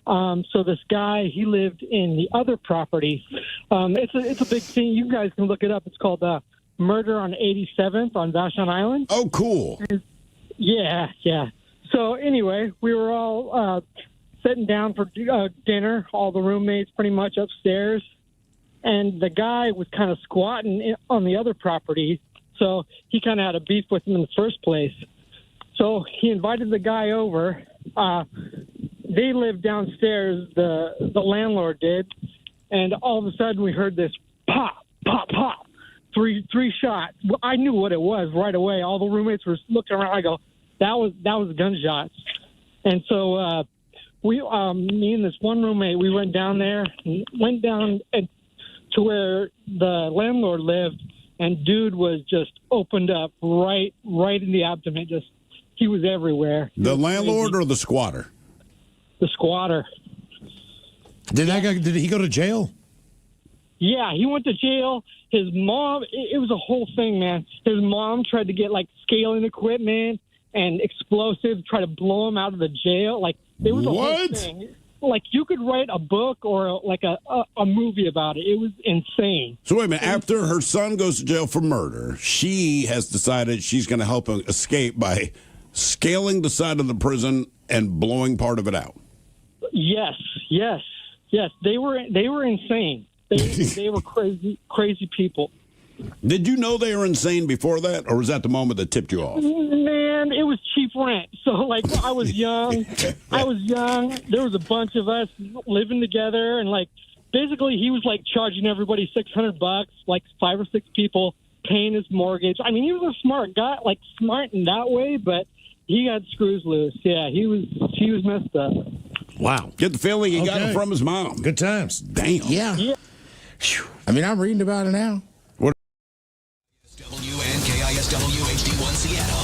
So this guy, he lived in the other property. It's a big thing. You guys can look it up. It's called Murder on 87th on Vashon Island. Oh, cool. Yeah. So anyway, we were all sitting down for dinner, all the roommates pretty much upstairs. And the guy was kind of squatting on the other property, so he kind of had a beef with him in the first place. So he invited the guy over. They lived downstairs, the landlord did, and all of a sudden we heard this pop, pop, pop, three shots. I knew what it was right away. All the roommates were looking around. I go, that was gunshots. And so me and this one roommate, we went down to where the landlord lived, and dude was just opened up right in the abdomen. Just, he was everywhere. The landlord or the squatter? The squatter. Did he go to jail? Yeah, he went to jail. His mom, it was a whole thing, man. His mom tried to get like scaling equipment and explosives, try to blow him out of the jail. Like, it was a whole thing. Like, you could write a book or like a movie about it. It was insane. So wait a minute. After her son goes to jail for murder, she has decided she's going to help him escape by scaling the side of the prison and blowing part of it out. Yes. They were insane. They were crazy people. Did you know they were insane before that, or was that the moment that tipped you off? Man, it was cheap rent. So, like, I was young. There was a bunch of us living together, and, like, basically he was, like, charging everybody $600, like 5 or 6 people paying his mortgage. I mean, he was a smart guy, like, smart in that way, but he got screws loose. Yeah, he was messed up. Wow. Get the feeling he got it from his mom. Good times. Damn. Yeah. I mean, I'm reading about it now. KISW HD1 Seattle.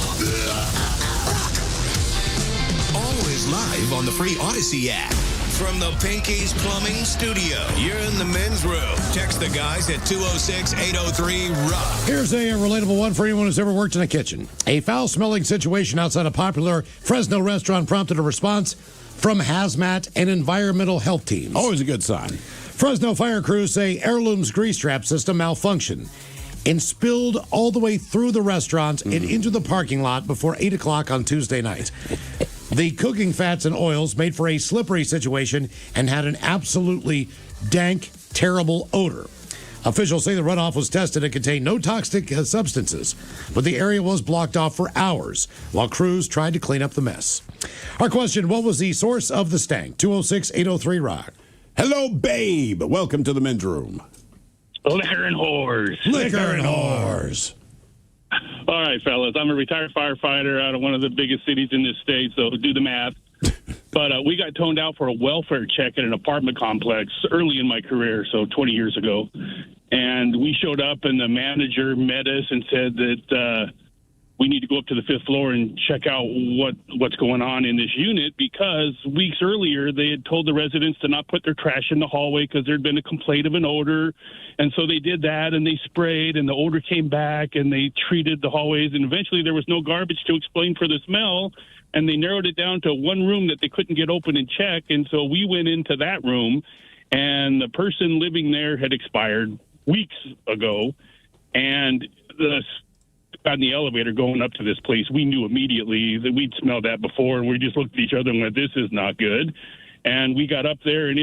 Always live on the free Odyssey app. From the Pinky's Plumbing Studio, you're in the men's room. Text the guys at 206-803-ROCK. Here's a relatable one for anyone who's ever worked in a kitchen. A foul-smelling situation outside a popular Fresno restaurant prompted a response from hazmat and environmental health teams. Always a good sign. Fresno fire crews say Heirloom's grease trap system malfunctioned and spilled all the way through the restaurant and into the parking lot before 8 o'clock on Tuesday night. The cooking fats and oils made for a slippery situation and had an absolutely dank, terrible odor. Officials say the runoff was tested and contained no toxic substances, but the area was blocked off for hours while crews tried to clean up the mess. Our question, what was the source of the stank? 206-803-ROCK. Hello, babe. Welcome to the men's room. Liquor and whores. Liquor and whores. All right, fellas. I'm a retired firefighter out of one of the biggest cities in this state, so do the math. But we got toned out for a welfare check at an apartment complex early in my career, so 20 years ago. And we showed up, and the manager met us and said that we need to go up to the 5th floor and check out what's going on in this unit, because weeks earlier they had told the residents to not put their trash in the hallway because there had been a complaint of an odor. And so they did that, and they sprayed, and the odor came back, and they treated the hallways, and eventually there was no garbage to explain for the smell. And they narrowed it down to one room that they couldn't get open and check. And so we went into that room, and the person living there had expired weeks ago. And on the elevator going up to this place, we knew immediately that we'd smelled that before. And we just looked at each other and went, this is not good. And we got up there, and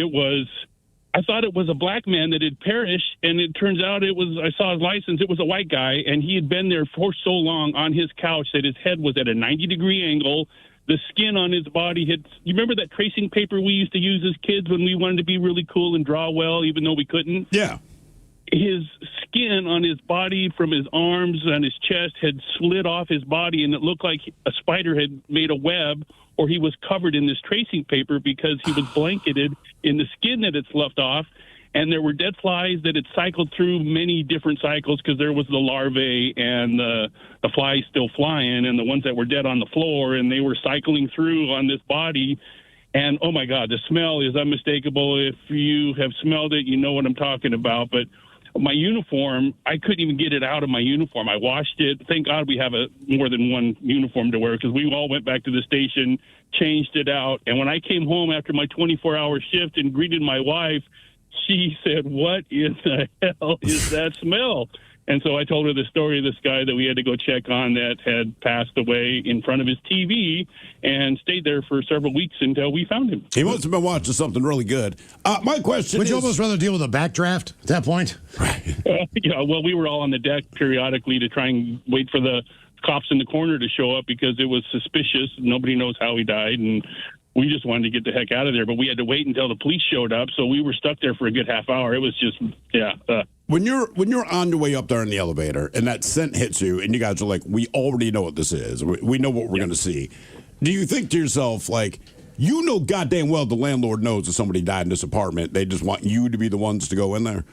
I thought it was a black man that had perished, and it turns out I saw his license, it was a white guy, and he had been there for so long on his couch that his head was at a 90-degree angle. The skin on his body you remember that tracing paper we used to use as kids when we wanted to be really cool and draw well, even though we couldn't? Yeah. His skin on his body from his arms and his chest had slid off his body, and it looked like a spider had made a web, or he was covered in this tracing paper because he was blanketed in the skin that had sloughed off. And there were dead flies that had cycled through many different cycles, because there was the larvae and the flies still flying, and the ones that were dead on the floor, and they were cycling through on this body. And, oh, my God, the smell is unmistakable. If you have smelled it, you know what I'm talking about. But my uniform, I couldn't even get it out of my uniform. I washed it. Thank God we have more than one uniform to wear, because we all went back to the station, changed it out. And when I came home after my 24-hour shift and greeted my wife, she said, what in the hell is that smell? And so I told her the story of this guy that we had to go check on that had passed away in front of his TV and stayed there for several weeks until we found him. He must have been watching something really good. My question Would you almost rather deal with a backdraft at that point? Yeah, well, we were all on the deck periodically to try and wait for the cops in the corner to show up, because it was suspicious. Nobody knows how he died, and we just wanted to get the heck out of there. But we had to wait until the police showed up, so we were stuck there for a good half hour. It was just, When you're on your way up there in the elevator and that scent hits you, and you guys are like, we already know what this is. We know what we're going to see. Do you think to yourself, like, you know goddamn well the landlord knows that somebody died in this apartment. They just want you to be the ones to go in there?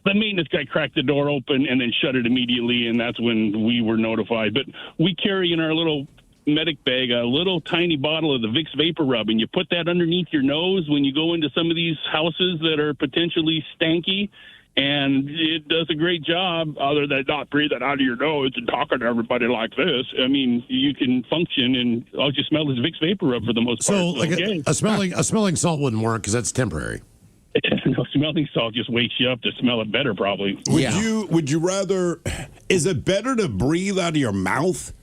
The maintenance guy cracked the door open and then shut it immediately, and that's when we were notified. But we carry in our little medic bag a little tiny bottle of the Vicks Vapor Rub, and you put that underneath your nose when you go into some of these houses that are potentially stanky, and it does a great job, other than not breathing out of your nose and talking to everybody like this. I mean, you can function, and all you smell is Vicks Vapor Rub for the most part. So, like a smelling salt wouldn't work because that's temporary. No, smelling salt just wakes you up to smell it better, probably. Would you rather? Is it better to breathe out of your mouth?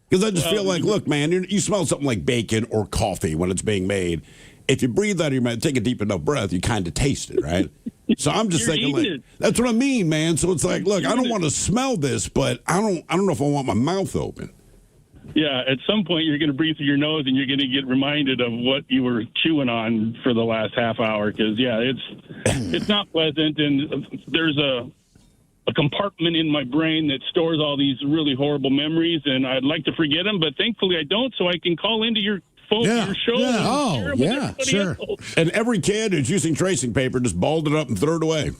Because I just feel like, look, man, you smell something like bacon or coffee when it's being made. If you breathe out of your mouth, take a deep enough breath, you kind of taste it, right? So I'm just thinking, like, that's what I mean, man. So it's like, look, I don't want to smell this, but I don't know if I want my mouth open. Yeah, at some point you're going to breathe through your nose, and you're going to get reminded of what you were chewing on for the last half hour. Because it's not pleasant, and there's a compartment in my brain that stores all these really horrible memories, and I'd like to forget them, but thankfully I don't. So I can call into your phone, your show. Yeah. And Oh, share 'em with yeah, everybody sure. else. And every kid who's using tracing paper just balled it up and threw it away.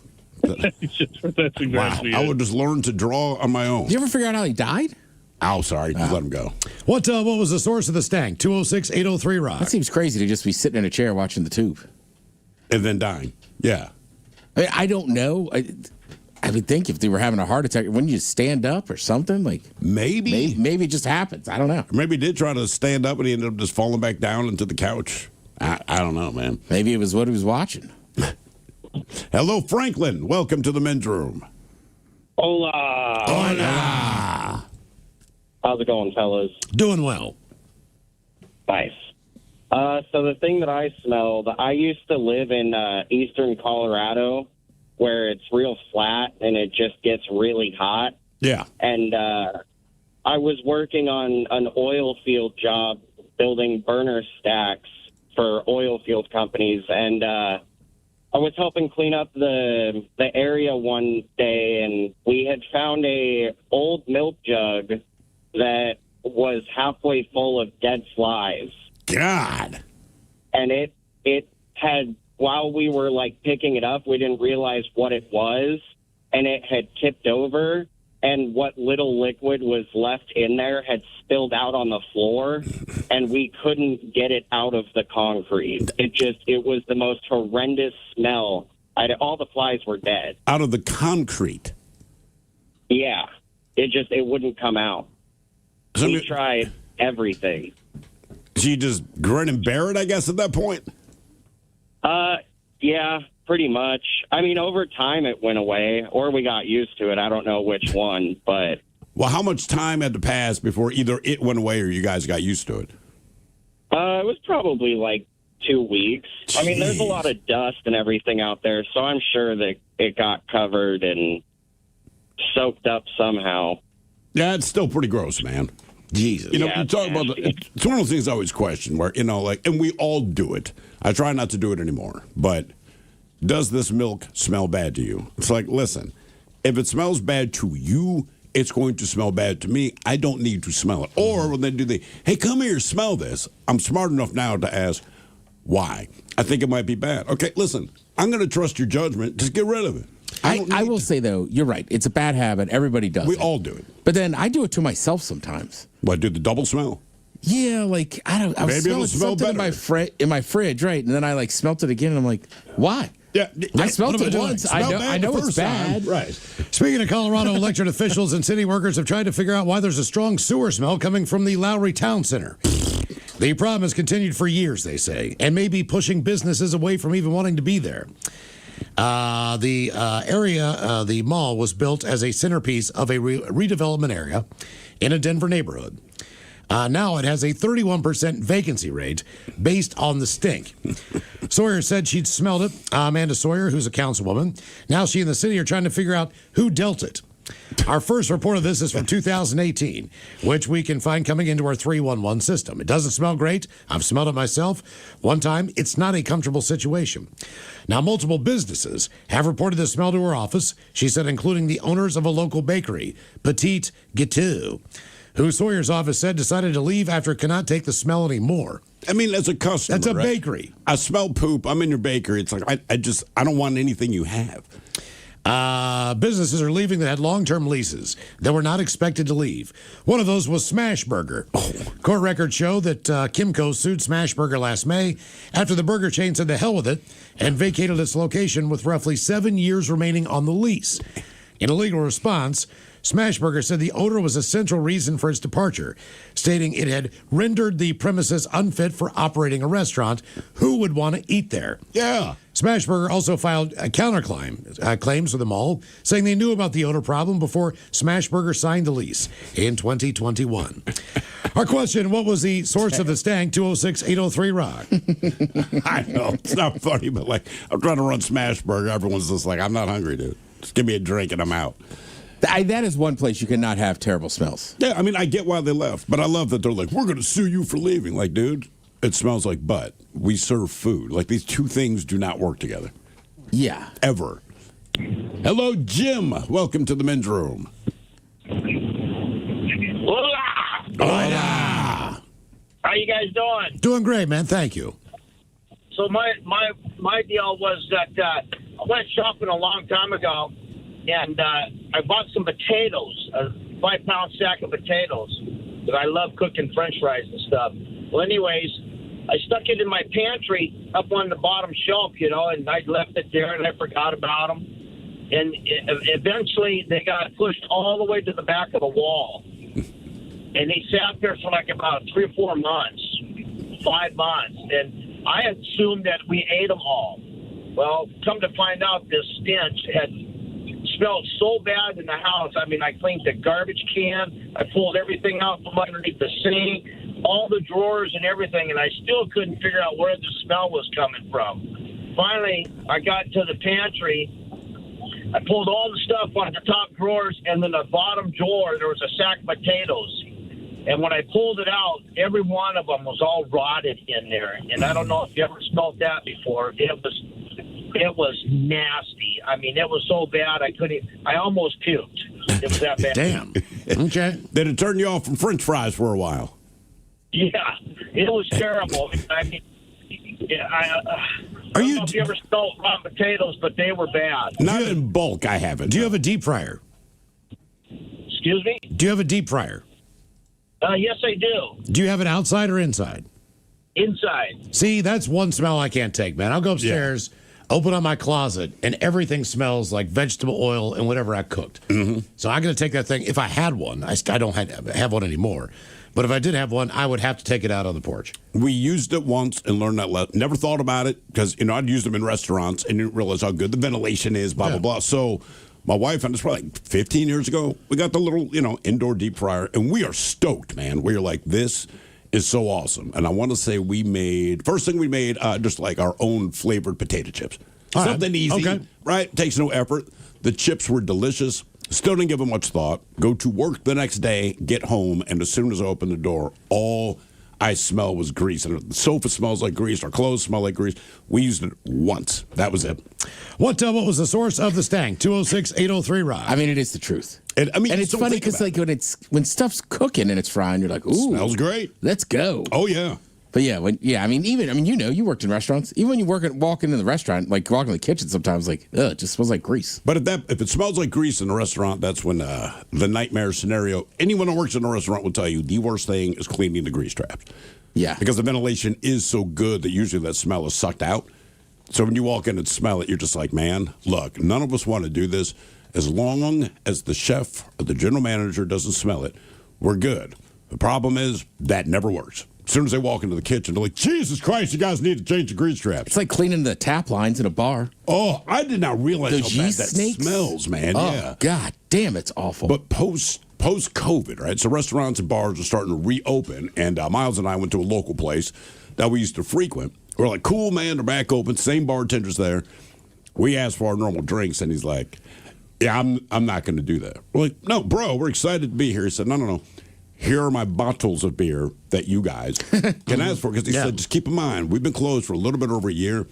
That's exactly it. I would just learn to draw on my own. Did you ever figure out how he died? Oh, sorry. Just let him go. What was the source of the stank? 206-803-ROCK. That seems crazy to just be sitting in a chair watching the tube. And then dying. Yeah. I don't know. I would think if they were having a heart attack, wouldn't you stand up or something? Like maybe it just happens. I don't know. Maybe he did try to stand up and he ended up just falling back down into the couch. I don't know, man. Maybe it was what he was watching. Hello, Franklin. Welcome to the men's room. Hola. Hola. How's it going, fellas? Doing well. Nice. So the thing that I smelled, I used to live in eastern Colorado, where it's real flat and it just gets really hot. Yeah. And I was working on an oil field job building burner stacks for oil field companies, and I was helping clean up the area one day, and we had found a old milk jug that was halfway full of dead flies. God. And it had, while we were like picking it up, we didn't realize what it was, and it had tipped over, and what little liquid was left in there had spilled out on the floor, and we couldn't get it out of the concrete. It was the most horrendous smell. All the flies were dead. Out of the concrete? Yeah. It wouldn't come out. We tried everything. So you just grin and bear it, I guess, at that point? Yeah, pretty much. I mean, over time it went away, or we got used to it. I don't know which one, but... Well, how much time had to pass before either it went away or you guys got used to it? It was probably like 2 weeks. Jeez. I mean, there's a lot of dust and everything out there, so I'm sure that it got covered and soaked up somehow. Yeah, it's still pretty gross, man. Jesus. You talk about it's one of those things I always question where, and we all do it. I try not to do it anymore. But does this milk smell bad to you? It's like, listen, if it smells bad to you, it's going to smell bad to me. I don't need to smell it. Or when they do hey, come here, smell this. I'm smart enough now to ask, why? I think it might be bad. Okay, listen, I'm going to trust your judgment. Just get rid of it. I will say, though, you're right. It's a bad habit. Everybody does it. We all do it. But then I do it to myself sometimes. What, do the double smell? Yeah, like, I was smelling something in my fridge, right? And then I, smelt it again, and I'm like, why? Yeah, I smelled it once. I know it's bad. Right. Speaking of Colorado, elected officials and city workers have tried to figure out why there's a strong sewer smell coming from the Lowry Town Center. The problem has continued for years, they say, and may be pushing businesses away from even wanting to be there. The mall was built as a centerpiece of a redevelopment area in a Denver neighborhood. Now it has a 31% vacancy rate based on the stink. Sawyer said she'd smelled it. Amanda Sawyer, who's a councilwoman. Now she and the city are trying to figure out who dealt it. Our first report of this is from 2018, which we can find coming into our 311 system. It doesn't smell great. I've smelled it myself. One time, it's not a comfortable situation. Now, multiple businesses have reported the smell to her office, she said, including the owners of a local bakery, Petite Gâteau, who Sawyer's office said decided to leave after it cannot take the smell anymore. I mean, as a customer, that's a right? bakery. I smell poop. I'm in your bakery. It's like, I don't want anything you have. Businesses are leaving that had long-term leases that were not expected to leave. One of those was Smashburger. Court records show that Kimco sued Smashburger last May after the burger chain said the hell with it and vacated its location with roughly 7 years remaining on the lease. In a legal response, Smashburger said the odor was a central reason for its departure, stating it had rendered the premises unfit for operating a restaurant. Who would want to eat there? Yeah. Smashburger also filed claims with the mall, saying they knew about the odor problem before Smashburger signed the lease in 2021. Our question, what was the source of the stank? 206-803-ROCK. I know. It's not funny, but I'm trying to run Smashburger. Everyone's just like, I'm not hungry, dude. Just give me a drink and I'm out. That is one place you cannot have terrible smells. Yeah, I mean, I get why they left, but I love that they're like, we're going to sue you for leaving. Like, dude, it smells like butt. We serve food. Like, these two things do not work together. Yeah. Ever. Hello, Jim. Welcome to the men's room. Hola! Hola! How you guys doing? Doing great, man. Thank you. So my deal was that I went shopping a long time ago, and I bought some potatoes, a 5-pound sack of potatoes, because I love cooking French fries and stuff. Well, anyways, I stuck it in my pantry up on the bottom shelf, and I left it there, and I forgot about them. And eventually, they got pushed all the way to the back of the wall. And they sat there for about 3 or 4 months, 5 months. And I assumed that we ate them all. Well, come to find out, this stench had smelled so bad in the house. I mean, I cleaned the garbage can. I pulled everything out from underneath the sink, all the drawers and everything, and I still couldn't figure out where the smell was coming from. Finally, I got to the pantry, I pulled all the stuff on the top drawers, and then the bottom drawer, there was a sack of potatoes. And when I pulled it out, every one of them was all rotted in there. And I don't know if you ever smelled that before. It was nasty. I mean, it was so bad I almost puked. It was that bad. Damn. Okay. Did it turn you off from French fries for a while? Yeah, it was terrible. I mean, I don't know if you ever smelled raw potatoes, but they were bad. Not in bulk, I haven't. Do you have a deep fryer? Excuse me? Do you have a deep fryer? Yes, I do. Do you have it outside or inside? Inside. See, that's one smell I can't take, man. I'll go upstairs, open up my closet, and everything smells like vegetable oil and whatever I cooked. Mm-hmm. So I'm going to take that thing. If I had one, I don't have one anymore. But if I did have one, I would have to take it out on the porch. We used it once and learned that. Never thought about it because, I'd used them in restaurants and didn't realize how good the ventilation is, blah, blah, blah. So my wife, and it's probably like 15 years ago, we got the little, indoor deep fryer, and we are stoked, man. We're like, this is so awesome. And I want to say first thing we made, just like our own flavored potato chips. All Something right. easy, Okay. right? Takes no effort. The chips were delicious. Still didn't give them much thought. Go to work the next day, get home, and as soon as I opened the door, all I smell was grease. And the sofa smells like grease. Our clothes smell like grease. We used it once. That was it. What was the source of the stank? 206-803-ROCK. I mean, it is the truth. And it's funny because when stuff's cooking and it's frying, you're like, ooh, smells great. Let's go. Oh yeah. But you worked in restaurants. Even when you walk into the restaurant, like walking in the kitchen, sometimes it just smells like grease. But if it smells like grease in a restaurant, that's when the nightmare scenario. Anyone who works in a restaurant will tell you the worst thing is cleaning the grease traps. Yeah, because the ventilation is so good that usually that smell is sucked out. So when you walk in and smell it, you're just like, man, look, none of us want to do this. As long as the chef or the general manager doesn't smell it, we're good. The problem is that never works. As soon as they walk into the kitchen, they're like, Jesus Christ, you guys need to change the grease traps. It's like cleaning the tap lines in a bar. Oh, I did not realize Those how bad yeast that snakes? smells, man. Oh, Yeah. God damn, it's awful. But post-COVID, right, so restaurants and bars are starting to reopen, and Miles and I went to a local place that we used to frequent. We're like, cool, man, they're back open, same bartender's there. We asked for our normal drinks, and he's like, yeah, I'm not going to do that. We're like, no, bro, we're excited to be here. He said, no. Here are my bottles of beer that you guys can ask for. Because he said, just keep in mind, we've been closed for a little bit over a year.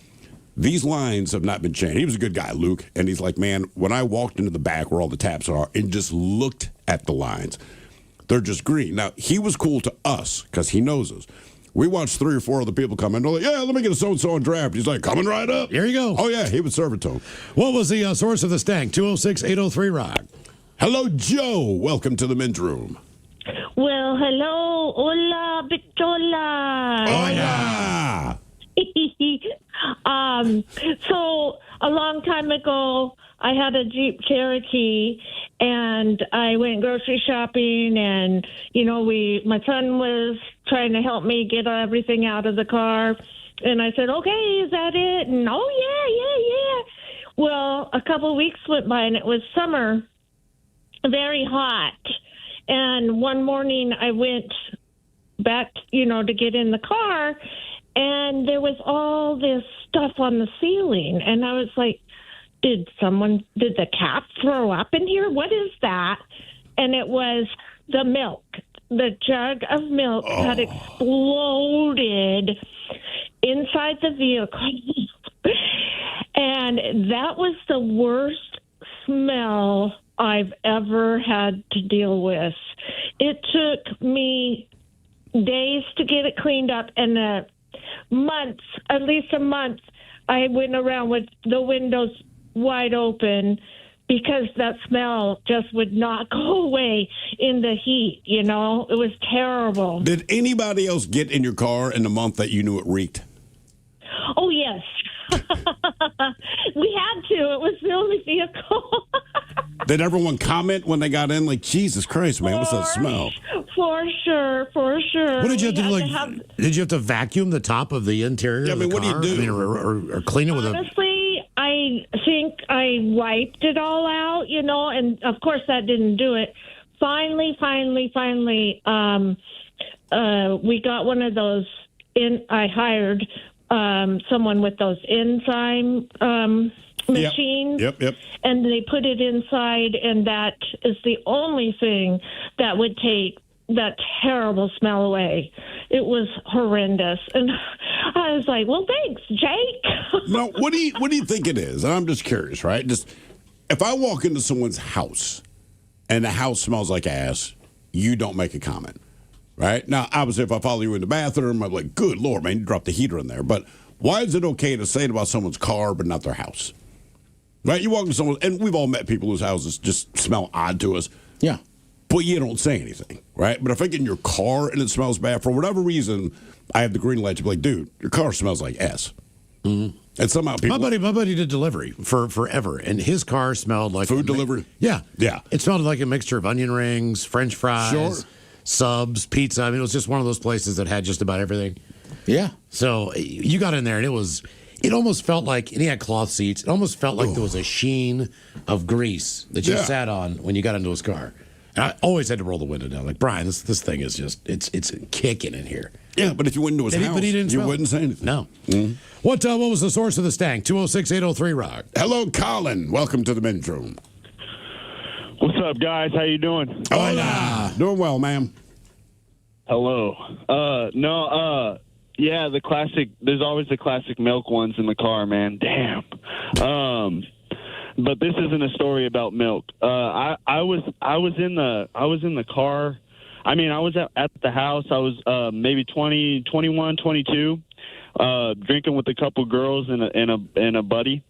These lines have not been changed. He was a good guy, Luke. And he's like, man, when I walked into the back where all the taps are and just looked at the lines, they're just green. Now, he was cool to us because he knows us. We watched 3 or 4 other people come in. They're like, yeah, let me get a so-and-so on draft. He's like, coming right up. Here you go. Oh, yeah, he would serve it to him. What was the source of the stank? 206-803-ROCK. Hello, Joe. Welcome to the men's room. Well, hello. Hola, Pistola. Hola. So a long time ago, I had a Jeep Cherokee, and I went grocery shopping, and my son was trying to help me get everything out of the car, and I said, "Okay, is that it?" And yeah. Well, a couple of weeks went by, and it was summer, very hot, and one morning I went back, to get in the car, and there was all this stuff on the ceiling, and I was like, did the cat throw up in here? What is that? And it was the milk. The jug of milk had exploded inside the vehicle. And that was the worst smell I've ever had to deal with. It took me days to get it cleaned up, and at least a month, I went around with the windows wide open because that smell just would not go away in the heat, It was terrible. Did anybody else get in your car in the month that you knew it reeked? Oh, yes. We had to. It was the only vehicle. Did everyone comment when they got in? Like, Jesus Christ, man, what's that smell? For sure. What did you have to do? Did you have to vacuum the top of the interior? Yeah, of the what car? do you do? Or clean it with Honestly, I think I wiped it all out, and of course that didn't do it. Finally, we got one of those I hired someone with those enzyme machines. Yep. And they put it inside, and that is the only thing that would take that terrible smell away. It was horrendous. And I was like, well, thanks, Jake. No, what do you think it is? And I'm just curious, right? Just if I walk into someone's house and the house smells like ass, you don't make a comment, right? Now, obviously, if I follow you in the bathroom, I'm like, good Lord, man, you dropped the heater in there. But why is it okay to say it about someone's car but not their house? Right? You walk into someone, and we've all met people whose houses just smell odd to us. Yeah. But you don't say anything, right? But if I get in your car and it smells bad, for whatever reason, I have the green light to be like, dude, your car smells like ass. Mm-hmm. And somehow people... My buddy did delivery for forever, and his car smelled like... Food delivery? Yeah. Yeah. It smelled like a mixture of onion rings, French fries, Sure. subs, pizza. I mean, it was just one of those places that had just about everything. Yeah. So you got in there, and it almost felt like, and he had cloth seats, it almost felt like there was a sheen of grease that you sat on when you got into his car. And I always had to roll the window down. Like, Brian, this thing is just, it's kicking in here. Yeah, but if you went into his house, you wouldn't say anything. No. Mm-hmm. What was the source of the stank? 206-803-ROCK. Hello, Colin. Welcome to the men's room. What's up, guys? How you doing? Hola. Doing well, ma'am. Hello. Yeah, the classic. There's always the classic milk ones in the car, man. Damn. But this isn't a story about milk. I was in the car. I mean, I was at the house. I was maybe 20, 21, 22, drinking with a couple girls and a buddy.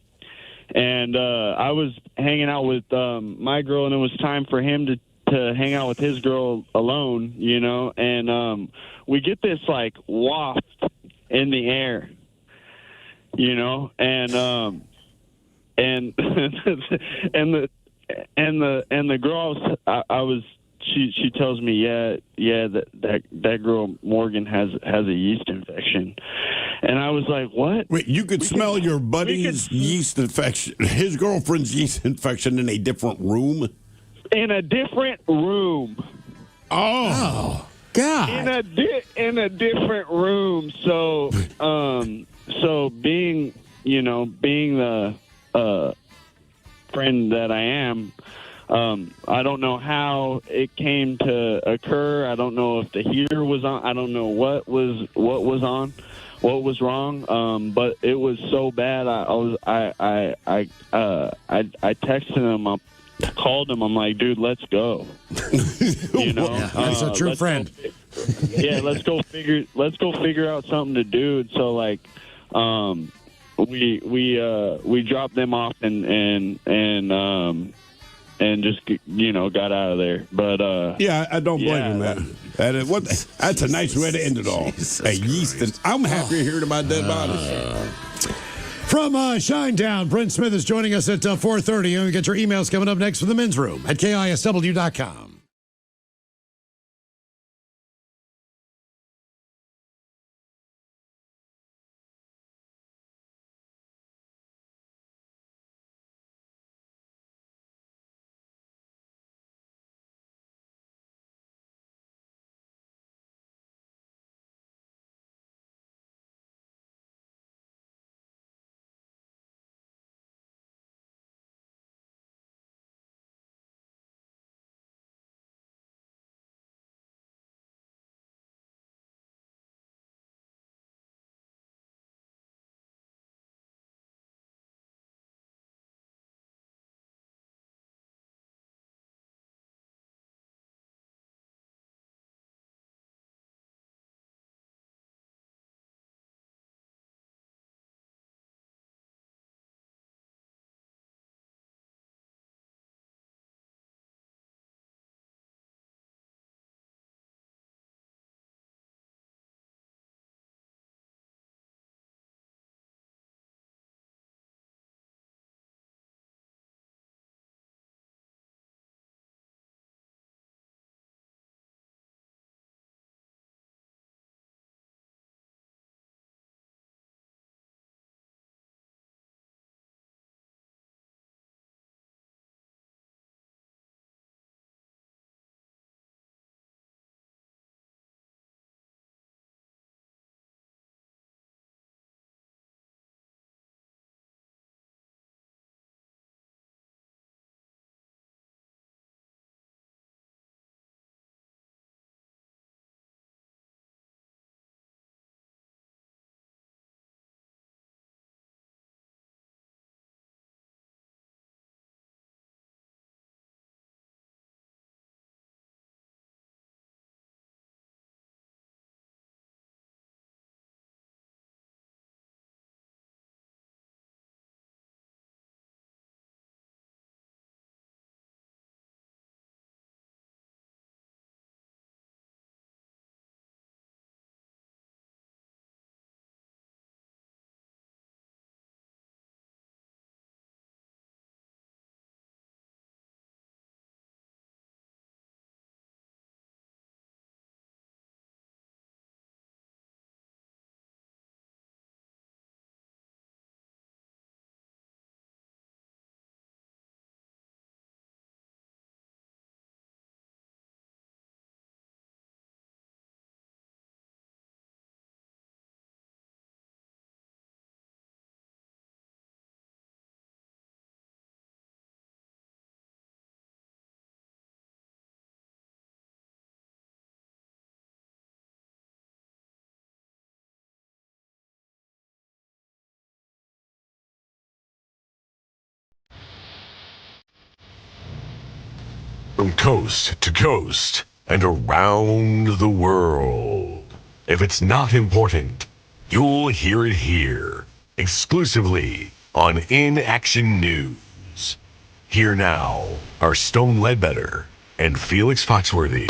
And I was hanging out with my girl, and it was time for him to hang out with his girl alone, you know. And we get this like waft in the air, you know, and and the girl I was she tells me that girl Morgan has a yeast infection, and I was like, what? Wait, you could smell your buddy's yeast infection, his girlfriend's yeast infection in a different room? In a different room. Oh God! In a different room. So being the friend that I am, I don't know how it came to occur. I don't know if the heater was on. I don't know what was on, what was wrong. But it was so bad. I texted him. I called him. I'm like, dude, let's go. You know, that's a true friend. Let's go figure out something to do. And so like, we dropped them off and just got out of there. But I don't blame him, man. That's a nice way to end it all. Hey, yeast. I'm happy hearing about dead bodies. From Shinedown, Brent Smith is joining us at 4:30. And we get your emails coming up next from the men's room at KISW.com. From coast to coast and around the world. If it's not important, you'll hear it here, exclusively on In Action News. Here now are Stone Ledbetter and Felix Foxworthy.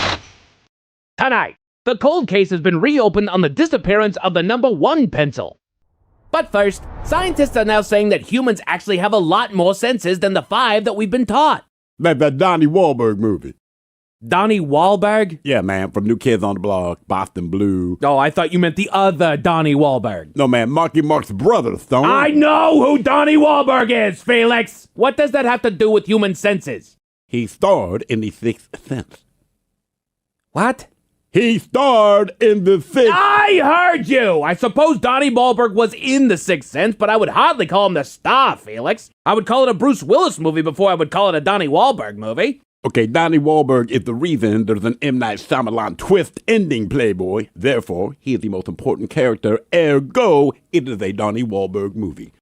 Tonight, the cold case has been reopened on the disappearance of the number 1 pencil. But first, scientists are now saying that humans actually have a lot more senses than the 5 that we've been taught. Like that Donnie Wahlberg movie. Donnie Wahlberg? Yeah, man, from New Kids on the Block, Boston Blue. Oh, I thought you meant the other Donnie Wahlberg. No, man, Marky Mark's brother, Stone. I know who Donnie Wahlberg is, Felix! What does that have to do with human senses? He starred in The Sixth Sense. What? He starred in The Sixth... I heard you! I suppose Donnie Wahlberg was in The Sixth Sense, but I would hardly call him the star, Felix. I would call it a Bruce Willis movie before I would call it a Donnie Wahlberg movie. Okay, Donnie Wahlberg is the reason there's an M. Night Shyamalan twist ending, Playboy. Therefore, he is the most important character, ergo, it is a Donnie Wahlberg movie.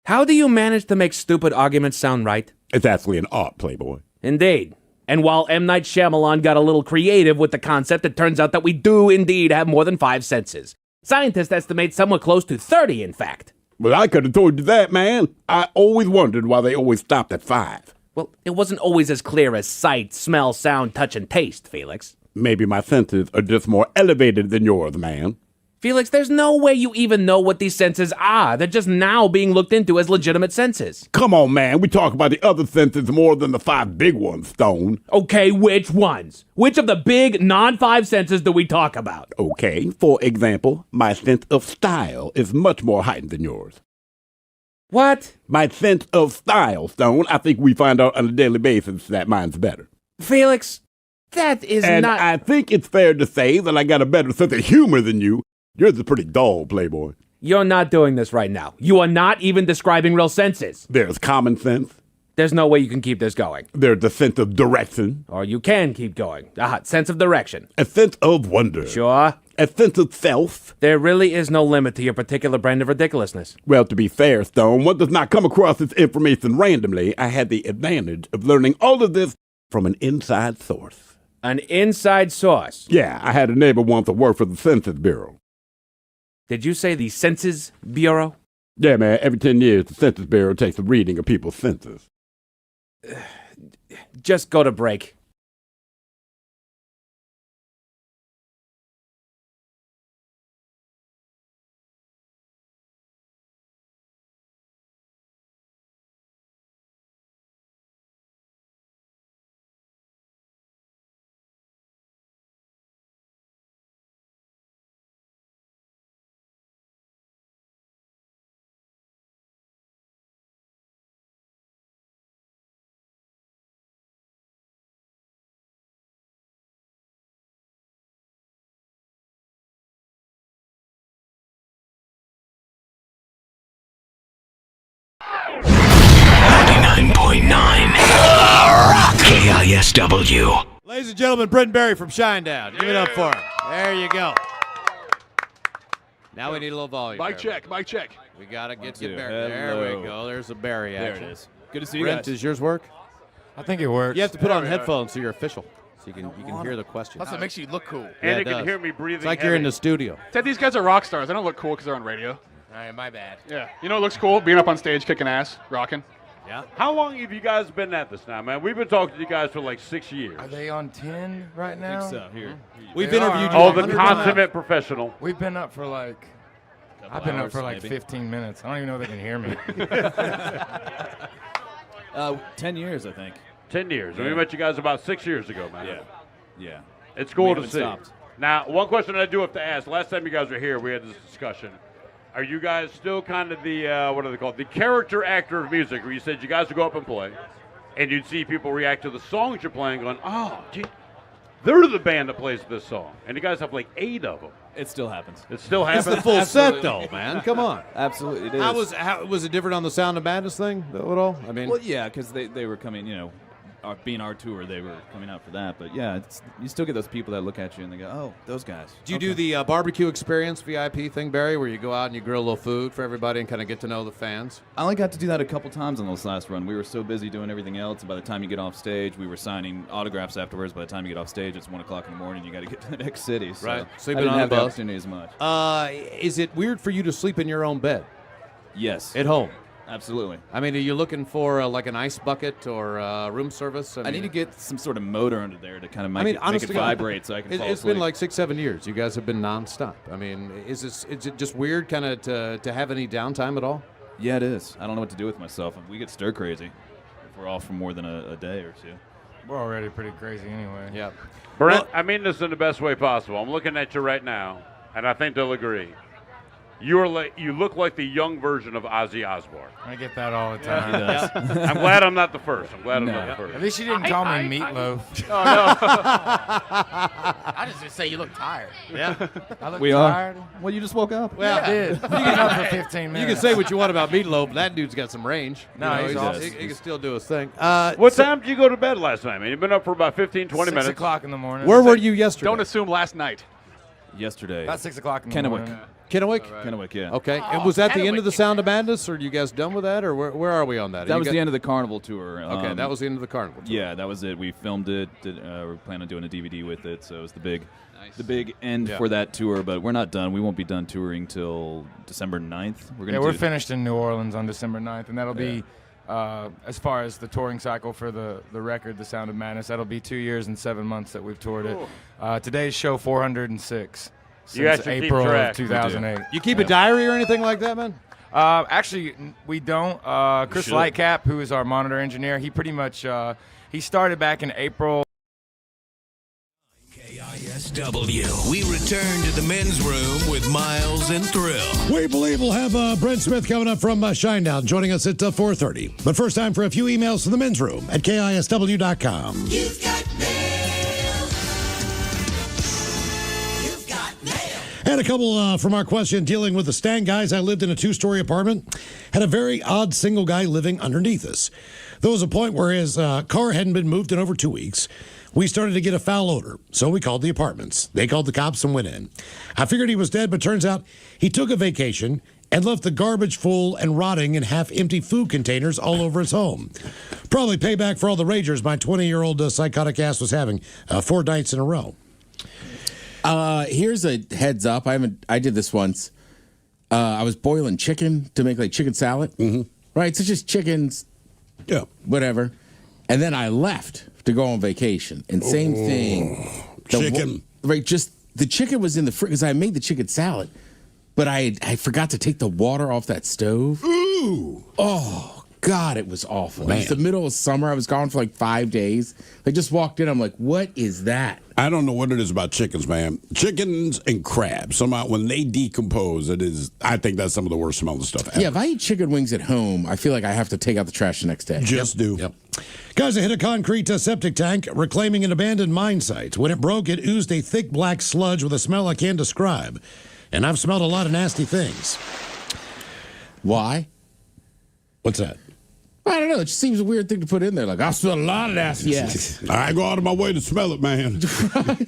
How do you manage to make stupid arguments sound right? It's actually an art, Playboy. Indeed. And while M. Night Shyamalan got a little creative with the concept, it turns out that we do indeed have more than 5 senses. Scientists estimate somewhere close to 30, in fact. Well, I could have told you that, man. I always wondered why they always stopped at 5. Well, it wasn't always as clear as sight, smell, sound, touch, and taste, Felix. Maybe my senses are just more elevated than yours, man. Felix, there's no way you even know what these senses are. They're just now being looked into as legitimate senses. Come on, man. We talk about the other senses more than the 5 big ones, Stone. Okay, which ones? Which of the big non-5 senses do we talk about? Okay, for example, my sense of style is much more heightened than yours. What? My sense of style, Stone. I think we find out on a daily basis that mine's better. Felix, that is and not... I think it's fair to say that I got a better sense of humor than you. Yours is pretty dull, Playboy. You're not doing this right now. You are not even describing real senses. There's common sense. There's no way you can keep this going. There's the sense of direction. Or you can keep going. Sense of direction. A sense of wonder. Sure. A sense of self. There really is no limit to your particular brand of ridiculousness. Well, to be fair, Stone, one does not come across this information randomly. I had the advantage of learning all of this from an inside source. An inside source? Yeah, I had a neighbor once that worked for the Census Bureau. Did you say the Census Bureau? Yeah, man. Every 10 years, the Census Bureau takes a reading of people's senses. Just go to break. KISW. Ladies and gentlemen, Brent Berry from Shinedown. Give it up for him. There you go. Now we need a little volume. Mic check, mic check. We got to get you Barry. There we go. There's a Barry action. There it is. Good to see you Brent, guys. does yours work? I think it works. You have to put on headphones so you're official. So you can hear the question. Plus, it makes you look cool. Yeah, And it you can does. hear me breathing. It's like you're in the studio. Ted, these guys are rock stars. They don't look cool because they're on radio. All right, my bad. Yeah. You know what looks cool? Being up on stage, kicking ass, rocking. Yeah. How long have you guys been at this now, man? We've been talking to you guys for like 6 years. Are they on 10 right now? I think so. Here. We've They interviewed are. you. Oh, the 100 consummate times. professional. We've been up for like, I've been up for like 15 minutes. I don't even know if they can hear me. 10 years, I think. 10 years. And we met you guys about 6 years ago, man. Yeah. Yeah. It's cool We to haven't see. stopped. Now, one question I do have to ask. Last time you guys were here, we had this discussion. Are you guys still kind of the, what are they called? The character actor of music, where you said you guys would go up and play, and you'd see people react to the songs you're playing going, oh, gee, they're the band that plays this song. And you guys have like 8 of them. It still happens. It still happens? It's the full set, though, man. Come on. Absolutely, it is. How was it different on the Sound of Madness thing, though, at all? I mean, Well, yeah, because they were coming, being our tour, they were coming out for that. But yeah, you still get those people that look at you and they go, "Oh, those guys." Do you do the barbecue experience VIP thing, Barry, where you go out and you grill a little food for everybody and kind of get to know the fans? I only got to do that a couple times on this last run. We were so busy doing everything else, and by the time you get off stage, we were signing autographs afterwards. By the time you get off stage, it's 1 o'clock in the morning. You got to get to the next city. So Right. So I you've been didn't on have the the bus. opportunity as much. Is it weird for you to sleep in your own bed? Yes. At home? Absolutely. I mean, are you looking for like an ice bucket or room service? I need to get some sort of motor under there to kind of make, honest it to God, vibrate so I can fall It's asleep. been like 6-7 years. You guys have been nonstop. I mean, is it just weird kind of to have any downtime at all? Yeah, it is. I don't know what to do with myself. We get stir crazy if we're off for more than a day or two. We're already pretty crazy anyway. Yeah. Brent, I mean this in the best way possible. I'm looking at you right now, and I think they'll agree. You look like the young version of Ozzy Osbourne. I get that all the time. He does. I'm glad I'm not the first. I'm glad I'm not the first. At least you didn't call me Meatloaf. Oh, no. I just say you look tired. Yeah. I look We tired. are. Well, you just woke up. Well, I did. You get up for 15 You minutes. can say what you want about Meatloaf. That dude's got some range. No, he's he awesome. he can still do his thing. What time did you go to bed last night, man? You've been up for about 15, 20 6 minutes. o'clock in the morning. Where were you yesterday? Don't assume last night. Yesterday. About 6 o'clock in the Kennewick. morning. Kennewick? Kennewick, yeah. Okay. And was that the end of the Sound of Madness, or are you guys done with that, or where are we on that? That was the end of the Carnival tour. Okay, that was the end of the Carnival tour. Yeah, that was it. We filmed it. We're planning on doing a DVD with it, so it was the big end for that tour. But we're not done. We won't be done touring till December 9th. We're finished in New Orleans on December 9th, and that'll be, as far as the touring cycle for the record, The Sound of Madness, that'll be 2 years and 7 months that we've toured it. Today's show 406 You since actually keep April track. of 2008. You keep a diary or anything like that, man? Actually, we don't. Chris should. Lightcap, who is our monitor engineer, he pretty much he started back in April. KISW. We return to the men's room with Miles and Thrill. We believe we'll have Brent Smith coming up from Shinedown, joining us at 4:30. But first, time for a few emails to the men's room at KISW.com. You've got You've got mail. Had a couple from our question dealing with the Stan guys. I lived in a 2-story apartment, had a very odd single guy living underneath us. There was a point where his car hadn't been moved in over 2 weeks. We started to get a foul odor, so we called the apartments. They called the cops and went in. I figured he was dead, but turns out he took a vacation and left the garbage full and rotting in half-empty food containers all over his home. Probably payback for all the ragers my 20-year-old psychotic ass was having 4 nights in a row. Here's a heads up. I did this once. I was boiling chicken to make like chicken salad. Mm-hmm. Right? So just chickens, whatever. And then I left to go on vacation. And same thing. Chicken. Right, just the chicken was in the fridge because I made the chicken salad, but I forgot to take the water off that stove. Ooh. Oh, God, it was awful. Man. It was the middle of summer. I was gone for like 5 days. I just walked in. I'm like, what is that? I don't know what it is about chickens, man. Chickens and crabs, somehow when they decompose, I think that's some of the worst smelling stuff ever. Yeah, if I eat chicken wings at home, I feel like I have to take out the trash the next day. Just do. Yep. Guys, I hit a concrete septic tank reclaiming an abandoned mine site. When it broke, it oozed a thick black sludge with a smell I can't describe. And I've smelled a lot of nasty things. Why? What's that? I don't know. It just seems a weird thing to put in there. Like, I've smelled a lot of nasty shit. I go out of my way to smell it, man.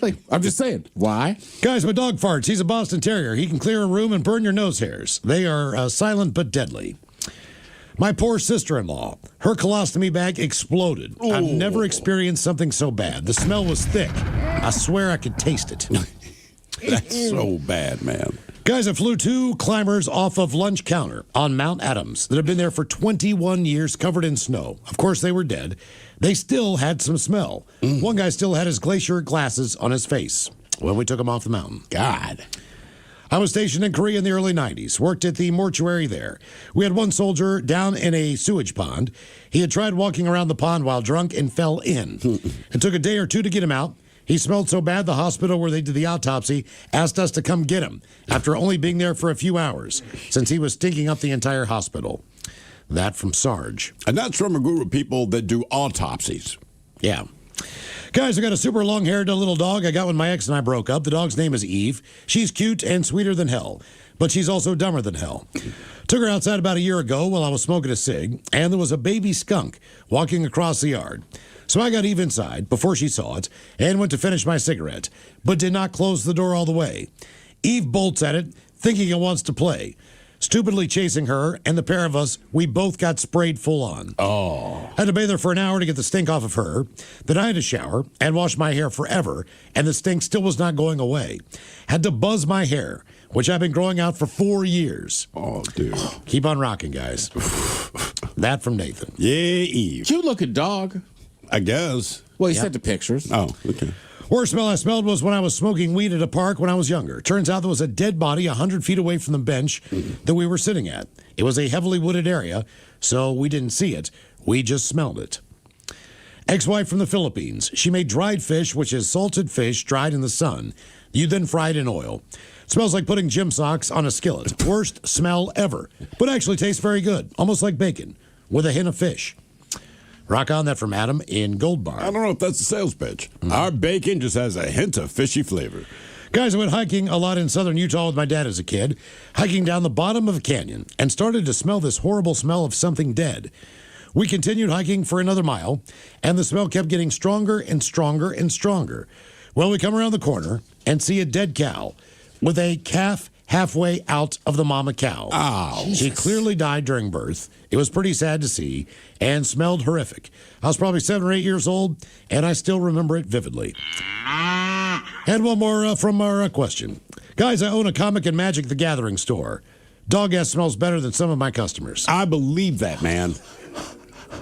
Like, I'm just saying. Why? Guys, my dog farts. He's a Boston Terrier. He can clear a room and burn your nose hairs. They are silent but deadly. My poor sister-in-law, her colostomy bag exploded. Ooh. I've never experienced something so bad. The smell was thick. I swear I could taste it. That's so bad, man. Guys, I flew 2 climbers off of Lunch Counter on Mount Adams that had been there for 21 years covered in snow. Of course, they were dead. They still had some smell. One guy still had his glacier glasses on his face when we took him off the mountain. God. I was stationed in Korea in the early 90s, worked at the mortuary there. We had one soldier down in a sewage pond. He had tried walking around the pond while drunk and fell in. It took a day or 2 to get him out. He smelled so bad the hospital where they did the autopsy asked us to come get him after only being there for a few hours since he was stinking up the entire hospital. That from Sarge. And that's from a group of people that do autopsies. Yeah. Guys, I got a super long-haired little dog I got when my ex and I broke up. The dog's name is Eve. She's cute and sweeter than hell, but she's also dumber than hell. Took her outside about a year ago while I was smoking a cig, and there was a baby skunk walking across the yard. So I got Eve inside before she saw it and went to finish my cigarette, but did not close the door all the way. Eve bolts at it, thinking it wants to play. Stupidly chasing her, and the pair of us, we both got sprayed full on. Oh. Had to bathe her for an hour to get the stink off of her. Then I had to shower and wash my hair forever, and the stink still was not going away. Had to buzz my hair, which I've been growing out for 4 years. Oh, dude. Keep on rocking, guys. That from Nathan. Yeah, Eve. Cute looking dog. I guess. Well, he sent the pictures. Oh, okay. Worst smell I smelled was when I was smoking weed at a park when I was younger. Turns out there was a dead body 100 feet away from the bench that we were sitting at. It was a heavily wooded area, so we didn't see it. We just smelled it. Ex-wife from the Philippines. She made dried fish, which is salted fish dried in the sun. You then fry it in oil. It smells like putting gym socks on a skillet. Worst smell ever, but actually tastes very good, almost like bacon, with a hint of fish. Rock on, that from Adam in Gold Bar. I don't know if that's a sales pitch. Our bacon just has a hint of fishy flavor. Guys, I went hiking a lot in southern Utah with my dad as a kid, hiking down the bottom of a canyon, and started to smell this horrible smell of something dead. We continued hiking for another mile, and the smell kept getting stronger and stronger and stronger. Well, we come around the corner and see a dead cow with a calf halfway out of the mama cow. Oh, she clearly died during birth. It was pretty sad to see and smelled horrific. I was probably 7 or 8 years old, and I still remember it vividly. And one more from our question. Guys, I own a Comic and Magic the Gathering store. Dog ass smells better than some of my customers. I believe that, man.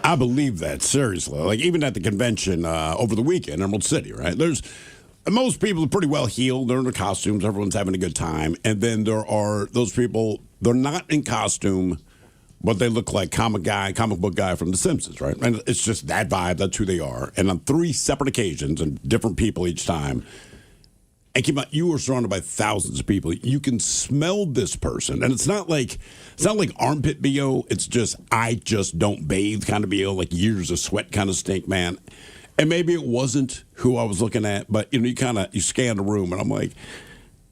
I believe that, seriously. Like, even at the convention over the weekend, Emerald City, right? Most people are pretty well heeled. They're in their costumes. Everyone's having a good time. And then there are those people, they're not in costume, but they look like comic book guy from The Simpsons, right? And it's just that vibe. That's who they are. And on 3 separate occasions and different people each time. And keep in mind, you are surrounded by thousands of people. You can smell this person. And it's not like armpit BO. It's just, I just don't bathe kind of BO, like years of sweat kind of stink, man. And maybe it wasn't who I was looking at, but you scan the room, and I'm like,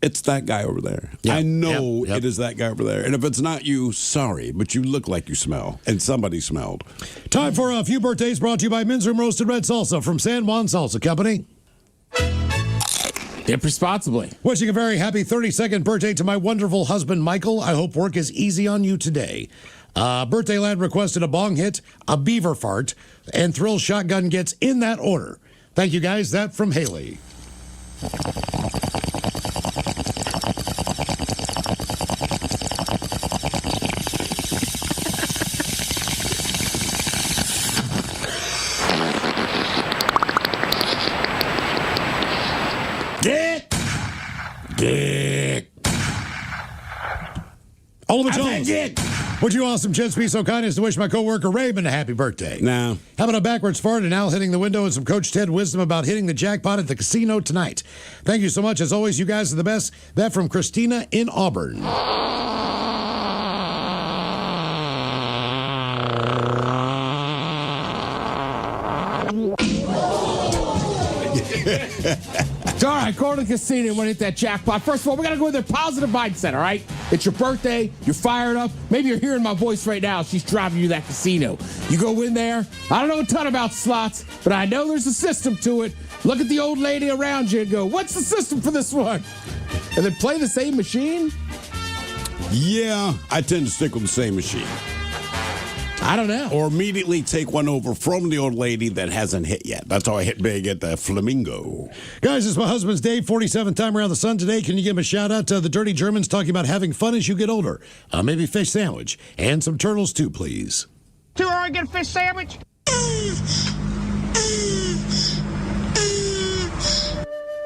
it's that guy over there. Yep, I know it is that guy over there. And if it's not you, sorry, but you look like you smell, and somebody smelled. Time for a few birthdays brought to you by Men's Room Roasted Red Salsa from San Juan Salsa Company. Dip responsibly. Wishing a very happy 32nd birthday to my wonderful husband, Michael. I hope work is easy on you today. Birthday lad requested a bong hit, a beaver fart, and Thrill Shotgun gets in that order. Thank you, guys. That from Haley. Dick. Oliver Jones. Would you awesome gents be so kind as to wish my coworker Raymond a happy birthday? No. How about a backwards fart and Al hitting the window and some Coach Ted wisdom about hitting the jackpot at the casino tonight? Thank you so much. As always, you guys are the best. That from Christina in Auburn. It's all right, go to the casino and want to hit that jackpot. First of all, we got to go with a positive mindset, all right? It's your birthday. You're fired up. Maybe you're hearing my voice right now. She's driving you to that casino. You go in there. I don't know a ton about slots, but I know there's a system to it. Look at the old lady around you and go, what's the system for this one? And then play the same machine? Yeah, I tend to stick with the same machine. I don't know. Or immediately take one over from the old lady that hasn't hit yet. That's how I hit big at the Flamingo. Guys, it's my husband's day, 47th time around the sun today. Can you give him a shout out to the Dirty Germans talking about having fun as you get older? Maybe fish sandwich and some turtles too, please. $2 I get a fish sandwich?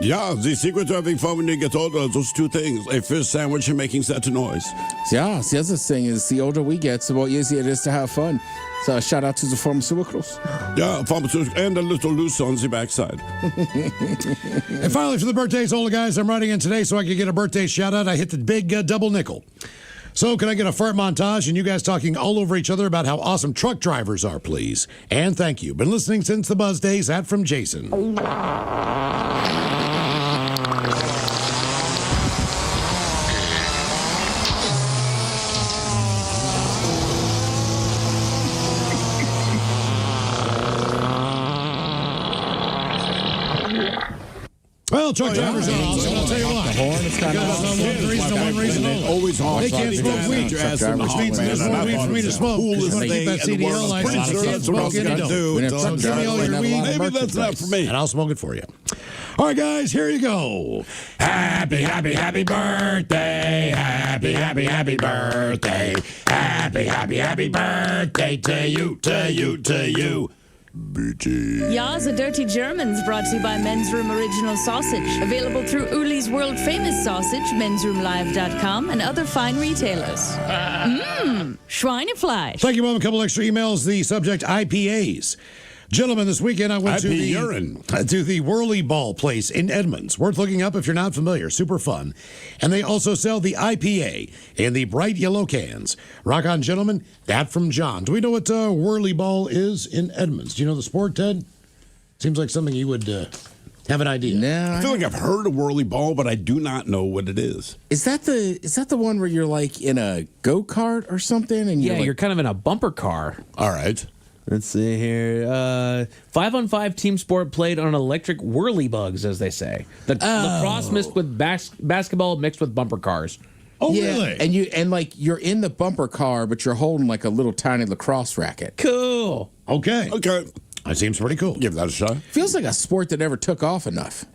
Yeah, the secret to having fun when you get older are those two things, a fish sandwich and making such a noise. Yeah, the other thing is the older we get, the more easier it is to have fun. So shout out to the pharmaceuticals. Yeah, pharmaceuticals and a little loose on the backside. And finally, for the birthdays, all the guys I'm writing in today so I can get a birthday shout out, I hit the big double nickel. So can I get a fart montage and you guys talking all over each other about how awesome truck drivers are, please? And thank you. Been listening since the Buzz days. That from Jason. Well, truck drivers are awesome. I'll tell you what. Because one reason only. Always They can't smoke weed. Which means there's more weed for me to smoke. Just want to keep that CDL license. You can't smoke any dope. Give me all your weed. Maybe that's not for me. And I'll smoke it for you. All right, guys, here you go. Happy, happy, happy birthday. Happy, happy, happy birthday. Happy, happy, happy birthday to you, to you, to you. Ja, the Dirty Germans, brought to you by Men's Room Original Sausage. Available through Uli's world famous sausage, mensroomlive.com, and other fine retailers. Mmm, Schweinefleisch. Thank you, Mom. A couple extra emails. The subject, IPAs. Gentlemen, this weekend I went to the Whirly Ball place in Edmonds. Worth looking up if you're not familiar. Super fun. And they also sell the IPA in the bright yellow cans. Rock on, gentlemen. That from John. Do we know what Whirly Ball is in Edmonds? Do you know the sport, Ted? Seems like something you would have an idea. No, I feel like I've heard of Whirly Ball, but I do not know what it is. Is that the one where you're like in a go-kart or something? And you're kind of in a bumper car. All right. Let's see here. 5-on-5 team sport played on electric whirly bugs, as they say. The lacrosse mixed with basketball mixed with bumper cars. Oh, really? And you're in the bumper car, but you're holding like a little tiny lacrosse racket. Cool. Okay. Okay. That seems pretty cool. Give that a shot. Feels like a sport that never took off enough.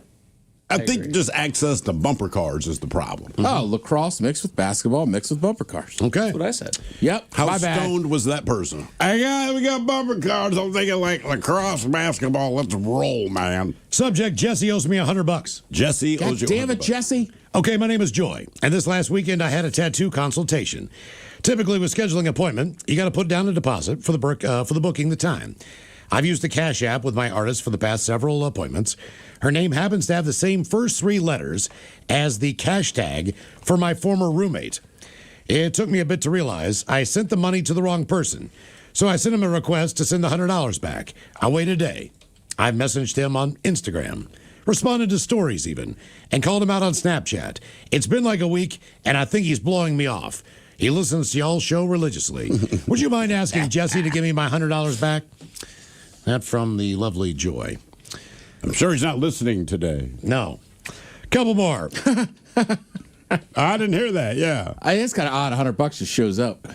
I think just access to bumper cars is the problem. Oh, lacrosse mixed with basketball mixed with bumper cars. Okay. That's what I said. Yep. How stoned was that person? We got bumper cars. I'm thinking like lacrosse, basketball. Let's roll, man. Subject, Jesse owes me $100. Jesse owes you $100. Damn it, Jesse. Okay, my name is Joy, and this last weekend I had a tattoo consultation. Typically, with scheduling an appointment, you got to put down a deposit for the booking the time. I've used the Cash App with my artist for the past several appointments. Her name happens to have the same first three letters as the cash tag for my former roommate. It took me a bit to realize I sent the money to the wrong person, so I sent him a request to send the $100 back. I waited a day. I messaged him on Instagram, responded to stories even, and called him out on Snapchat. It's been like a week, and I think he's blowing me off. He listens to y'all's show religiously. Would you mind asking Jesse to give me my $100 back? That from the lovely Joy. I'm sure he's not listening today. No. Couple more. I didn't hear that, yeah. It's kind of odd. $100 just shows up.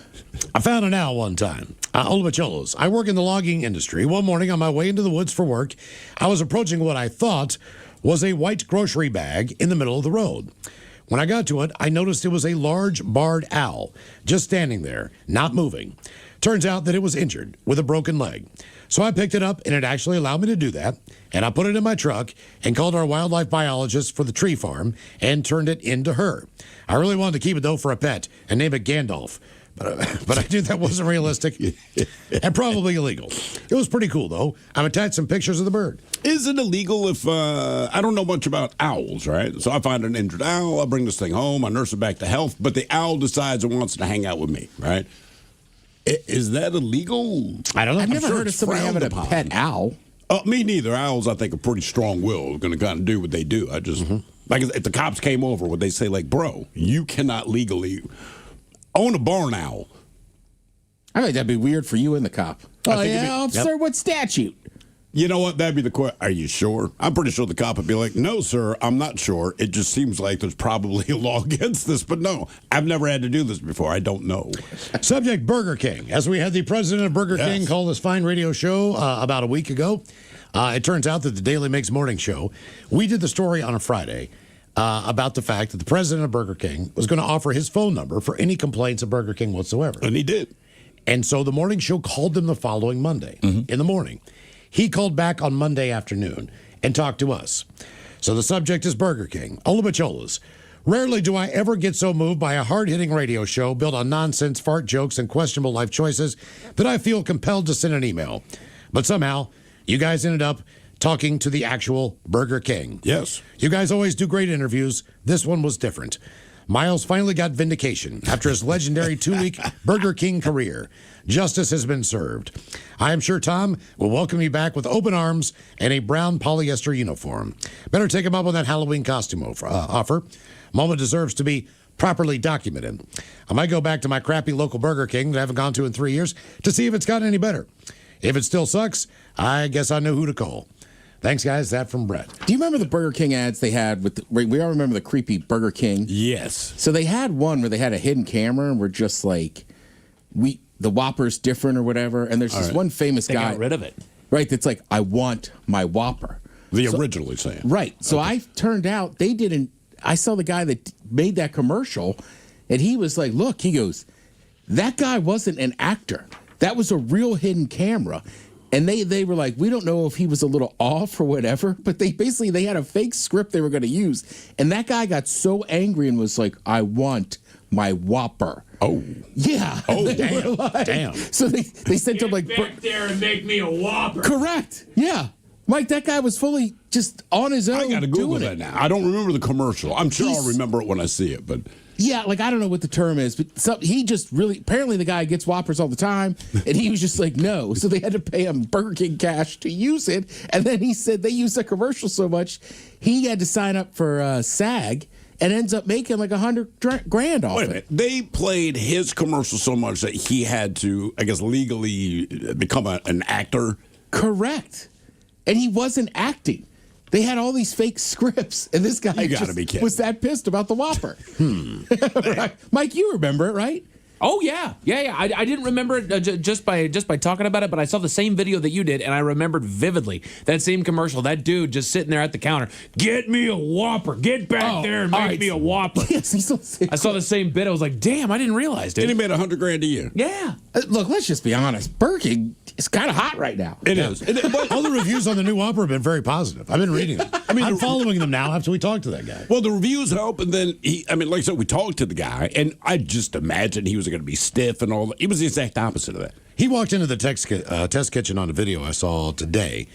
I found an owl one time. Olabacholos. I work in the logging industry. One morning on my way into the woods for work, I was approaching what I thought was a white grocery bag in the middle of the road. When I got to it, I noticed it was a large barred owl, just standing there, not moving. Turns out that it was injured with a broken leg. So I picked it up, and it actually allowed me to do that. And I put it in my truck and called our wildlife biologist for the tree farm and turned it into her. I really wanted to keep it, though, for a pet and name it Gandalf. But I knew that wasn't realistic and probably illegal. It was pretty cool, though. I've attached some pictures of the bird. Is it illegal if I don't know much about owls, right? So I find an injured owl, I bring this thing home, I nurse it back to health, but the owl decides it wants to hang out with me, right? Is that illegal? I don't know. I've never heard of somebody having a pet owl. Me neither. Owls, I think, are pretty strong-willed, going to kind of do what they do. I just, like, if the cops came over, would they say, like, bro, you cannot legally own a barn owl? I think that'd be weird for you and the cop. Oh, yeah, officer, what statute? You know what? That'd be the question. Are you sure? I'm pretty sure the cop would be like, no, sir, I'm not sure. It just seems like there's probably a law against this. But no, I've never had to do this before. I don't know. Subject, Burger King. As we had the president of Burger King call this fine radio show about a week ago, it turns out that the Daily Mix morning show, we did the story on a Friday about the fact that the president of Burger King was going to offer his phone number for any complaints of Burger King whatsoever. And he did. And so the morning show called them the following Monday in the morning. He called back on Monday afternoon and talked to us. So the subject is Burger King. Olabacholas. Rarely do I ever get so moved by a hard-hitting radio show built on nonsense, fart jokes, and questionable life choices that I feel compelled to send an email. But somehow, you guys ended up talking to the actual Burger King. Yes. You guys always do great interviews. This one was different. Miles finally got vindication after his legendary 2-week Burger King career. Justice has been served. I am sure Tom will welcome you back with open arms and a brown polyester uniform. Better take him up on that Halloween costume offer. Moment deserves to be properly documented. I might go back to my crappy local Burger King that I haven't gone to in 3 years to see if it's gotten any better. If it still sucks, I guess I know who to call. Thanks, guys. That from Brett. Do you remember the Burger King ads they had with? We all remember the creepy Burger King. Yes. So they had one where they had a hidden camera and we're just like, the Whopper's different or whatever. And there's this one famous guy. They got rid of it. Right. That's like, I want my Whopper. Originally saying. Right. So I turned out they didn't. I saw the guy that made that commercial, and he was like, "Look," he goes, "that guy wasn't an actor. That was a real hidden camera." And they were like, "We don't know if he was a little off or whatever," but they had a fake script they were going to use, and that guy got so angry and was like, "I want my Whopper." Oh. Yeah. Oh, damn. Damn. So they sent him like, back there and make me a Whopper. Correct. Yeah. Mike, that guy was fully just on his own. I got to Google doing that it. now. I don't remember the commercial. I'm sure I'll remember it when I see it, but. Yeah, like I don't know what the term is, but he just really, apparently the guy gets Whoppers all the time, and he was just like, no. So they had to pay him Burger King cash to use it. And then he said they used the commercial so much, he had to sign up for SAG and ends up making like $100,000 off Wait a minute. They played his commercial so much that he had to, I guess, legally become an actor. Correct. And he wasn't acting. They had all these fake scripts, and this guy was that pissed about the Whopper. Right. Mike, you remember it, right? Oh yeah. I didn't remember it just by talking about it, but I saw the same video that you did, and I remembered vividly that same commercial. That dude just sitting there at the counter. Get me a Whopper. Get back there and make me a Whopper. Yes, I saw the same bit. I was like, damn, I didn't realize, dude. And he made $100,000 a year. Yeah. Look, let's just be honest. Burger King is kind of hot right now. It is. But all the reviews on the new Whopper have been very positive. I've been reading them. I'm following them now after we talked to that guy. Well, the reviews help, and then like I said, we talked to the guy, and I just imagined he was going to be stiff and all that. He was the exact opposite of that. He walked into the test kitchen on a video I saw today,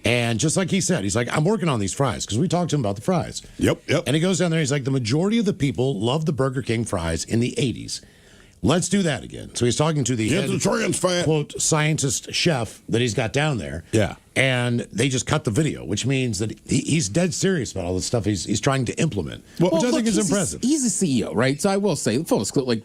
and just like he said, he's like, I'm working on these fries, because we talked to him about the fries. Yep. And he goes down there, he's like, the majority of the people loved the Burger King fries in the 80s. Let's do that again. So he's talking to the head, quote, scientist chef that he's got down there. Yeah. And they just cut the video, which means that he's dead serious about all the stuff he's trying to implement, which I think is impressive. He's a CEO, right? So I will say, full disclosure, like,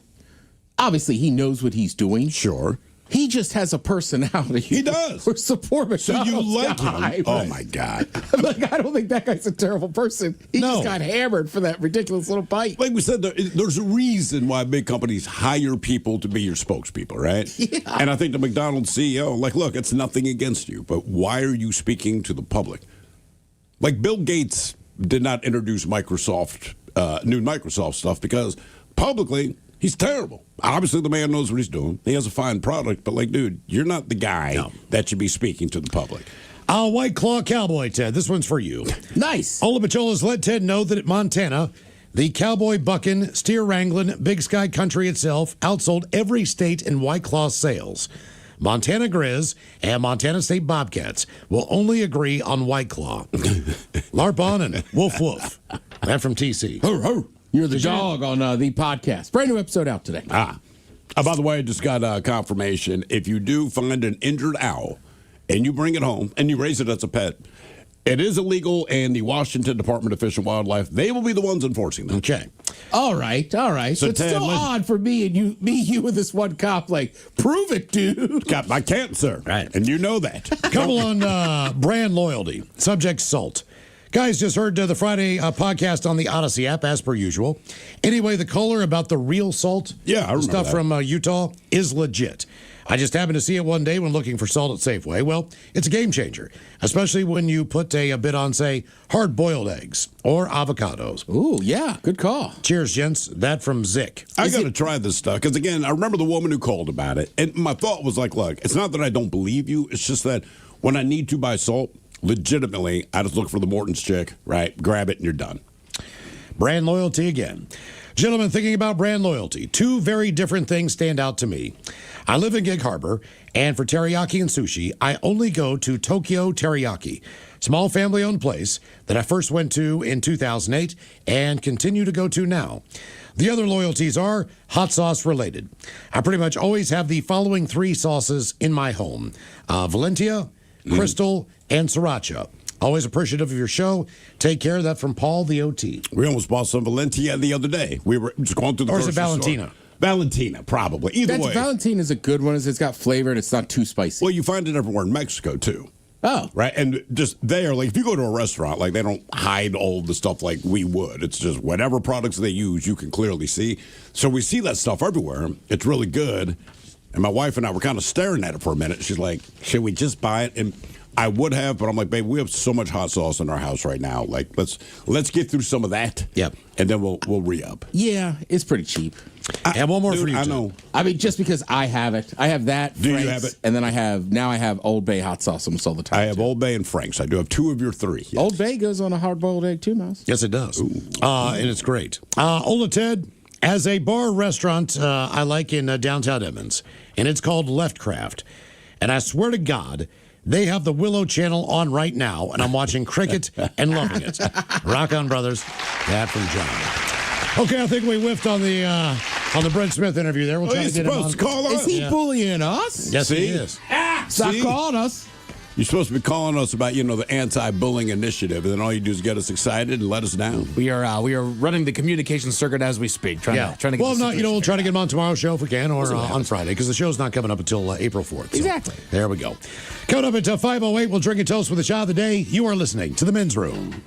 obviously he knows what he's doing. Sure. He just has a personality. He does. Or support So you like him. Oh, my God. Like, I don't think that guy's a terrible person. He just got hammered for that ridiculous little bite. Like we said, there's a reason why big companies hire people to be your spokespeople, right? Yeah. And I think the McDonald's CEO, like, look, it's nothing against you, but why are you speaking to the public? Like, Bill Gates did not introduce Microsoft, new Microsoft stuff, because publicly, he's terrible. Obviously, the man knows what he's doing. He has a fine product, but like, dude, you're not the guy that should be speaking to the public. White Claw Cowboy, Ted. This one's for you. Nice. Ola Pacholas let Ted know that at Montana, the cowboy bucking, steer wrangling, Big Sky country itself outsold every state in White Claw sales. Montana Grizz and Montana State Bobcats will only agree on White Claw. Larp on and woof woof. That from TC. Ho, ho. You're the dog on the podcast. Brand new episode out today. By the way, I just got confirmation. If you do find an injured owl and you bring it home and you raise it as a pet, it is illegal, and the Washington Department of Fish and Wildlife, they will be the ones enforcing them. Okay. All right. So it's still odd for me and you and this one cop, like, prove it, dude. Got my cancer. Right. And you know that. Couple on brand loyalty. Subject salt. Guys, just heard the Friday podcast on the Odyssey app, as per usual. Anyway, the caller about the real salt, I remember stuff that. from Utah, is legit. I just happened to see it one day when looking for salt at Safeway. Well, it's a game changer, especially when you put a bit on, say, hard-boiled eggs or avocados. Ooh, yeah, good call. Cheers, gents. That from Zick. I got to try this stuff, because, again, I remember the woman who called about it, and my thought was like, look, it's not that I don't believe you, it's just that when I need to buy salt, legitimately, I just look for the Morton's chick, right? Grab it and you're done. Brand loyalty again. Gentlemen, thinking about brand loyalty, two very different things stand out to me. I live in Gig Harbor, and for teriyaki and sushi, I only go to Tokyo Teriyaki, small family-owned place that I first went to in 2008 and continue to go to now. The other loyalties are hot sauce related. I pretty much always have the following three sauces in my home: Valentia, Crystal, and Sriracha. Always appreciative of your show. Take care. That from Paul, the OT. We almost bought some Valentia the other day. We were just going through the Or is it grocery Valentina? store. Valentina, probably. Either way. Valentina's a good one. It's got flavor and it's not too spicy. Well, you find it everywhere in Mexico, too. Oh. Right? And just there, like, if you go to a restaurant, like, they don't hide all the stuff like we would. It's just whatever products they use, you can clearly see. So we see that stuff everywhere. It's really good. And my wife and I were kind of staring at it for a minute. She's like, should we just buy it? And I would have, but I'm like, babe, we have so much hot sauce in our house right now. Like, let's get through some of that. Yep. And then we'll re-up. Yeah, it's pretty cheap. I have one more for you. I know. I mean, just because I have it. I have that. Do you Frank's, have it? And then I have Old Bay hot sauce almost all the time. I have Old Bay and Frank's. I do have 2 of your 3. Yes. Old Bay goes on a hard-boiled egg too, Mouse. Yes, it does. And it's great. Ola Ted has a bar restaurant I like in downtown Edmonds, and it's called Leftcraft. And I swear to God, they have the Willow Channel on right now, and I'm watching cricket and loving it. Rock on, brothers. That from John. Okay, I think we whiffed on the Brent Smith interview there. We'll try to get him on. To call us? Is he bullying us? Yes, See? he is. Stop calling us. You're supposed to be calling us about, the anti-bullying initiative, and then all you do is get us excited and let us down. We are running the communication circuit as we speak. Trying to get well, the no, we'll try to get him on tomorrow's show if we can, or That's what on Friday, because the show's not coming up until April 4th. So Exactly. There we go. Coming up at 5:08, we'll drink a toast with the shot of the day. You are listening to The Men's Room.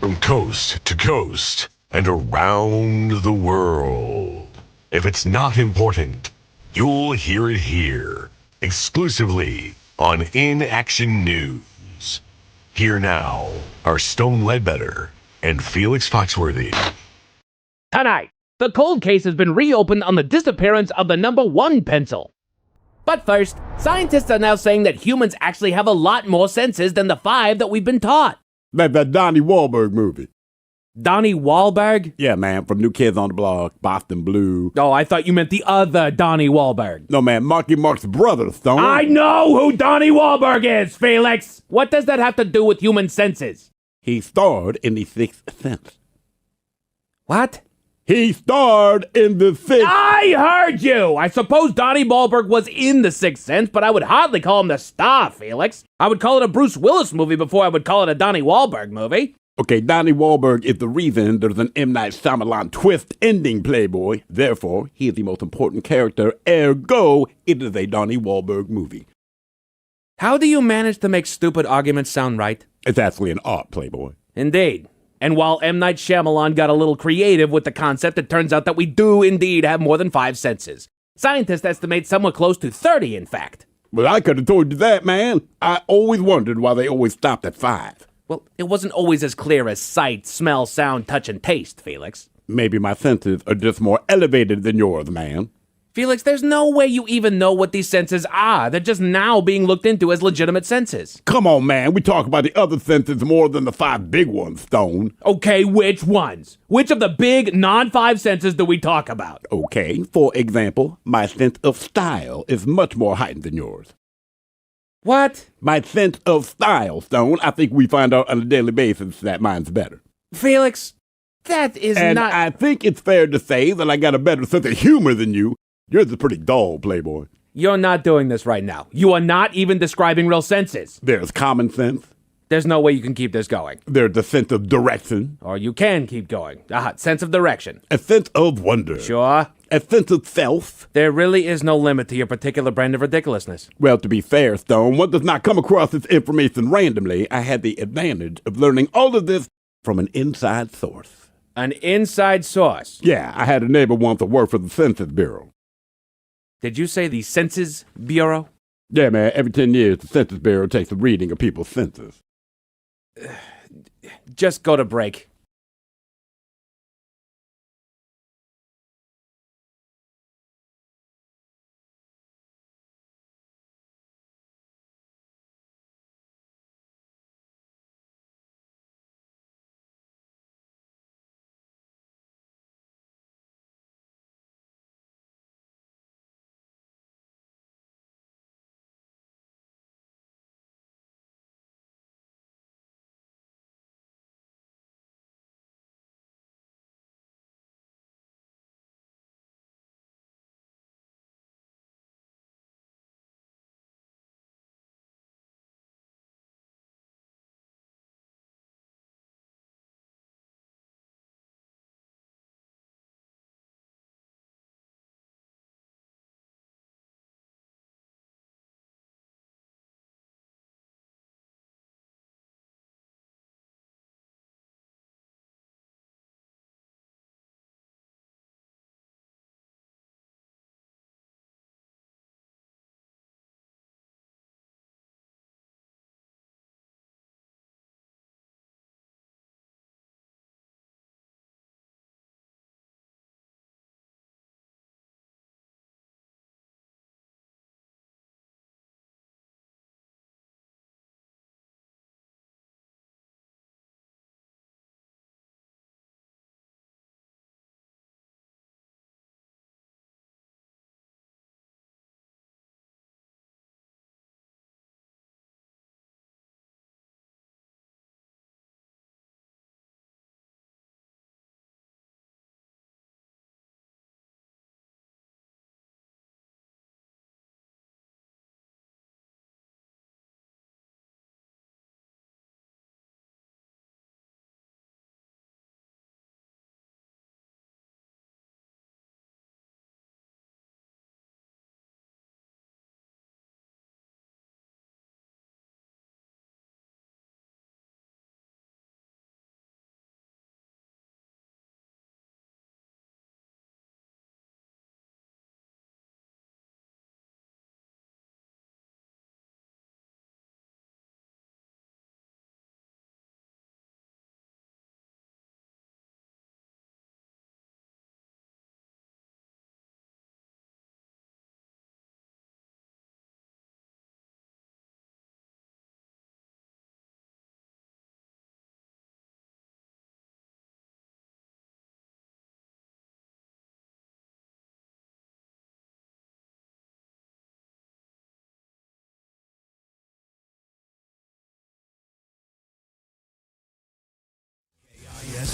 from coast to coast and around the world. If it's not important, you'll hear it here, exclusively on In Action News. Here now are Stone Ledbetter and Felix Foxworthy. Tonight, the cold case has been reopened on the disappearance of the number 1 pencil. But first, scientists are now saying that humans actually have a lot more senses than the 5 that we've been taught. Like that Donnie Wahlberg movie. Donnie Wahlberg? Yeah, man, from New Kids on the Block, Boston Blue. Oh, I thought you meant the other Donnie Wahlberg. No, man, Marky Mark's brother, Stone. I know who Donnie Wahlberg is, Felix! What does that have to do with human senses? He starred in The Sixth Sense. What? He starred in The Sixth... I heard you! I suppose Donnie Wahlberg was in The Sixth Sense, but I would hardly call him the star, Felix. I would call it a Bruce Willis movie before I would call it a Donnie Wahlberg movie. Okay, Donnie Wahlberg is the reason there's an M. Night Shyamalan twist ending, Playboy. Therefore, he is the most important character, ergo, it is a Donnie Wahlberg movie. How do you manage to make stupid arguments sound right? It's actually an art, Playboy. Indeed. And while M. Night Shyamalan got a little creative with the concept, it turns out that we do indeed have more than 5 senses. Scientists estimate somewhere close to 30, in fact. Well, I could have told you that, man. I always wondered why they always stopped at 5. Well, it wasn't always as clear as sight, smell, sound, touch, and taste, Felix. Maybe my senses are just more elevated than yours, man. Felix, there's no way you even know what these senses are. They're just now being looked into as legitimate senses. Come on, man. We talk about the other senses more than the 5 big ones, Stone. Okay, which ones? Which of the big non-5 senses do we talk about? Okay, for example, my sense of style is much more heightened than yours. What? My sense of style, Stone. I think we find out on a daily basis that mine's better. Felix, that is and not... I think it's fair to say that I got a better sense of humor than you. Yours is pretty dull, Playboy. You're not doing this right now. You are not even describing real senses. There's common sense. There's no way you can keep this going. There's the sense of direction. Or you can keep going. Sense of direction. A sense of wonder. Sure. A sense of self. There really is no limit to your particular brand of ridiculousness. Well, to be fair, Stone, one does not come across this information randomly. I had the advantage of learning all of this from an inside source. An inside source? Yeah, I had a neighbor once that worked for the Census Bureau. Did you say the Census Bureau? Yeah, man. Every 10 years, the Census Bureau takes a reading of people's census. Just go to break.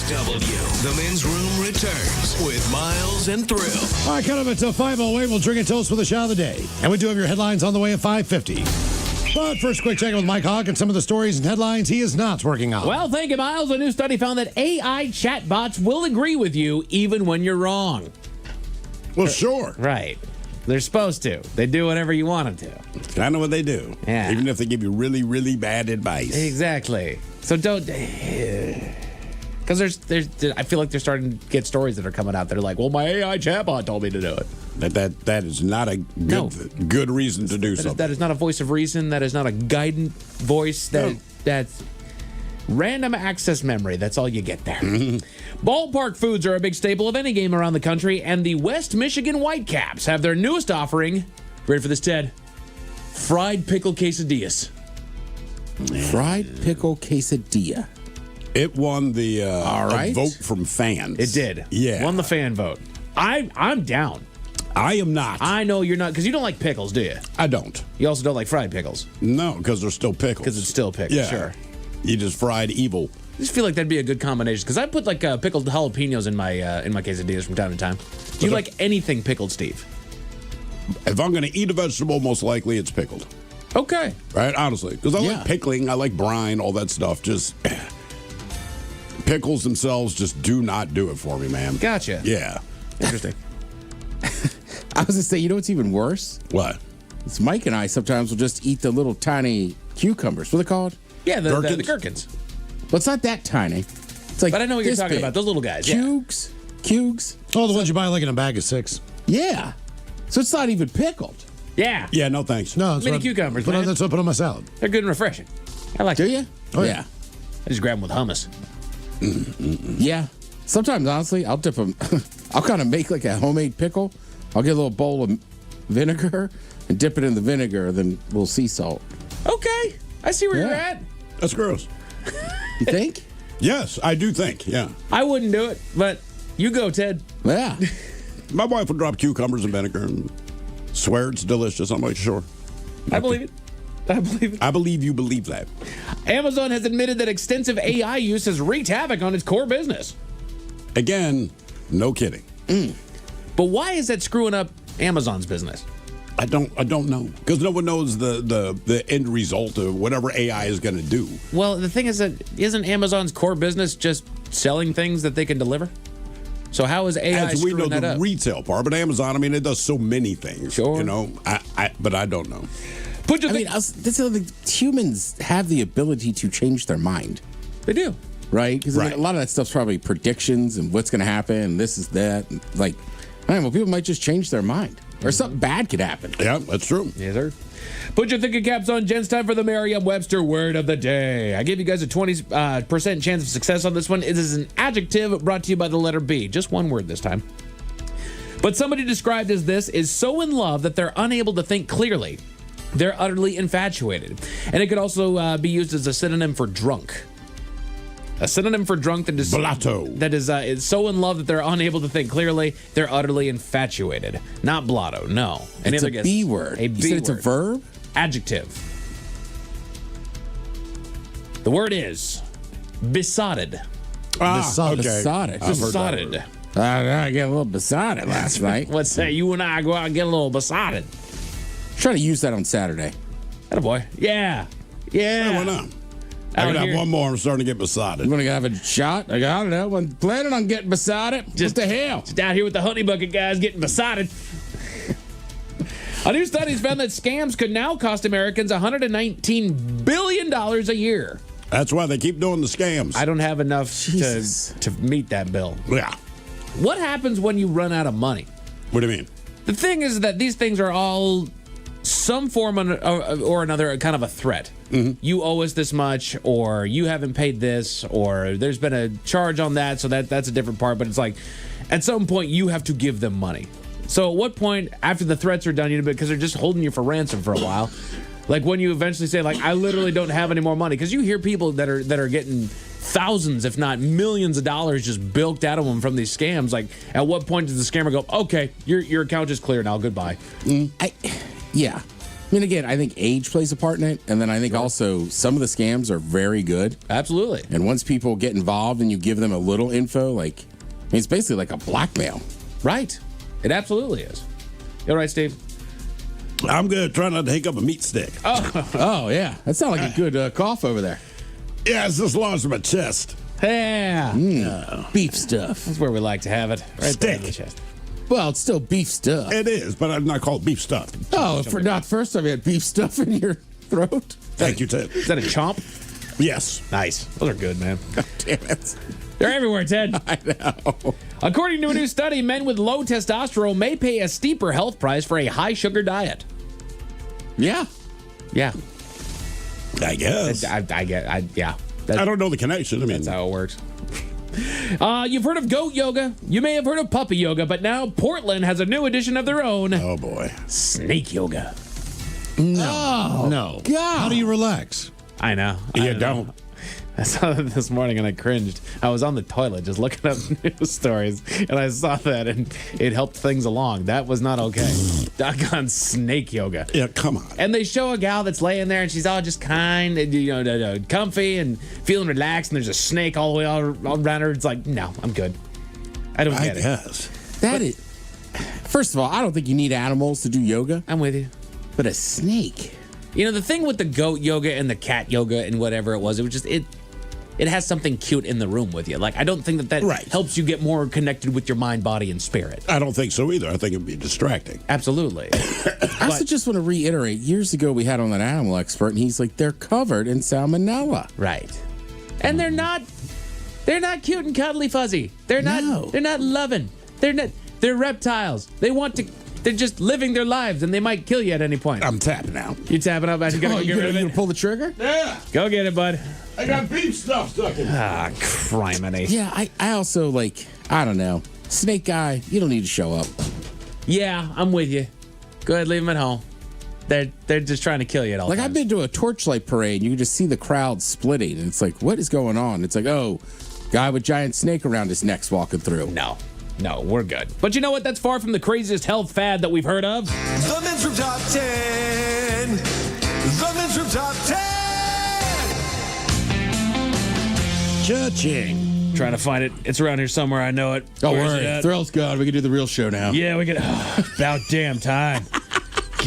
KISW. The men's room returns with Miles and Thrill. All right, cut up until 5:08. We'll drink and toast with the shot of the day. And we do have your headlines on the way at 5:50. But first, quick check with Mike Hawk and some of the stories and headlines he is not working on. Well, thank you, Miles. A new study found that AI chatbots will agree with you even when you're wrong. Well, sure. Right. They're supposed to. They do whatever you want them to. It's kind of what they do. Yeah. Even if they give you really, really bad advice. Exactly. So don't... Because I feel like they're starting to get stories that are coming out that are like, well, my AI chatbot told me to do it. That is not a good reason to do something. That is not a voice of reason. That is not a guidant voice. That's random access memory. That's all you get there. Ballpark foods are a big staple of any game around the country, and the West Michigan Whitecaps have their newest offering. Ready for this, Ted? Fried pickle quesadillas. Fried pickle quesadilla. It won the all right. vote from fans. It did. Yeah. Won the fan vote. I'm down. I am not. I know you're not, because you don't like pickles, do you? I don't. You also don't like fried pickles. No, because they're still pickles. Because it's still pickles, Yeah. sure. You just fried evil. I just feel like that'd be a good combination, because I put like pickled jalapenos in my quesadillas from time to time. Do you like anything pickled, Steve? If I'm going to eat a vegetable, most likely it's pickled. Okay. Right? Honestly. Because I like pickling, I like brine, all that stuff. Just pickles themselves just do not do it for me, man. Gotcha. Yeah. Interesting. I was going to say, you know what's even worse? What? It's Mike and I sometimes will just eat the little tiny cucumbers. What are they called? Yeah, the gherkins. But it's not that tiny. It's like But I know what you're this talking big. about. Those little guys. Cugs. Oh, the ones you buy like in a bag of 6. Yeah. So it's not even pickled. Yeah. Yeah, no thanks. No, Mini cucumbers, man. That's what I put on my salad. They're good and refreshing. I like Do it. you? Oh, yeah. I just grab them with hummus. Yeah. Sometimes, honestly, I'll dip them. I'll kind of make like a homemade pickle. I'll get a little bowl of vinegar and dip it in the vinegar, then a little sea salt. Okay. I see where you're at. That's gross. You think? Yes, I do think, yeah. I wouldn't do it, but you go, Ted. Yeah. My wife would drop cucumbers and vinegar and swear it's delicious. I'm like, sure. I believe it. I believe it. I believe you believe that. Amazon has admitted that extensive AI use has wreaked havoc on its core business. Again, no kidding. But why is that screwing up Amazon's business? I don't know, because no one knows the end result of whatever AI is going to do. Well, the thing is that isn't Amazon's core business just selling things that they can deliver? So how is AI As we screwing know that the up? retail part, but Amazon, I mean, it does so many things. Sure. You know, but I don't know. Humans have the ability to change their mind. They do. Right? Because a lot of that stuff's probably predictions and what's going to happen and this is that. And like, people might just change their mind. Or something bad could happen. Yeah, that's true. Yes, sir. Put your thinking caps on, gents. Time for the Merriam-Webster word of the day. I gave you guys a 20% chance of success on this one. It is an adjective brought to you by the letter B. Just one word this time. But somebody described as this is so in love that they're unable to think clearly. They're utterly infatuated. And it could also be used as a synonym for drunk. A synonym for drunk that is blotto. That is so in love that they're unable to think clearly. They're utterly infatuated. Not blotto. No. Any It's other a guess? B word. A B You said it's a word. verb? Adjective. The word is besotted. Besotted. Besotted. I get a little besotted last night. Let's say you and I go out and get a little besotted. Trying to use that on Saturday. Attaboy. Yeah. Yeah. Why not? I could have one more. I'm starting to get besotted. You want to have a shot? I don't know. I'm planning on getting besotted. What the hell? Just out here with the honey bucket guys getting besotted. A new study found that scams could now cost Americans $119 billion a year. That's why they keep doing the scams. I don't have enough to meet that bill. Yeah. What happens when you run out of money? What do you mean? The thing is that these things are all some form or another kind of a threat. Mm-hmm. You owe us this much, or you haven't paid this, or there's been a charge on that, so that's a different part. But it's like, at some point, you have to give them money. So at what point, after the threats are done, because they're just holding you for ransom for a while, like when you eventually say, like, I literally don't have any more money, because you hear people that are getting thousands, if not millions of dollars just bilked out of them from these scams. Like, at what point does the scammer go, okay, your account is clear now, goodbye? Yeah. I mean, again, I think age plays a part in it, and then I think also some of the scams are very good. Absolutely. And once people get involved and you give them a little info, like, I mean, it's basically like a blackmail. Right. It absolutely is. You all right, Steve? I'm going to try not to hiccup a meat stick. Oh yeah. That sounds like a good cough over there. Yeah, it's just lodged in my chest. Yeah. Beef stuff. That's where we like to have it. Right there in the Stick. chest. Well, it's still beef stuff. It is, but I'm not called beef stuff. Oh, for not first time you had beef stuff in your throat? Thank you, Ted. Is that a chomp? Yes. Nice. Those are good, man. God damn it. They're everywhere, Ted. I know. According to a new study, men with low testosterone may pay a steeper health price for a high sugar diet. Yeah. Yeah. I guess. Yeah. I don't know the connection. I mean, That's how it works. You've heard of goat yoga. You may have heard of puppy yoga, but now Portland has a new edition of their own. Oh, boy. Snake yoga. No. No. God. How do you relax? I know. You don't. I saw that this morning and I cringed. I was on the toilet just looking up news stories and I saw that and it helped things along. That was not okay. Doggone snake yoga. Yeah, come on. And they show a gal that's laying there and she's all just kind and, comfy and feeling relaxed and there's a snake all the way all around her. It's like, no, I'm good. I don't get it. Guess. First of all, I don't think you need animals to do yoga. I'm with you. But a snake. You know, the thing with the goat yoga and the cat yoga and whatever it was just, it has something cute in the room with you. Like, I don't think that helps you get more connected with your mind, body, and spirit. I don't think so either. I think it'd be distracting. Absolutely. I also just want to reiterate, years ago we had on that animal expert, and he's like, they're covered in salmonella. Right. And they're not cute and cuddly fuzzy. They're not loving. They're reptiles. They're just living their lives, and they might kill you at any point. I'm tapping now. You tapping up? You gonna pull the trigger? Yeah. Go get it, bud. I got beef stuff stuck in. Ah, criminy. Yeah, I also, I don't know. Snake guy, you don't need to show up. Yeah, I'm with you. Go ahead, leave them at home. They're just trying to kill you at all times. I've been to a torchlight parade, and you can just see the crowd splitting, and it's like, what is going on? It's like, oh, guy with giant snake around his neck's walking through. No, we're good. But you know what? That's far from the craziest health fad that we've heard of. The Men's Room Top 10. The Men's Room Top 10. Cha-ching. Trying to find it. It's around here somewhere. I know it. Don't Where is worry. it at? Thrill's gone. We can do the real show now. Yeah, we can. About damn time.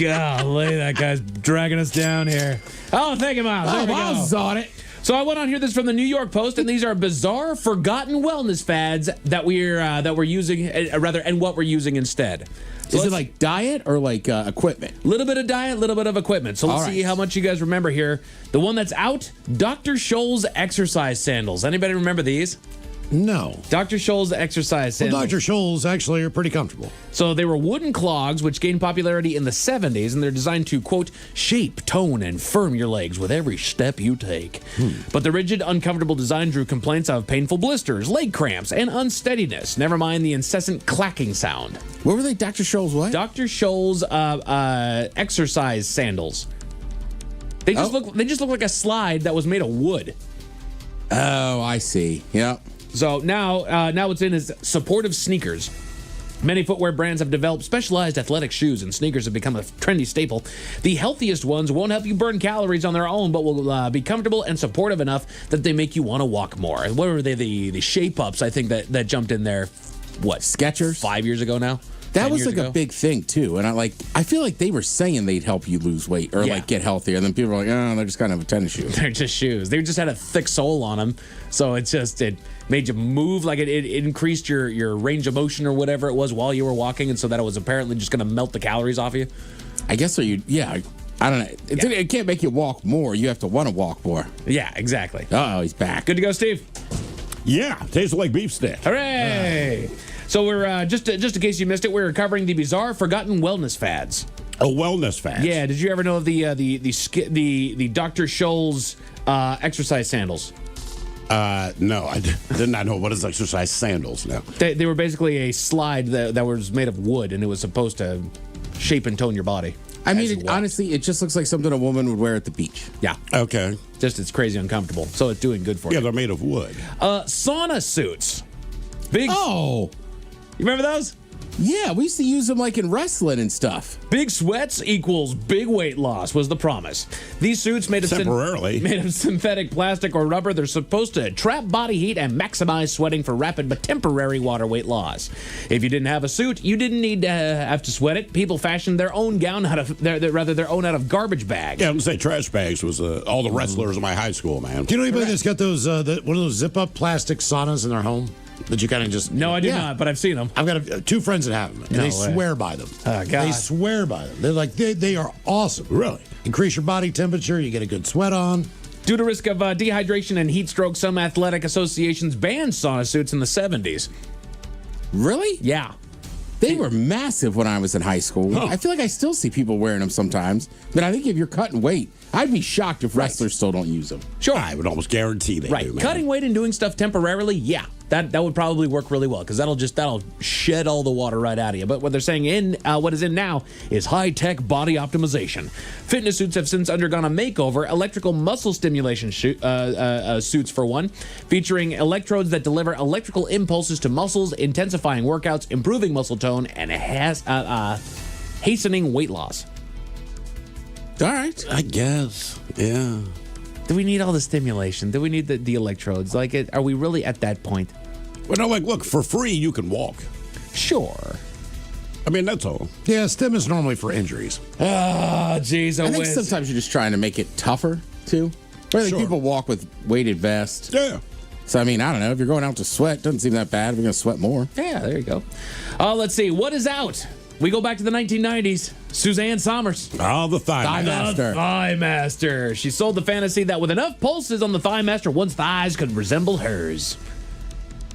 Golly, that guy's dragging us down here. Oh, thank you, Miles. There we go. Miles is on it. So I went on here. This is from the New York Post, and these are bizarre, forgotten wellness fads that we're using, and what we're using instead. So is it like diet or like equipment? A little bit of diet, a little bit of equipment. So let's see how much you guys remember here. The one that's out, Dr. Scholl's exercise sandals. Anybody remember these? No. Dr. Scholl's exercise sandals. Well, Dr. Scholl's actually are pretty comfortable. So they were wooden clogs, which gained popularity in the 70s, and they're designed to, quote, shape, tone, and firm your legs with every step you take. But the rigid, uncomfortable design drew complaints of painful blisters, leg cramps, and unsteadiness, never mind the incessant clacking sound. What were they? Dr. Scholl's what? Dr. Scholl's exercise sandals. They just look like a slide that was made of wood. Oh, I see. Yep. So now what's in is supportive sneakers. Many footwear brands have developed specialized athletic shoes, and sneakers have become a trendy staple. The healthiest ones won't help you burn calories on their own, but will be comfortable and supportive enough that they make you want to walk more. What were they? The shape-ups, I think, that jumped in there, what? Skechers? 5 years ago now? That was like a big thing, too. And I feel like they were saying they'd help you lose weight or get healthier. And then people were like, oh, they're just kind of a tennis shoe. They're just shoes. They just had a thick sole on them. So it made you move, like it increased your range of motion or whatever it was while you were walking. And so that it was apparently just going to melt the calories off you. I guess so. I don't know. It can't make you walk more. You have to want to walk more. Yeah, exactly. Uh-oh, he's back. Good to go, Steve. Yeah, tastes like beef stick. Hooray! So we're just in case you missed it, we're covering the bizarre, forgotten wellness fads. Oh, wellness fads. Yeah. Did you ever know of the Dr. Scholl's exercise sandals? No, I did not know what is exercise sandals. No, they were basically a slide that was made of wood, and it was supposed to shape and tone your body. I mean, honestly, it just looks like something a woman would wear at the beach. Yeah. Okay. Just it's crazy uncomfortable, so it's doing good for you. Yeah, they're made of wood. Sauna suits. Big. Oh. You remember those? Yeah, we used to use them like in wrestling and stuff. Big sweats equals big weight loss was the promise. These suits made of synthetic plastic or rubber, they're supposed to trap body heat and maximize sweating for rapid but temporary water weight loss. If you didn't have a suit, you didn't need to have to sweat it. People fashioned their own gown out of their own out of garbage bags. Yeah, I'm gonna say trash bags was all the wrestlers in my high school, man. Do you know anybody that's got those one of those zip-up plastic saunas in their home that you kind of just? No, I do not, but I've seen them. I've got two friends that have them, and No they way. swear by them. Oh, God. They swear by them. They're like they are awesome. Really? Increase your body temperature. You get a good sweat on. Due to risk of dehydration and heat stroke, some athletic associations banned sauna suits in the 70s. Really? Yeah. They were massive when I was in high school. I feel like I still see people wearing them sometimes. But I think if you're cutting weight, I'd be shocked if wrestlers still don't use them. Sure. I would almost guarantee they do, man. Cutting weight and doing stuff temporarily, yeah. That would probably work really well because that'll shed all the water right out of you. But what they're saying what is in now is high-tech body optimization. Fitness suits have since undergone a makeover. Electrical muscle stimulation suits for one, featuring electrodes that deliver electrical impulses to muscles, intensifying workouts, improving muscle tone, and hastening weight loss. All right, I guess. Yeah. Do we need all the stimulation? Do we need the electrodes? Are we really at that point? Well, no, look, for free, you can walk. Sure. I mean, that's all. Yeah, stim is normally for injuries. Ah, jeez, I think sometimes you're just trying to make it tougher, too. Really, people walk with weighted vests. Yeah. So, I mean, I don't know. If you're going out to sweat, doesn't seem that bad. We're going to sweat more. Yeah, there you go. Let's see. What is out? We go back to the 1990s. Suzanne Somers. Oh, the Thigh Master. The Thigh Master. She sold the fantasy that with enough pulses on the Thigh Master, one's thighs could resemble hers.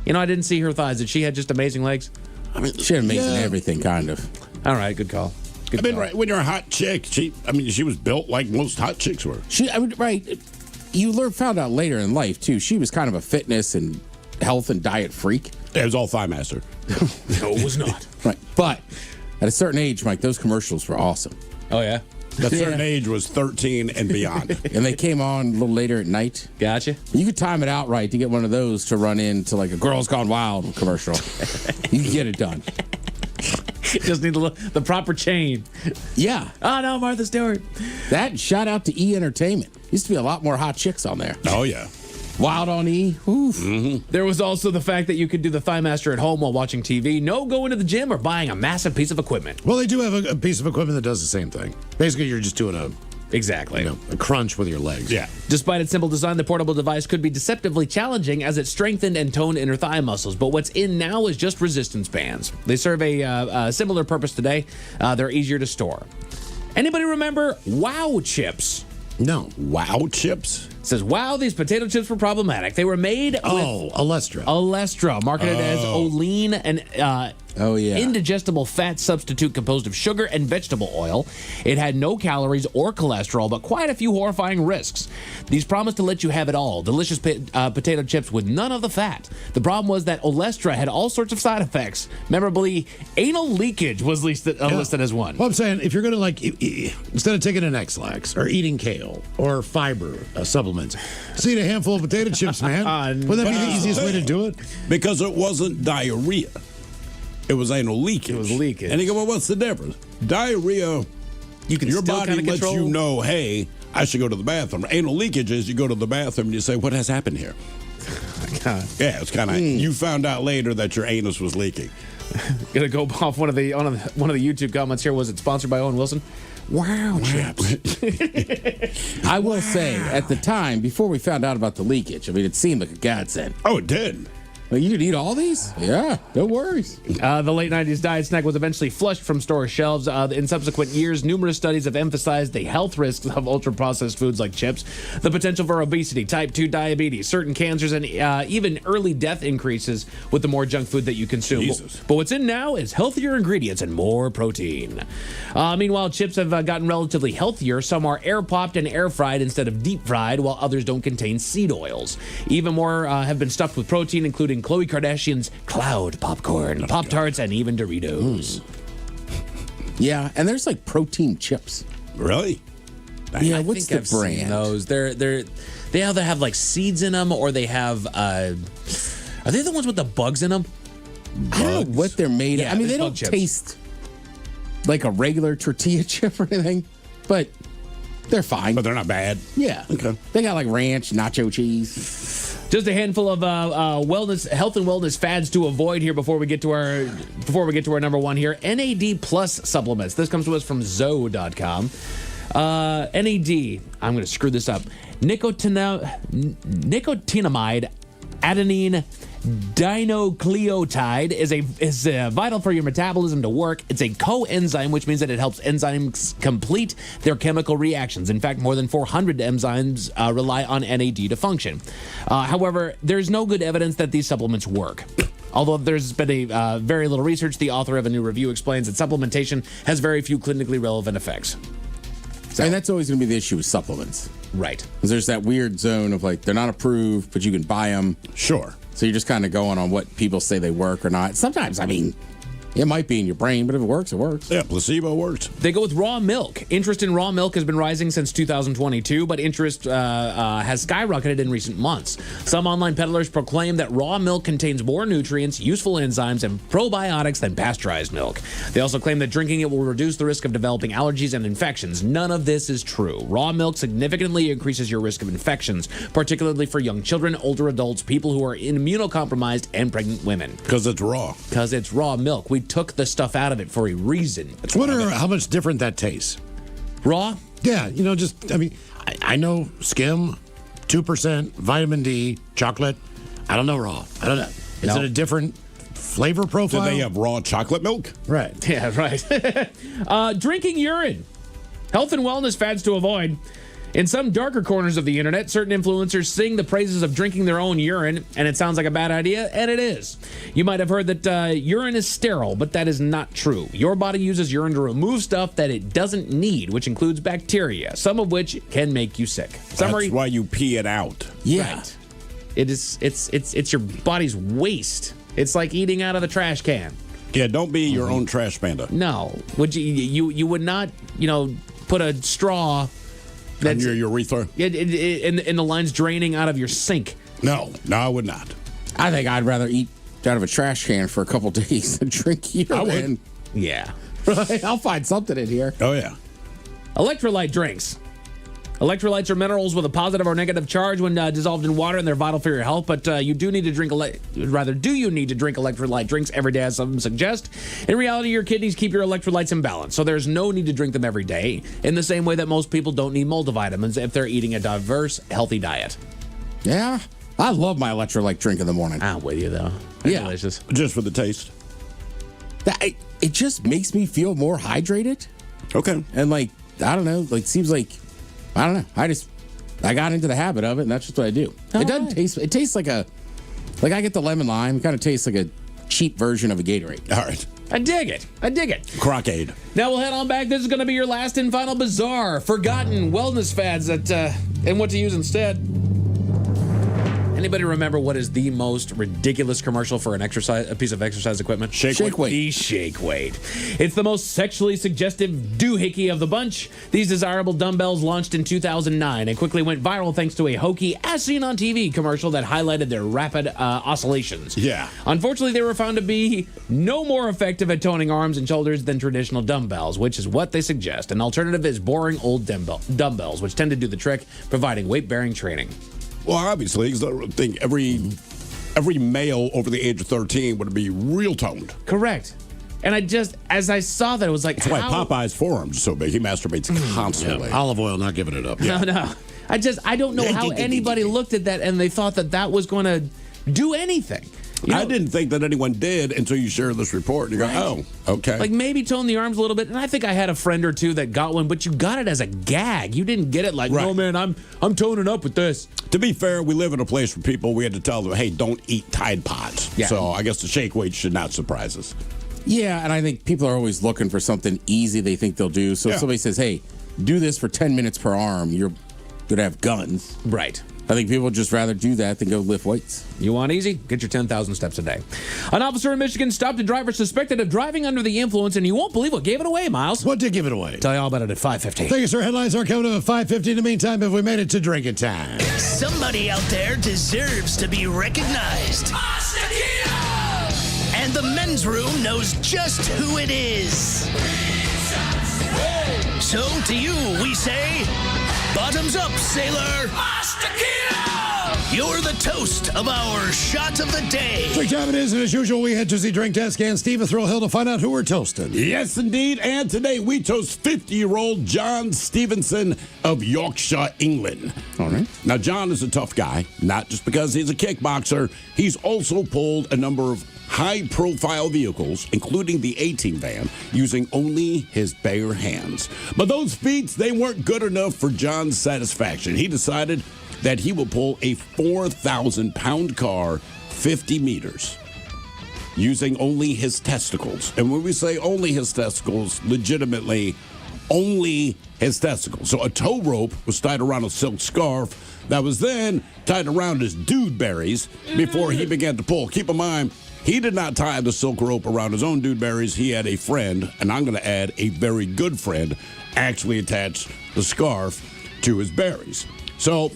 You know, I didn't see her thighs. Did she have just amazing legs? I mean, she had amazing everything, kind of. All right, good call. I mean, right, when you're a hot chick, she was built like most hot chicks were. You found out later in life, too, she was kind of a fitness and health and diet freak. It was all Thigh Master. No, it was not. Right, but at a certain age, Mike, those commercials were awesome. Oh, yeah? That certain age was 13 and beyond. And they came on a little later at night. Gotcha. You could time it out right to get one of those to run into like a Girls Gone Wild commercial. You can get it done. Just need the proper chain. Yeah. Oh, no, Martha Stewart. That shout out to E Entertainment. Used to be a lot more hot chicks on there. Oh, yeah. Wild on E. Oof. Mm-hmm. There was also the fact that you could do the Thigh Master at home while watching TV. No going to the gym or buying a massive piece of equipment. Well, they do have a piece of equipment that does the same thing. Basically, you're just doing a crunch with your legs. Yeah. Despite its simple design, the portable device could be deceptively challenging as it strengthened and toned inner thigh muscles. But what's in now is just resistance bands. They serve a similar purpose today. They're easier to store. Anybody remember Wow Chips? No. Wow Chips? It says, wow, these potato chips were problematic. They were made with Olestra. Olestra, marketed as Olean, an indigestible fat substitute composed of sugar and vegetable oil. It had no calories or cholesterol, but quite a few horrifying risks. These promised to let you have it all. Delicious potato chips with none of the fat. The problem was that Olestra had all sorts of side effects. Memorably, anal leakage was listed as one. Well, I'm saying, if you're going to, instead of taking an X-Lax or eating kale or fiber supplements, just eat a handful of potato chips, man. Wouldn't that be the easiest way to do it? Because it wasn't diarrhea. It was anal leakage. It was leakage. And you go, well, what's the difference? Diarrhea, your body lets you know, hey, I should go to the bathroom. Anal leakage is you go to the bathroom and you say, what has happened here? God. Yeah, it's kind of, you found out later that your anus was leaking. Gonna go off one of the YouTube comments here. Was it sponsored by Owen Wilson? Wow, Chips. I will say, at the time, before we found out about the leakage, I mean, it seemed like a godsend. Oh, it did. Well, you could eat all these? Yeah, no worries. The late 90s diet snack was eventually flushed from store shelves. In subsequent years, numerous studies have emphasized the health risks of ultra-processed foods like chips, the potential for obesity, type 2 diabetes, certain cancers, and even early death increases with the more junk food that you consume. Jesus. But what's in now is healthier ingredients and more protein. Meanwhile, chips have gotten relatively healthier. Some are air-popped and air-fried instead of deep-fried, while others don't contain seed oils. Even more have been stuffed with protein, including Khloe Kardashian's Cloud popcorn, Pop-Tarts, and even Doritos. Yeah, and there's like protein chips. Really? Yeah, what's the brand? Seen those. They either have like seeds in them or they have. Are they the ones with the bugs in them? I don't know what they're made of. Yeah, I mean, they're they don't bug chips. taste like a regular tortilla chip or anything, but they're fine. But they're not bad. Yeah. Okay. They got like ranch, nacho cheese. Just a handful of health and wellness fads to avoid here before we get to our number one here. NAD plus supplements. This comes to us from Zoe.com. NAD. I'm going to screw this up. Nicotinamide adenine dinucleotide is vital for your metabolism to work. It's a coenzyme, which means that it helps enzymes complete their chemical reactions. In fact, more than 400 enzymes rely on NAD to function. However, there's no good evidence that these supplements work. Although there's been a very little research, the author of a new review explains that supplementation has very few clinically relevant effects. So, and that's always going to be the issue with supplements. Right. Because there's that weird zone of like, they're not approved, but you can buy them. Sure. So you're just kind of going on what people say they work or not. Sometimes, I mean, it might be in your brain, but if it works, it works. Yeah, placebo works. They go with raw milk. Interest in raw milk has been rising since 2022, but interest has skyrocketed in recent months. Some online peddlers proclaim that raw milk contains more nutrients, useful enzymes, and probiotics than pasteurized milk. They also claim that drinking it will reduce the risk of developing allergies and infections. None of this is true. Raw milk significantly increases your risk of infections, particularly for young children, older adults, people who are immunocompromised, and pregnant women. Because it's raw. Because it's raw milk. We took the stuff out of it for a reason. How much different that tastes? Raw? Yeah, I know skim, 2%, vitamin D, chocolate. I don't know raw. I don't know. Is it a different flavor profile? Do they have raw chocolate milk? Right. Yeah, right. Drinking urine. Health and wellness fads to avoid. In some darker corners of the internet, certain influencers sing the praises of drinking their own urine, and it sounds like a bad idea, and it is. You might have heard that urine is sterile, but that is not true. Your body uses urine to remove stuff that it doesn't need, which includes bacteria, some of which can make you sick. That's why you pee it out. Yeah. Right. It's your body's waste. It's like eating out of the trash can. Yeah, don't be your own trash panda. No. Would you would not, put a straw on your urethra? In the lines draining out of your sink. No, I would not. I think I'd rather eat out of a trash can for a couple days than drink urine. I would. Yeah. Right? I'll find something in here. Oh, yeah. Electrolyte drinks. Electrolytes are minerals with a positive or negative charge when dissolved in water, and they're vital for your health. But do you need to drink electrolyte drinks every day, as some suggest? In reality, your kidneys keep your electrolytes in balance, so there's no need to drink them every day. In the same way that most people don't need multivitamins if they're eating a diverse, healthy diet. Yeah, I love my electrolyte drink in the morning. I'm with you though. They're yeah, delicious. Just for the taste. It just makes me feel more hydrated. Okay, and I don't know, seems like. I don't know. I got into the habit of it, and that's just what I do. It doesn't taste. It tastes like I get the lemon lime. It kind of tastes like a cheap version of a Gatorade. All right. I dig it. Crockade. Now we'll head on back. This is going to be your last and final bizarre, forgotten wellness fads and what to use instead. Anybody remember what is the most ridiculous commercial for a piece of exercise equipment? Shake weight. The shake weight. It's the most sexually suggestive doohickey of the bunch. These desirable dumbbells launched in 2009 and quickly went viral thanks to a hokey, as seen on TV commercial that highlighted their rapid oscillations. Yeah. Unfortunately, they were found to be no more effective at toning arms and shoulders than traditional dumbbells, which is what they suggest. An alternative is boring old dumbbells, which tend to do the trick, providing weight-bearing training. Well, obviously, because I think every male over the age of 13 would be real toned. Correct. And as I saw that, it was like, that's why Popeye's forearms are so big. He masturbates constantly. Yeah, olive oil, not giving it up. Yeah. No. I don't know how anybody looked at that and they thought that was going to do anything. I didn't think that anyone did until you shared this report. And you go, oh, okay. Like maybe tone the arms a little bit. And I think I had a friend or two that got one, but you got it as a gag. You didn't get it like, no, man, I'm toning up with this. To be fair, we live in a place where people, we had to tell them, hey, don't eat Tide Pods. Yeah. So I guess the shake weight should not surprise us. Yeah, and I think people are always looking for something easy they think they'll do. So if somebody says, hey, do this for 10 minutes per arm, you're going to have guns. Right. I think people would just rather do that than go lift weights. You want easy? Get your 10,000 steps a day. An officer in Michigan stopped a driver suspected of driving under the influence, and you won't believe what gave it away, Miles. What did give it away? Tell you all about it at 5:50. Thank you, sir. Headlines are coming up at 5:50. In the meantime, have we made it to drinking time? Somebody out there deserves to be recognized. And the men's room knows just who it is. So to you, we say, bottoms up, sailor. You're the toast of our shot of the day. Drink time it is, and as usual, we head to the drink desk and Steve Thrill Hill to find out who we're toasting. Yes, indeed. And today we toast 50-year-old John Stevenson of Yorkshire, England. All right. Now, John is a tough guy, not just because he's a kickboxer. He's also pulled a number of high-profile vehicles, including the A-Team van, using only his bare hands. But those feats, they weren't good enough for John's satisfaction. He decided that he will pull a 4,000-pound car 50 meters using only his testicles. And when we say only his testicles, legitimately only his testicles. So a tow rope was tied around a silk scarf that was then tied around his dude berries before he began to pull. Keep in mind, he did not tie the silk rope around his own dude berries. He had a friend, and I'm going to add a very good friend, actually attach the scarf to his berries. So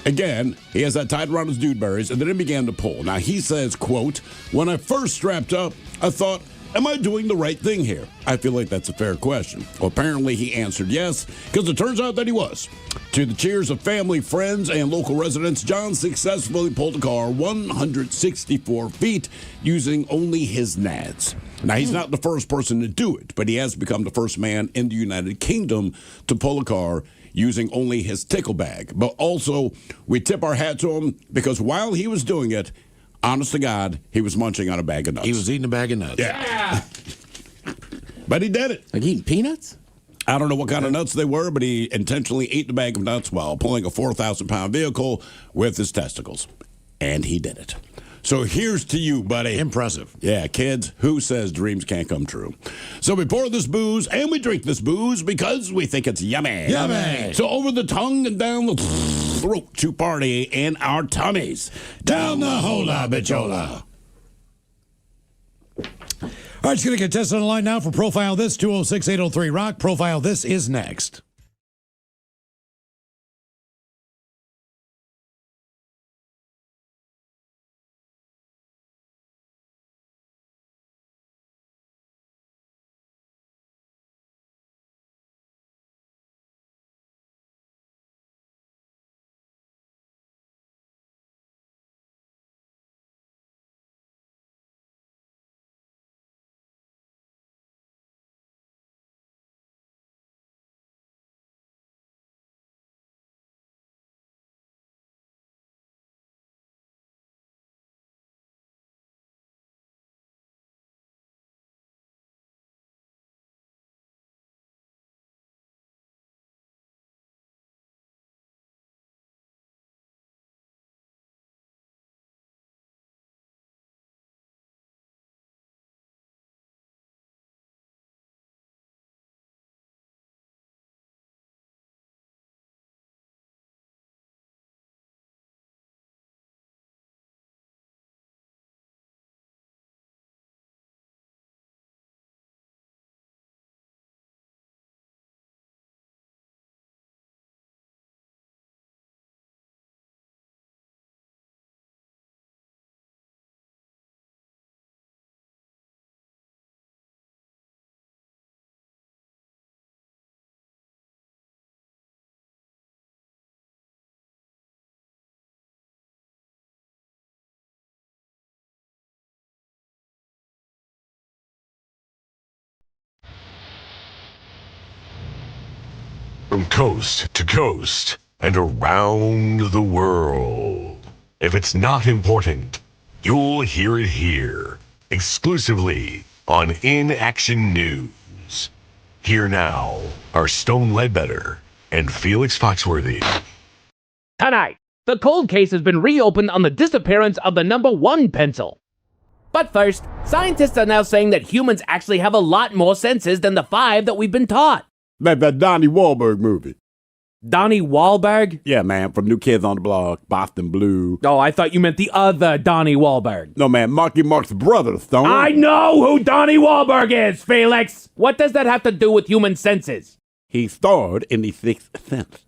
again, he has that tied around his dude berries, and then he began to pull. Now, he says, quote, when I first strapped up, I thought, am I doing the right thing here? I feel like that's a fair question. Well, apparently he answered yes, because it turns out that he was. To the cheers of family, friends, and local residents, John successfully pulled a car 164 feet using only his nads. Now, he's not the first person to do it, but he has become the first man in the United Kingdom to pull a car using only his tickle bag. But also, we tip our hat to him because while he was doing it, honest to God, he was munching on a bag of nuts. He was eating a bag of nuts. Yeah. But he did it. Like eating peanuts? I don't know what kind of nuts they were, but he intentionally ate the bag of nuts while pulling a 4,000-pound vehicle with his testicles. And he did it. So here's to you, buddy. Impressive. Yeah, kids, who says dreams can't come true? So we pour this booze and we drink this booze because we think it's yummy. Yummy. So over the tongue and down the throat to party in our tummies. Down the hola bichola. All right, just going to get tested on the line now for Profile This, 206-803-ROCK. Profile This is next. From coast to coast and around the world. If it's not important, you'll hear it here, exclusively on In Action News. Here now are Stone Ledbetter and Felix Foxworthy. Tonight, the cold case has been reopened on the disappearance of the number 1 pencil. But first, scientists are now saying that humans actually have a lot more senses than the 5 that we've been taught. Like that Donnie Wahlberg movie. Donnie Wahlberg? Yeah, man, from New Kids on the Block, Boston Blue. Oh, I thought you meant the other Donnie Wahlberg. No, man, Marky Mark's brother, Stone. I know who Donnie Wahlberg is, Felix! What does that have to do with human senses? He starred in The Sixth Sense.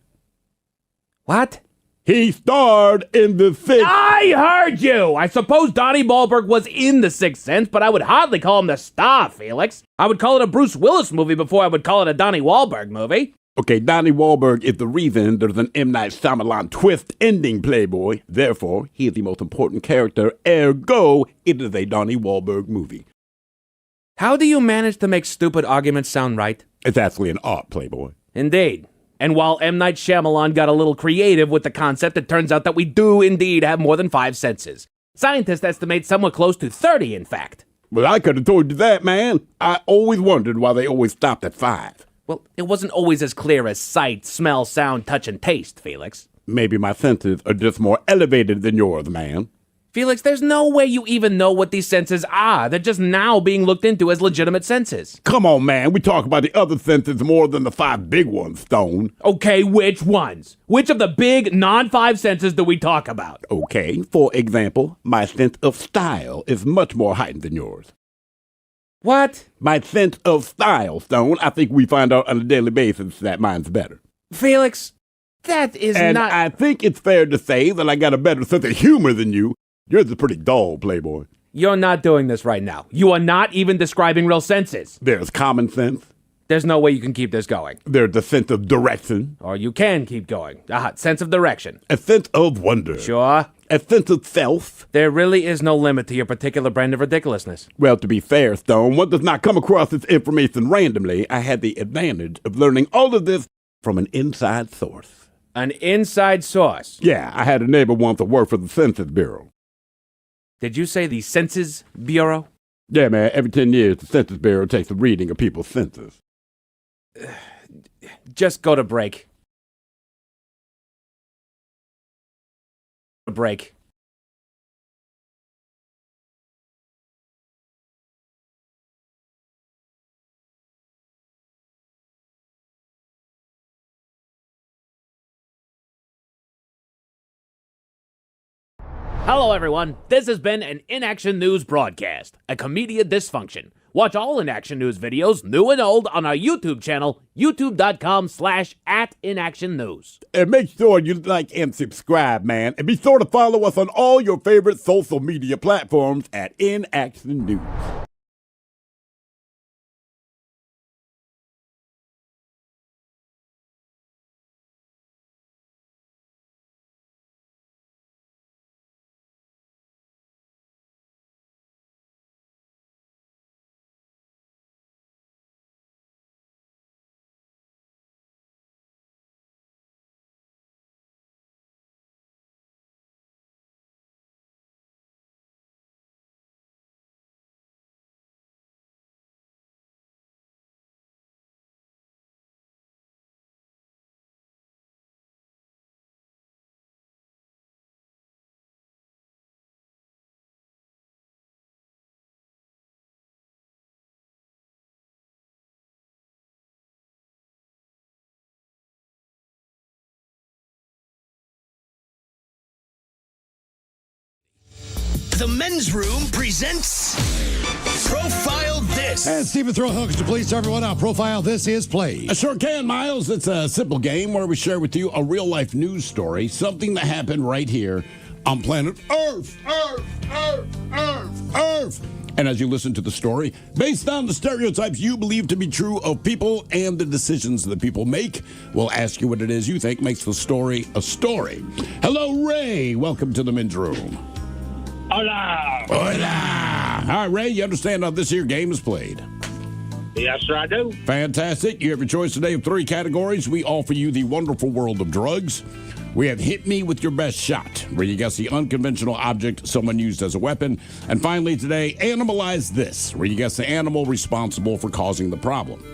What? He starred in The Sixth. I heard you! I suppose Donnie Wahlberg was in The Sixth Sense, but I would hardly call him the star, Felix. I would call it a Bruce Willis movie before I would call it a Donnie Wahlberg movie. Okay, Donnie Wahlberg is the reason there's an M. Night Shyamalan twist ending, Playboy. Therefore, he is the most important character, ergo, it is a Donnie Wahlberg movie. How do you manage to make stupid arguments sound right? It's actually an art, Playboy. Indeed. And while M. Night Shyamalan got a little creative with the concept, it turns out that we do indeed have more than 5 senses. Scientists estimate somewhere close to 30, in fact. Well, I could have told you that, man. I always wondered why they always stopped at 5. Well, it wasn't always as clear as sight, smell, sound, touch, and taste, Felix. Maybe my senses are just more elevated than yours, man. Felix, there's no way you even know what these senses are. They're just now being looked into as legitimate senses. Come on, man. We talk about the other senses more than the 5 big ones, Stone. Okay, which ones? Which of the big non-5 senses do we talk about? Okay, for example, my sense of style is much more heightened than yours. What? My sense of style, Stone. I think we find out on a daily basis that mine's better. Felix, that is and not... I think it's fair to say that I got a better sense of humor than you. Yours is pretty dull, Playboy. You're not doing this right now. You are not even describing real senses. There's common sense. There's no way you can keep this going. There's the sense of direction. Or you can keep going. Sense of direction. A sense of wonder. Sure. A sense of self. There really is no limit to your particular brand of ridiculousness. Well, to be fair, Stone, one does not come across this information randomly. I had the advantage of learning all of this from an inside source. An inside source? Yeah, I had a neighbor once that worked for the Census Bureau. Did you say the Census Bureau? Yeah, man. Every 10 years, the Census Bureau takes a reading of people's census. Just go to break. Break. Hello, everyone. This has been an In-Action News broadcast, a commedia dysfunction. Watch all In-Action News videos, new and old, on our YouTube channel, youtube.com/@inactionnews. And make sure you like and subscribe, man. And be sure to follow us on all your favorite social media platforms at In-Action News. The Men's Room presents Profile This. And Stephen Throwhooks to please everyone out. Profile This is played. I sure can, Miles. It's a simple game where we share with you a real-life news story, something that happened right here on planet Earth. Earth. And as you listen to the story, based on the stereotypes you believe to be true of people and the decisions that people make, we'll ask you what it is you think makes the story a story. Hello, Ray. Welcome to the Men's Room. Hola. Hola. All right, Ray, you understand how this here game is played? Yes, sir, I do. Fantastic. You have your choice today of 3 categories. We offer you the wonderful world of drugs. We have Hit Me With Your Best Shot, where you guess the unconventional object someone used as a weapon. And finally today, Animalize This, where you guess the animal responsible for causing the problem.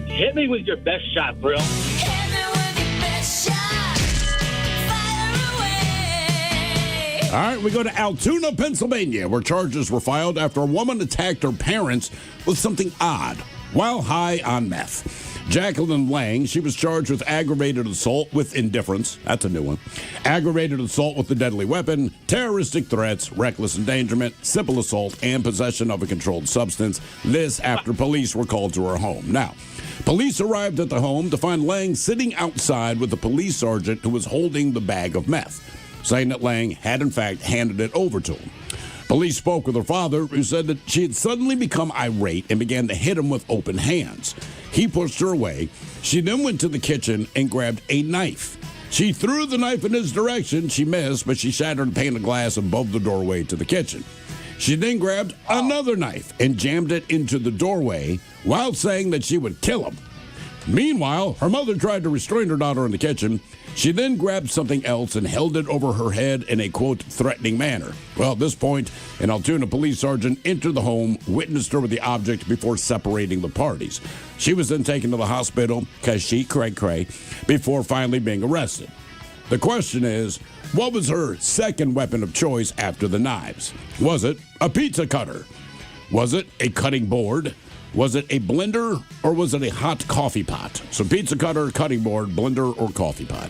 Hit me with your best shot, bro. All right, we go to Altoona, Pennsylvania, where charges were filed after a woman attacked her parents with something odd while high on meth. Jacqueline Lang, she was charged with aggravated assault with indifference. That's a new one. Aggravated assault with a deadly weapon, terroristic threats, reckless endangerment, simple assault, and possession of a controlled substance. This after police were called to her home. Now, Police arrived at the home to find Lang sitting outside with a police sergeant who was holding the bag of meth, saying that Lang had in fact handed it over to him. Police spoke with her father, who said that she had suddenly become irate and began to hit him with open hands. He pushed her away. She then went to the kitchen and grabbed a knife. She threw the knife in his direction. She missed, but she shattered a pane of glass above the doorway to the kitchen. She then grabbed another knife and jammed it into the doorway while saying that she would kill him. Meanwhile, her mother tried to restrain her daughter in the kitchen. She then grabbed something else and held it over her head in a, quote, threatening manner. Well, at this point, an Altoona police sergeant entered the home, witnessed her with the object before separating the parties. She was then taken to the hospital, because she cray-cray, before finally being arrested. The question is, what was her second weapon of choice after the knives? Was it a pizza cutter? Was it a cutting board? Was it a blender, or was it a hot coffee pot? So pizza cutter, cutting board, blender, or coffee pot?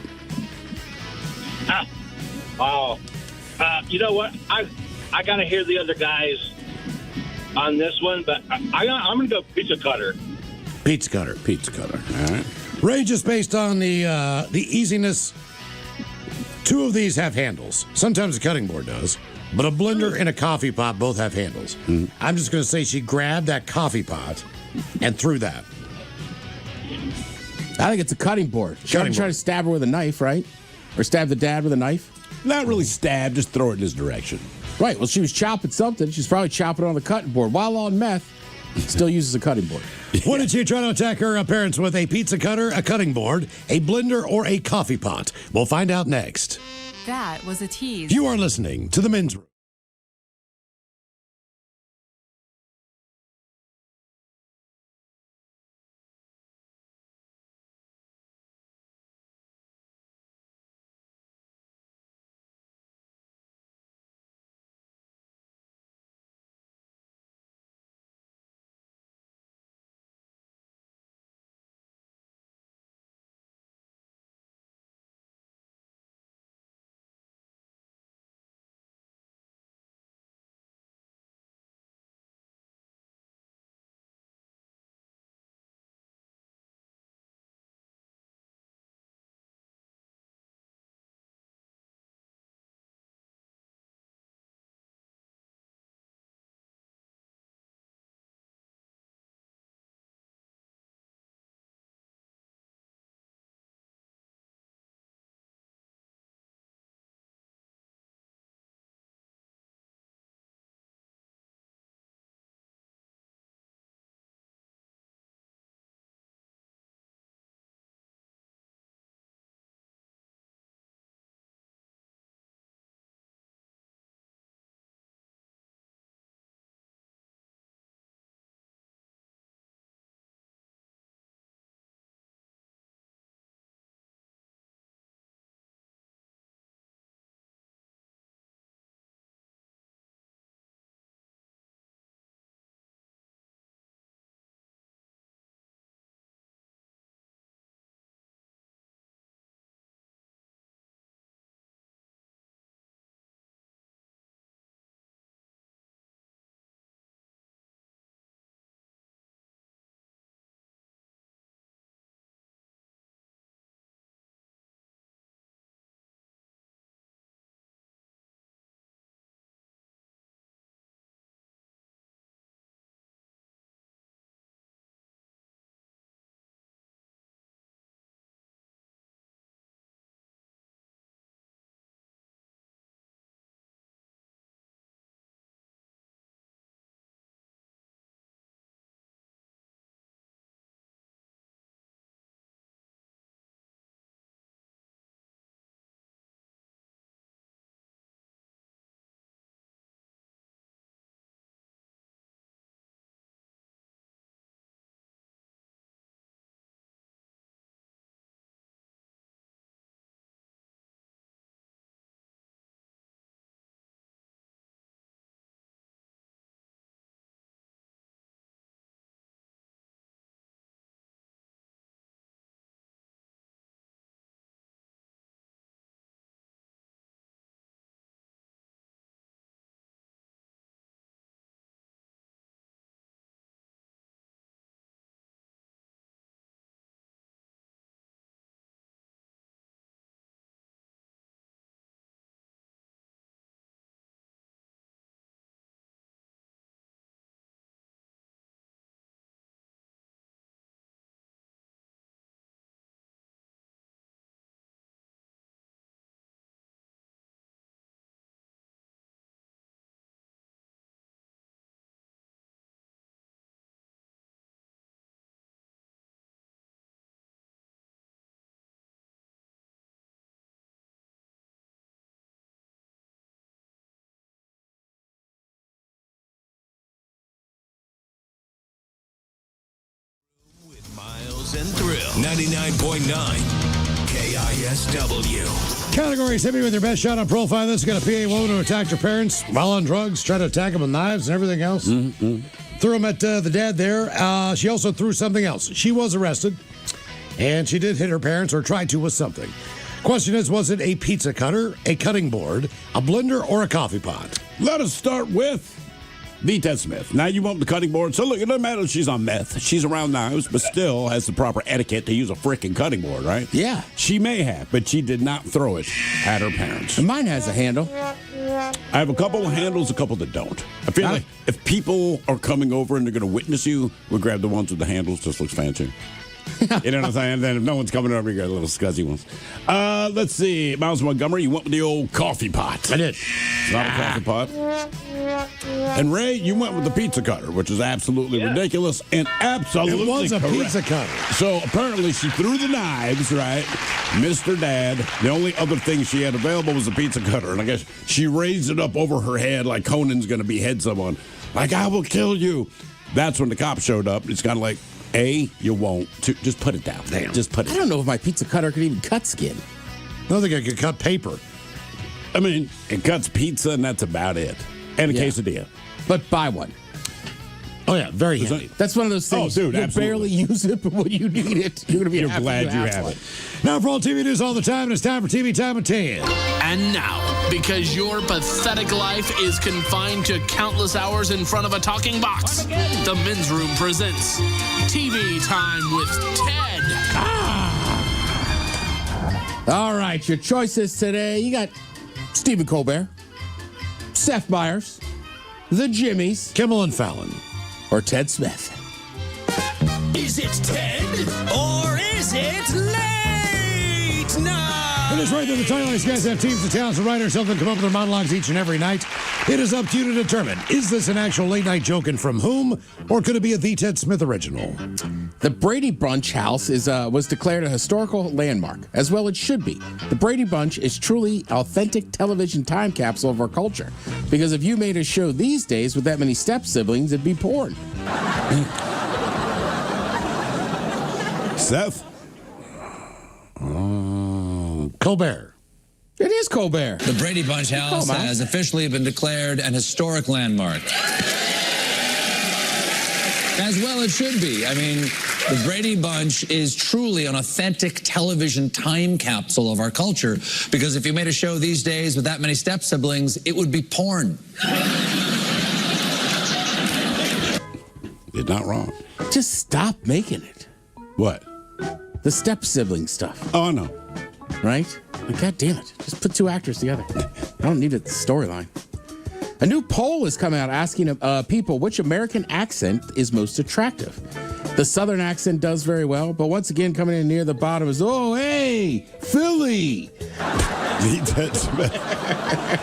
You know what? I got to hear the other guys on this one, but I'm going to go pizza cutter. Pizza cutter. All right. Range is based on the easiness. Two of these have handles. Sometimes a cutting board does. But a blender and a coffee pot both have handles. I'm just going to say she grabbed that coffee pot and threw that. I think it's a cutting board. She tried to stab her with a knife, right? Or stab the dad with a knife? Not really stab, just throw it in his direction. Right. Well, she was chopping something. She's probably chopping on the cutting board. While on meth, still uses a cutting board. What did she try to attack her parents with? A pizza cutter, a cutting board, a blender, or a coffee pot? We'll find out next. That was a tease. You are listening to The Men's Room. Passing through 99.9 KISW. Categories: hit me with your best shot on profile. This got a PA woman who attacked her parents while on drugs, tried to attack them with knives and everything else. Threw them at the dad there. She also threw something else. She was arrested, and she did hit her parents or tried to with something. Question is, was it a pizza cutter, a cutting board, a blender, or a coffee pot? Let us start with Brent Smith. Now you want the cutting board. So look, it doesn't matter if she's on meth. She's around knives, but still has the proper etiquette to use a freaking cutting board, right? Yeah. She may have, but she did not throw it at her parents. And mine has a handle. I have a couple of handles, a couple that don't. I feel like if people are coming over and they're going to witness you, we'll grab the ones with the handles. Just looks fancy. You know what I'm saying? Then if no one's coming over, you got little scuzzy ones. Let's see. Miles Montgomery, you went with the old coffee pot. I did. It's not a coffee pot. And Ray, you went with the pizza cutter, which is absolutely ridiculous and absolutely It was a correct. pizza cutter. So apparently she threw the knives, right? Missed her dad. The only other thing she had available was a pizza cutter. And I guess she raised it up over her head like Conan's going to behead someone. Like, I will kill you. That's when the cops showed up. It's kind of like, A, you won't. Just put it down. Damn. Just put it I don't know if my pizza cutter could even cut skin. I don't think I could cut paper. I mean, it cuts pizza, and that's about it. And a quesadilla. But buy one. Oh, yeah, very handy. That's one of those things. Oh, dude, you'll absolutely. barely use it, but when you need it, you're going to be happy glad you have one. it. Now for all TV news all the time, it's time for TV Time at 10. And now, because your pathetic life is confined to countless hours in front of a talking box, the Men's Room presents TV Time with Ted. All right, your choices today. You got Stephen Colbert, Seth Meyers, The Jimmies, Kimmel and Fallon, or Ted Smith. Is it Ted or is it late night? It is right there. The title. These guys have teams of talents and writers help them come up with their monologues each and every night. It is up to you to determine, is this an actual late night joke and from whom, or could it be a The Ted Smith original? The Brady Bunch house was declared a historical landmark, as well it should be. The Brady Bunch is truly authentic television time capsule of our culture, because if you made a show these days with that many step siblings, it'd be porn. Seth? Colbert. It is Colbert. The Brady Bunch house has officially been declared an historic landmark. As well it should be. I mean, the Brady Bunch is truly an authentic television time capsule of our culture, because if you made a show these days with that many step siblings, it would be porn. You're not wrong. Just stop making it. What? The step sibling stuff. Oh, no. Right? Like, God damn it. Just put two actors together. I don't need a storyline. A new poll has come out asking people which American accent is most attractive. The Southern accent does very well, but once again, coming in near the bottom is, oh, hey, Philly.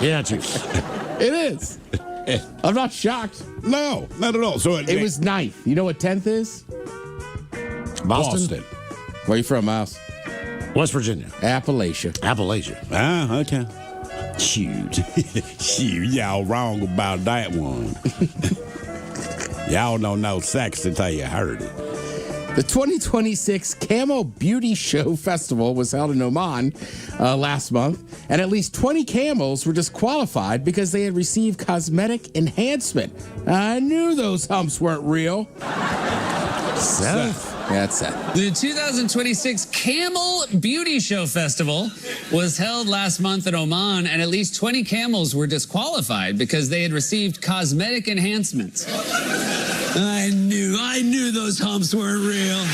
Yeah, too. It is. I'm not shocked. No, not at all. So it was 9th. You know what 10th is? Boston. Where you from, Miles? West Virginia. Appalachia. Appalachia. Ah, okay. Shoot. Shoot, y'all wrong about that one. Y'all don't know sex until you heard it. The 2026 Camo Beauty Show Festival was held in Oman last month, and at least 20 camels were disqualified because they had received cosmetic enhancement. I knew those humps weren't real. Seth. Yeah, that's Seth. The 2026 Camel Beauty Show Festival was held last month in Oman, and at least 20 camels were disqualified because they had received cosmetic enhancements. I knew those humps weren't real.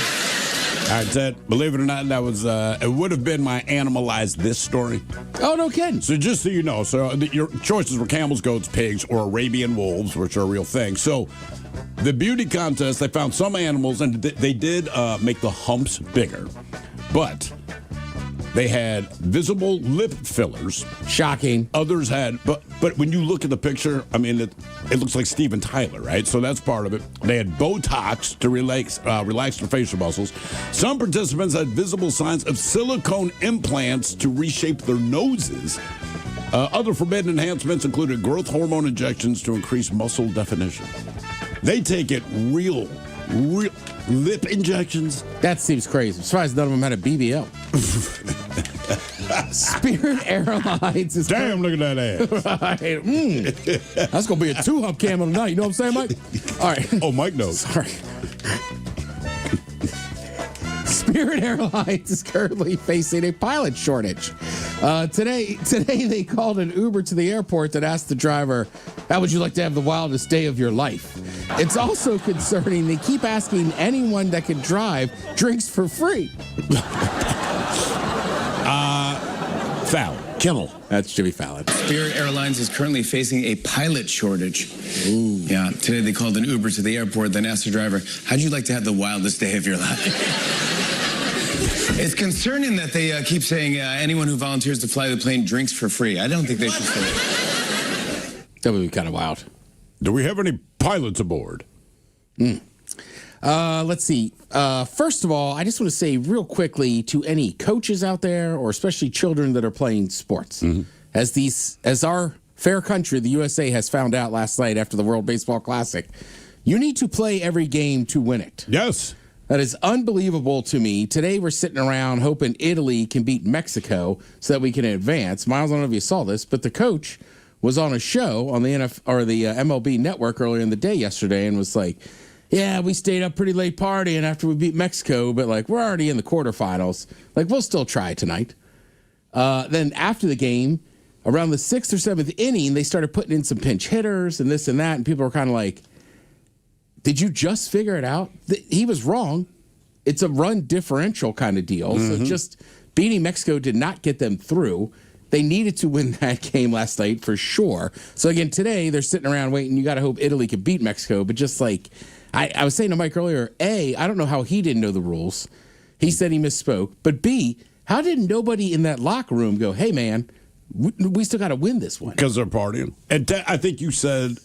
All right, Ted, believe it or not, that was, it would have been my Animalize This story. Oh, no kidding. So just so you know, your choices were camels, goats, pigs, or Arabian wolves, which are a real thing. So the beauty contest, they found some animals, and they did make the humps bigger. But they had visible lip fillers. Shocking. Others had, but when you look at the picture, I mean, it looks like Steven Tyler, right? So that's part of it. They had Botox to relax their facial muscles. Some participants had visible signs of silicone implants to reshape their noses. Other forbidden enhancements included growth hormone injections to increase muscle definition. They take it real Real lip injections. That seems crazy. I'm surprised none of them had a BBL. Spirit Airlines is... Damn, look at that ass. Right. That's going to be a 2-hump camel tonight. You know what I'm saying, Mike? All right. Oh, Mike knows. Sorry. Spirit Airlines is currently facing a pilot shortage. Today they called an Uber to the airport and asked the driver, how would you like to have the wildest day of your life? It's also concerning they keep asking anyone that can drive drinks for free. Foul. Kimmel. That's Jimmy Fallon. Spirit Airlines is currently facing a pilot shortage. Ooh. Yeah, today they called an Uber to the airport, then asked the driver, how'd you like to have the wildest day of your life? It's concerning that they keep saying anyone who volunteers to fly the plane drinks for free. I don't think they should say that. That would be kind of wild. Do we have any pilots aboard? Let's see. First of all, I just want to say real quickly to any coaches out there, or especially children that are playing sports, as our fair country, the USA, has found out last night after the World Baseball Classic, you need to play every game to win it. Yes. That is unbelievable to me. Today we're sitting around hoping Italy can beat Mexico so that we can advance. Miles, I don't know if you saw this, but the coach was on a show on the MLB network earlier in the day yesterday and was like, yeah, we stayed up pretty late partying after we beat Mexico, but like we're already in the quarterfinals. Like we'll still try tonight. Then after the game, around the 6th or 7th inning, they started putting in some pinch hitters and this and that, and people were kind of like, did you just figure it out? He was wrong. It's a run differential kind of deal. So just beating Mexico did not get them through. They needed to win that game last night for sure. So again, today they're sitting around waiting. You got to hope Italy can beat Mexico. But just like I was saying to Mike earlier, A, I don't know how he didn't know the rules. He said he misspoke. But B, how did nobody in that locker room go, hey, man, we still got to win this one? Because they're partying. And I think you said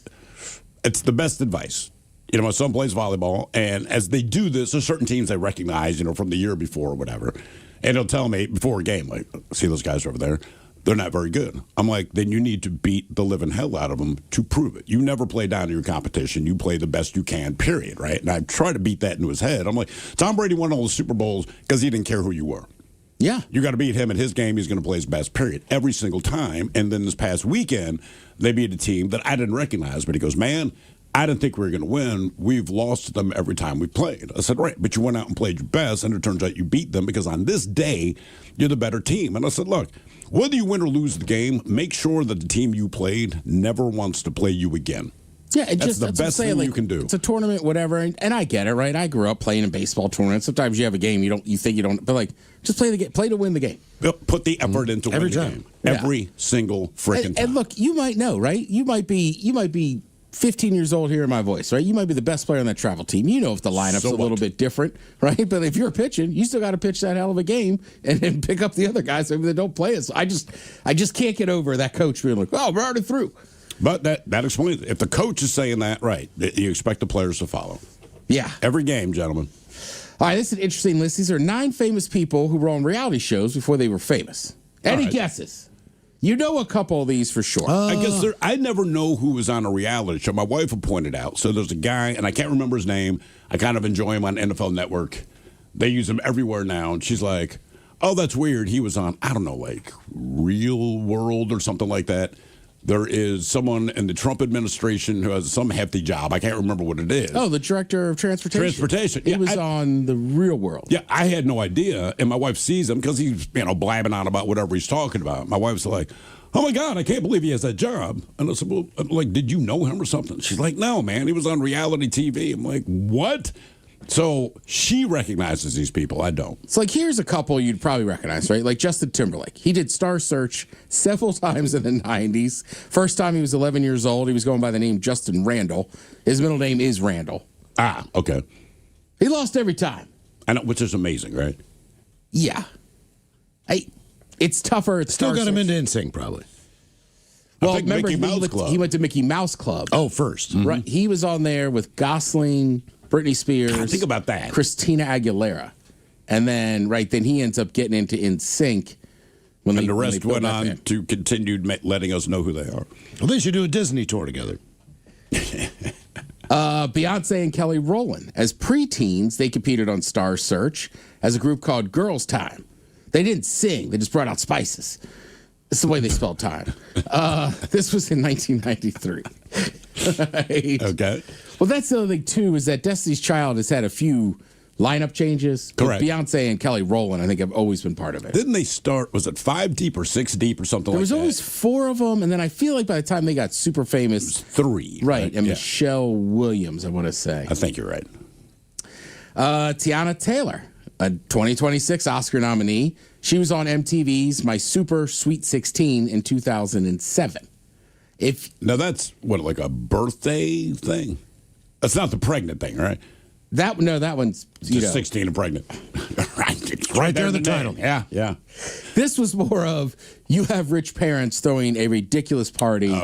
it's the best advice. You know, my son plays volleyball, and as they do this, there's certain teams they recognize, you know, from the year before or whatever. And he'll tell me before a game, like, see those guys over there? They're not very good. I'm like, then you need to beat the living hell out of them to prove it. You never play down to your competition. You play the best you can, period, right? And I try to beat that into his head. I'm like, Tom Brady won all the Super Bowls because he didn't care who you were. Yeah. You got to beat him in his game. He's going to play his best, period, every single time. And then this past weekend, they beat a team that I didn't recognize. But he goes, man, I didn't think we were going to win. We've lost to them every time we played. I said, right, but you went out and played your best, and it turns out you beat them because on this day, you're the better team. And I said, look, whether you win or lose the game, make sure that the team you played never wants to play you again. Yeah, that's the best thing you can do. It's a tournament, whatever, and I get it, right? I grew up playing in baseball tournaments. Sometimes you have a game you think you don't, but like just play the game, play to win the game. Put the effort into every winning time, the game. Every single freaking time. And look, you might know, right? You might be 15 years old hearing my voice, right? You might be the best player on that travel team. You know if the lineup's a little bit different, right? But if you're pitching, you still got to pitch that hell of a game and then pick up the other guys maybe that don't play it. So I just can't get over that coach being like, oh, we're already through. But that explains it. If the coach is saying that, right, you expect the players to follow. Yeah. Every game, gentlemen. All right, this is an interesting list. These are 9 famous people who were on reality shows before they were famous. Any guesses? You know a couple of these for sure. I guess I never know who was on a reality show. My wife will point it out. So there's a guy, and I can't remember his name. I kind of enjoy him on NFL Network. They use him everywhere now. And she's like, oh, that's weird. He was on, I don't know, like Real World or something like that. There is someone in the Trump administration who has some hefty job. I can't remember what it is. Oh, the director of transportation. He was on The Real World. Yeah, I had no idea. And my wife sees him because he's, blabbing on about whatever he's talking about. My wife's like, oh, my God, I can't believe he has that job. And I said, well, like, did you know him or something? She's like, no, man, he was on reality TV. I'm like, what? So she recognizes these people. I don't. It's like, here's a couple you'd probably recognize, right? Like Justin Timberlake. He did Star Search several times in the 90s. First time he was 11 years old. He was going by the name Justin Randall. His middle name is Randall. Ah, okay. He lost every time. I know, which is amazing, right? Yeah. It's tougher. It's still got him into NSYNC, probably. Well, remember, he went to Mickey Mouse Club. Oh, first. Mm-hmm. Right. He was on there with Gosling, Britney Spears. God, think about that. Christina Aguilera. And then he ends up getting into NSYNC. And the rest went on to continue letting us know who they are. Well, they should do a Disney tour together. Beyonce and Kelly Rowland. As preteens, they competed on Star Search as a group called Girls Time. They didn't sing, they just brought out spices. It's the way they spelled time. This was in 1993. Right? Okay. Well, that's the other thing, too, is that Destiny's Child has had a few lineup changes. Correct. Beyonce and Kelly Rowland, I think, have always been part of it. Didn't they start, was it 5 deep or 6 deep or something There like was that? always 4 of them, and then I feel like by the time they got super famous... 3. Right, and Yeah. Michelle Williams, I want to say. I think you're right. Tiana Taylor, a 2026 Oscar nominee. She was on MTV's My Super Sweet 16 in 2007. Now that's what, like a birthday thing? That's not the pregnant thing, right? That one's just 16 and pregnant. Right there in the title. Yeah, yeah. This was more of you have rich parents throwing a ridiculous party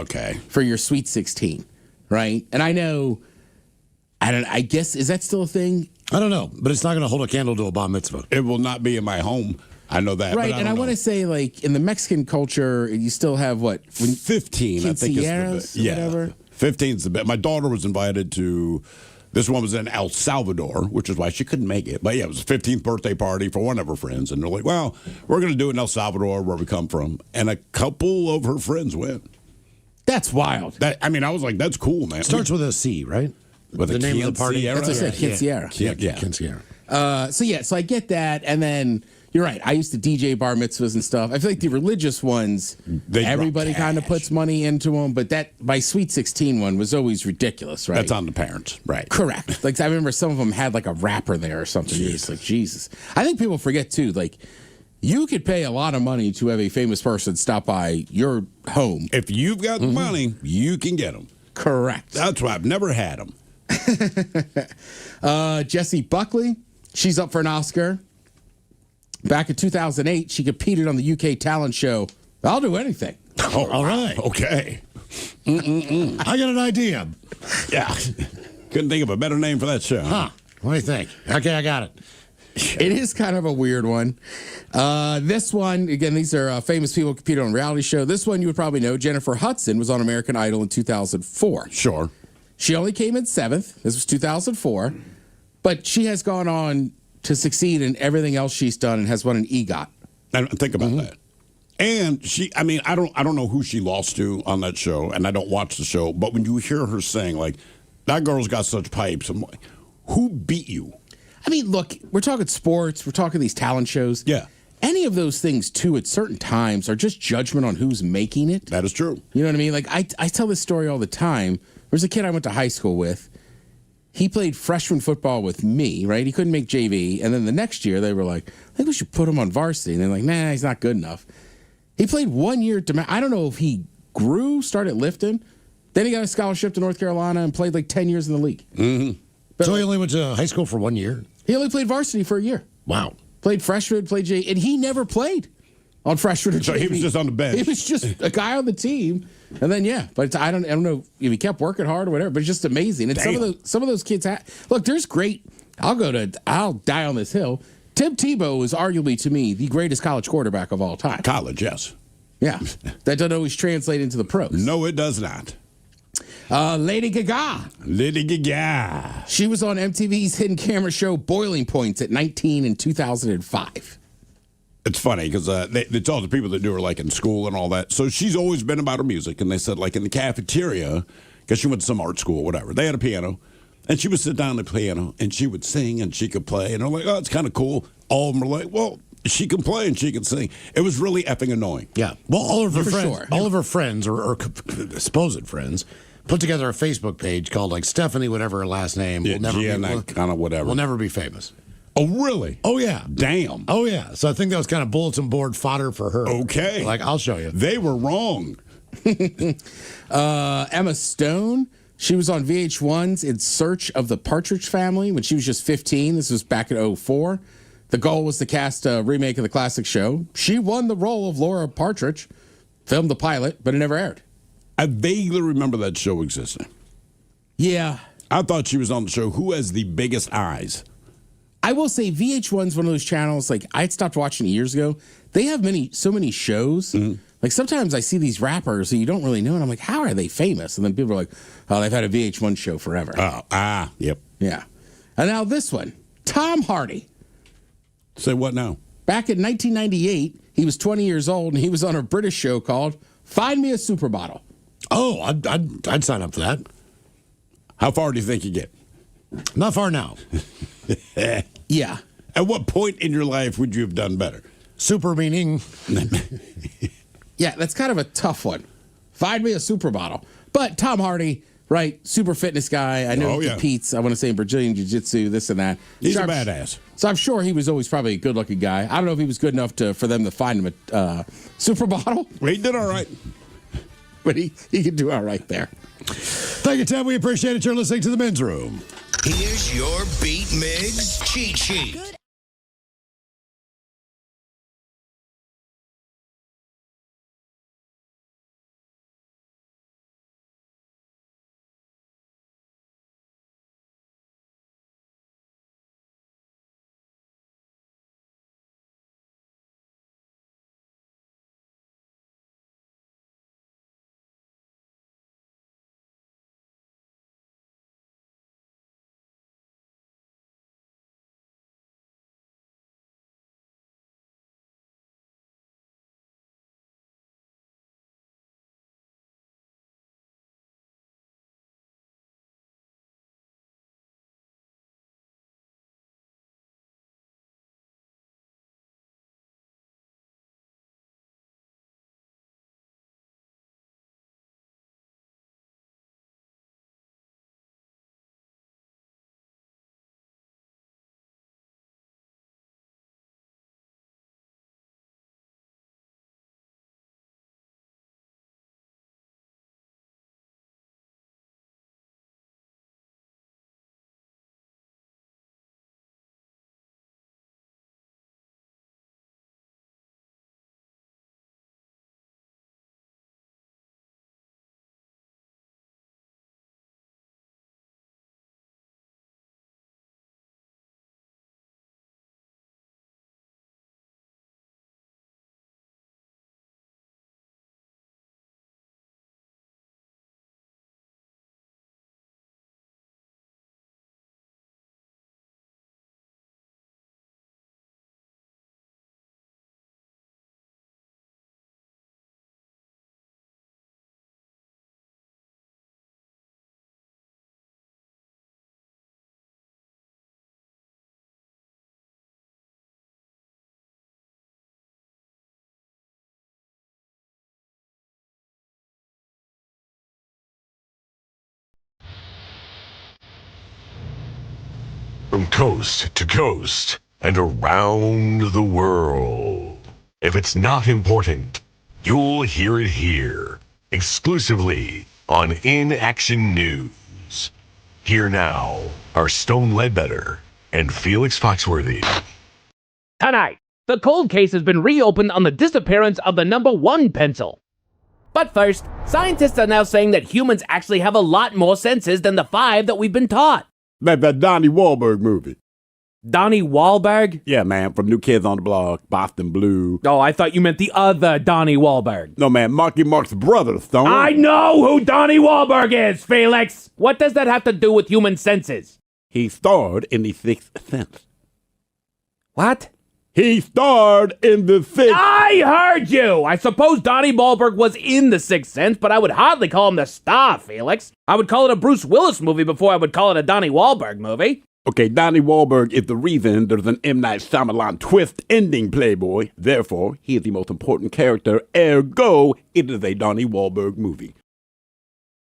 for your Sweet 16, right? And I guess, is that still a thing? I don't know, but it's not going to hold a candle to a bar mitzvah. It will not be in my home. I know that. Right, but and I want to say, like, in the Mexican culture, you still have what? 15, I think is the bit. Whatever. 15's the bit. My daughter was invited to, this one was in El Salvador, which is why she couldn't make it. But yeah, it was a 15th birthday party for one of her friends. And they're like, well, we're going to do it in El Salvador, where we come from. And a couple of her friends went. That's wild. I was like, that's cool, man. Starts with a C, right? With the a name of the party. That's what I said, Quinceañera. Yeah. Quinceañera. So I get that. And then, you're right, I used to DJ bar mitzvahs and stuff. I feel like the religious ones, everybody kind of puts money into them. But my Sweet 16 one was always ridiculous, right? That's on the parents, right? Correct. Like, I remember some of them had like a rapper there or something. You're just like, Jesus. I think people forget, too, like, you could pay a lot of money to have a famous person stop by your home. If you've got the money, you can get them. Correct. That's why I've never had them. Jessie Buckley, she's up for an Oscar. Back in 2008, she competed on the UK talent show I'll Do Anything. Oh, all right. Okay. I got an idea. Yeah. Couldn't think of a better name for that show. Huh. What do you think? Okay, I got it. It is kind of a weird one. This one, again, these are famous people who competed on a reality show. This one you would probably know. Jennifer Hudson was on American Idol in 2004. Sure. She only came in 7th. This was 2004. But she has gone on to succeed in everything else she's done and has won an EGOT. And think about that. And I don't know who she lost to on that show, and I don't watch the show, but when you hear her saying, like, that girl's got such pipes, I'm like, who beat you? I mean, look, we're talking sports, we're talking these talent shows. Yeah. Any of those things, too, at certain times are just judgment on who's making it. That is true. You know what I mean? Like, I tell this story all the time. There's a kid I went to high school with. He played freshman football with me, right? He couldn't make JV. And then the next year, they were like, I think we should put him on varsity. And they're like, nah, he's not good enough. He played 1 year. I don't know if he started lifting. Then he got a scholarship to North Carolina and played like 10 years in the league. Mm-hmm. So he only went to high school for 1 year? He only played varsity for a year. Wow. Played freshman, played JV. And he never played on freshman or JV. So he was just on the bench. He was just a guy on the team. And then, but I don't know if he kept working hard or whatever, but it's just amazing. And some of those kids look, there's great. I'll die on this hill. Tim Tebow is arguably, to me, the greatest college quarterback of all time. College, yes. Yeah. That doesn't always translate into the pros. No, it does not. Lady Gaga. She was on MTV's hidden camera show Boiling Points at 19 in 2005. It's funny because it's all the people that do her like in school and all that. So she's always been about her music. And they said like in the cafeteria, because she went to some art school or whatever, they had a piano. And she would sit down at the piano and she would sing and she could play. And they're like, oh, it's kind of cool. All of them were like, well, she can play and she can sing. It was really effing annoying. Yeah. Well, all of her friends or supposed friends put together a Facebook page called like Stephanie, whatever her last name, will never be famous. Oh, really? Oh, yeah. Damn. Oh, yeah. So I think that was kind of bulletin board fodder for her. Okay. Like, I'll show you. They were wrong. Emma Stone, she was on VH1's In Search of the Partridge Family when she was just 15. This was back in 2004. The goal was to cast a remake of the classic show. She won the role of Laura Partridge, filmed the pilot, but it never aired. I vaguely remember that show existing. Yeah. I thought she was on the show Who Has the Biggest Eyes? I will say VH1's one of those channels, like I stopped watching it years ago. They have so many shows. Mm-hmm. Like sometimes I see these rappers and you don't really know, and I'm like, how are they famous? And then people are like, oh, they've had a VH1 show forever. Yep. Yeah. And now this one, Tom Hardy. Say what now? Back in 1998, he was 20 years old and he was on a British show called Find Me a Super Bottle. Oh, I'd sign up for that. How far do you think you get? Not far now. Yeah. At what point in your life would you have done better? Super meaning. Yeah, that's kind of a tough one. Find me a super bottle. But Tom Hardy, right, super fitness guy. I know he competes, I want to say, in Brazilian Jiu-Jitsu, this and that. He's a badass. So I'm sure he was always probably a good-looking guy. I don't know if he was good enough for them to find him a super bottle. Well, he did all right. But he could do all right there. Thank you, Tim. We appreciate it. You're listening to The Men's Room. Here's your Beat Migs cheat sheet. From coast to coast and around the world. If it's not important, you'll hear it here, exclusively on In Action News. Here now are Stone Ledbetter and Felix Foxworthy. Tonight, the cold case has been reopened on the disappearance of the number 1 pencil. But first, scientists are now saying that humans actually have a lot more senses than the 5 that we've been taught. Like that Donnie Wahlberg movie. Donnie Wahlberg? Yeah, man, from New Kids on the Block, Boston Blue. Oh, I thought you meant the other Donnie Wahlberg. No, man, Marky Mark's brother, Stone. I know who Donnie Wahlberg is, Felix! What does that have to do with human senses? He starred in The Sixth Sense. What? He starred in The Sixth... I heard you! I suppose Donnie Wahlberg was in The Sixth Sense, but I would hardly call him the star, Felix. I would call it a Bruce Willis movie before I would call it a Donnie Wahlberg movie. Okay, Donnie Wahlberg is the reason there's an M. Night Shyamalan twist ending, Playboy. Therefore, he is the most important character, ergo, it is a Donnie Wahlberg movie.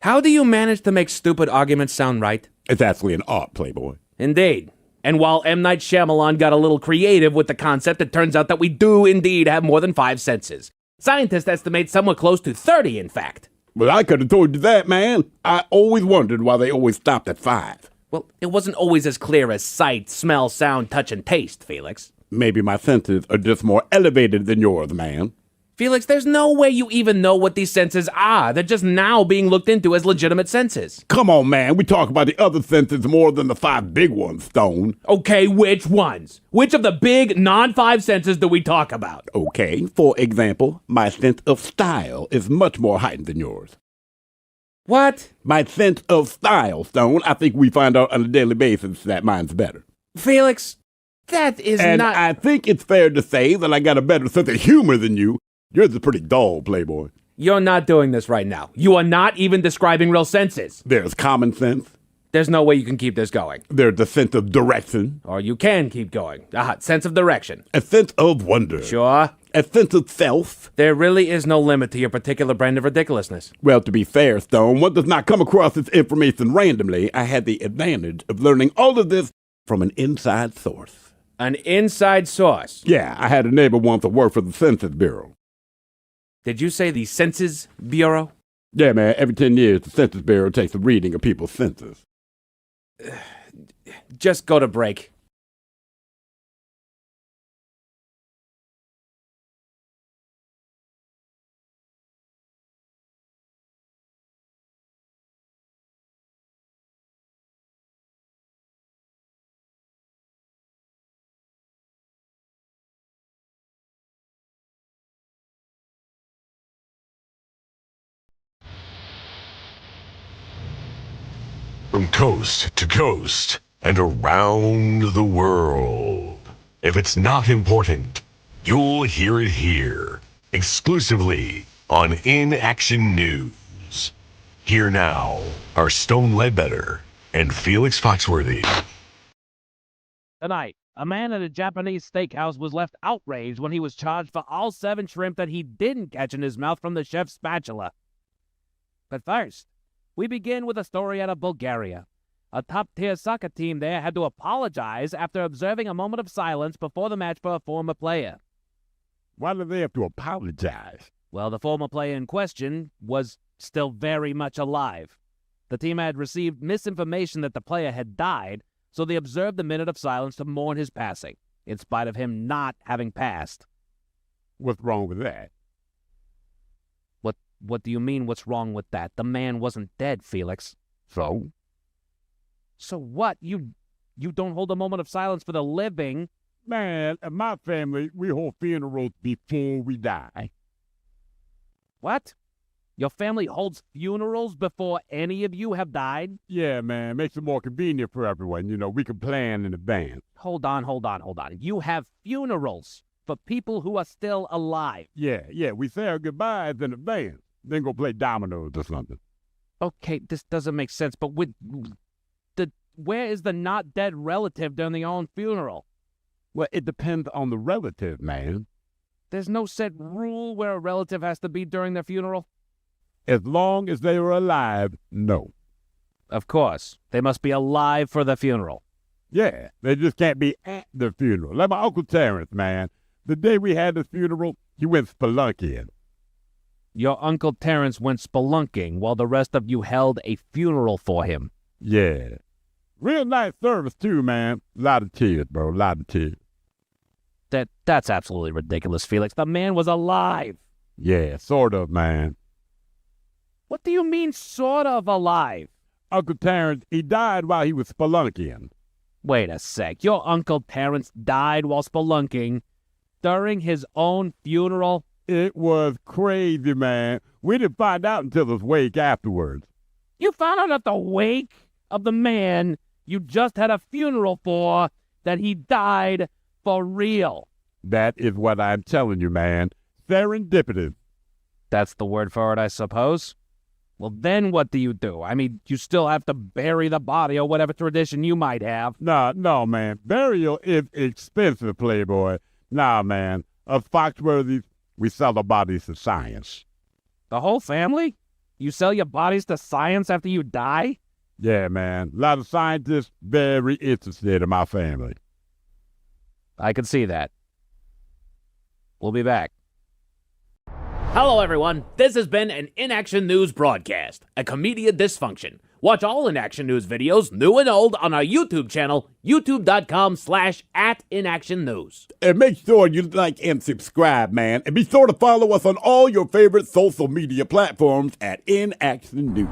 How do you manage to make stupid arguments sound right? It's actually an art, Playboy. Indeed. And while M. Night Shyamalan got a little creative with the concept, it turns out that we do indeed have more than 5 senses. Scientists estimate somewhere close to 30, in fact. Well, I could have told you that, man. I always wondered why they always stopped at 5. Well, it wasn't always as clear as sight, smell, sound, touch, and taste, Felix. Maybe my senses are just more elevated than yours, man. Felix, there's no way you even know what these senses are. They're just now being looked into as legitimate senses. Come on, man. We talk about the other senses more than the 5 big ones, Stone. Okay, which ones? Which of the big non-5 senses do we talk about? Okay, for example, my sense of style is much more heightened than yours. What? My sense of style, Stone. I think we find out on a daily basis that mine's better. Felix, that is and not... I think it's fair to say that I got a better sense of humor than you. Yours is pretty dull, Playboy. You're not doing this right now. You are not even describing real senses. There's common sense. There's no way you can keep this going. There's the sense of direction. Or you can keep going. Sense of direction. A sense of wonder. Sure. A sense of self. There really is no limit to your particular brand of ridiculousness. Well, to be fair, Stone, one does not come across this information randomly. I had the advantage of learning all of this from an inside source. An inside source? Yeah, I had a neighbor once that worked for the Census Bureau. Did you say the Census Bureau? Yeah, man. Every 10 years, the Census Bureau takes a reading of people's census. Just go to break. From coast to coast and around the world. If it's not important, you'll hear it here, exclusively on In Action News. Here now are Stone Ledbetter and Felix Foxworthy. Tonight, a man at a Japanese steakhouse was left outraged when he was charged for all 7 shrimp that he didn't catch in his mouth from the chef's spatula. But first, we begin with a story out of Bulgaria. A top-tier soccer team there had to apologize after observing a moment of silence before the match for a former player. Why do they have to apologize? Well, the former player in question was still very much alive. The team had received misinformation that the player had died, so they observed the minute of silence to mourn his passing, in spite of him not having passed. What's wrong with that? What do you mean, what's wrong with that? The man wasn't dead, Felix. So? So what? You don't hold a moment of silence for the living? Man, in my family, we hold funerals before we die. What? Your family holds funerals before any of you have died? Yeah, man. Makes it more convenient for everyone. You know, we can plan in advance. Hold on. You have funerals for people who are still alive. Yeah. We say our goodbyes in advance. Then go play dominoes or something. Okay, this doesn't make sense, but where is the not dead relative during their own funeral? Well, it depends on the relative, man. There's no set rule where a relative has to be during their funeral? As long as they were alive, no. Of course. They must be alive for the funeral. Yeah, they just can't be at the funeral. Like my Uncle Terrence, man. The day we had his funeral, he went spelunking. Your Uncle Terrence went spelunking while the rest of you held a funeral for him. Yeah. Real nice service, too, man. A lot of tears, bro. A lot of tears. That's absolutely ridiculous, Felix. The man was alive. Yeah, sort of, man. What do you mean, sort of alive? Uncle Terrence, he died while he was spelunking. Wait a sec. Your Uncle Terrence died while spelunking during his own funeral? It was crazy, man. We didn't find out until his wake afterwards. You found out at the wake of the man you just had a funeral for that he died for real? That is what I'm telling you, man. Serendipitous. That's the word for it, I suppose. Well, then what do? I mean, you still have to bury the body or whatever tradition you might have. No, man. Burial is expensive, Playboy. Nah, man. Us Foxworthies, we sell the bodies to science. The whole family? You sell your bodies to science after you die? Yeah, man. A lot of scientists very interested in my family. I can see that. We'll be back. Hello, everyone. This has been an In Action News broadcast, a commedia dysfunction. Watch all In Action News videos, new and old, on our YouTube channel, youtube.com/@inactionnews. And make sure you like and subscribe, man. And be sure to follow us on all your favorite social media platforms at In Action News.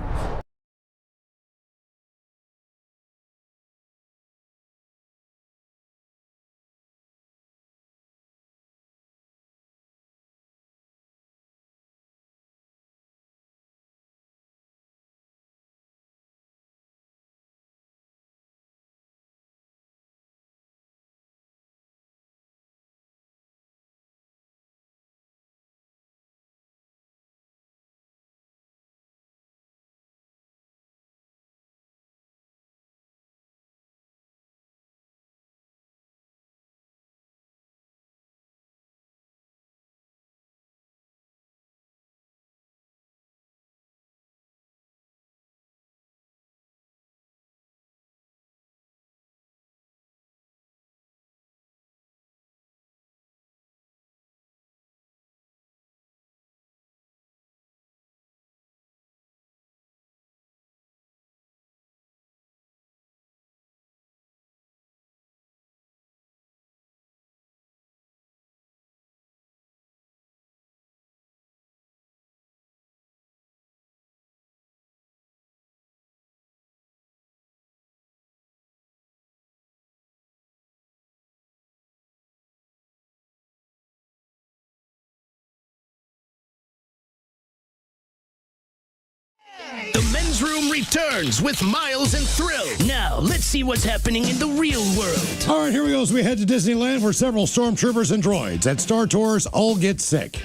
The Men's Room returns with Miles and Thrill. Now, let's see what's happening in the real world. All right, here we go as we head to Disneyland, where several stormtroopers and droids at Star Tours all get sick.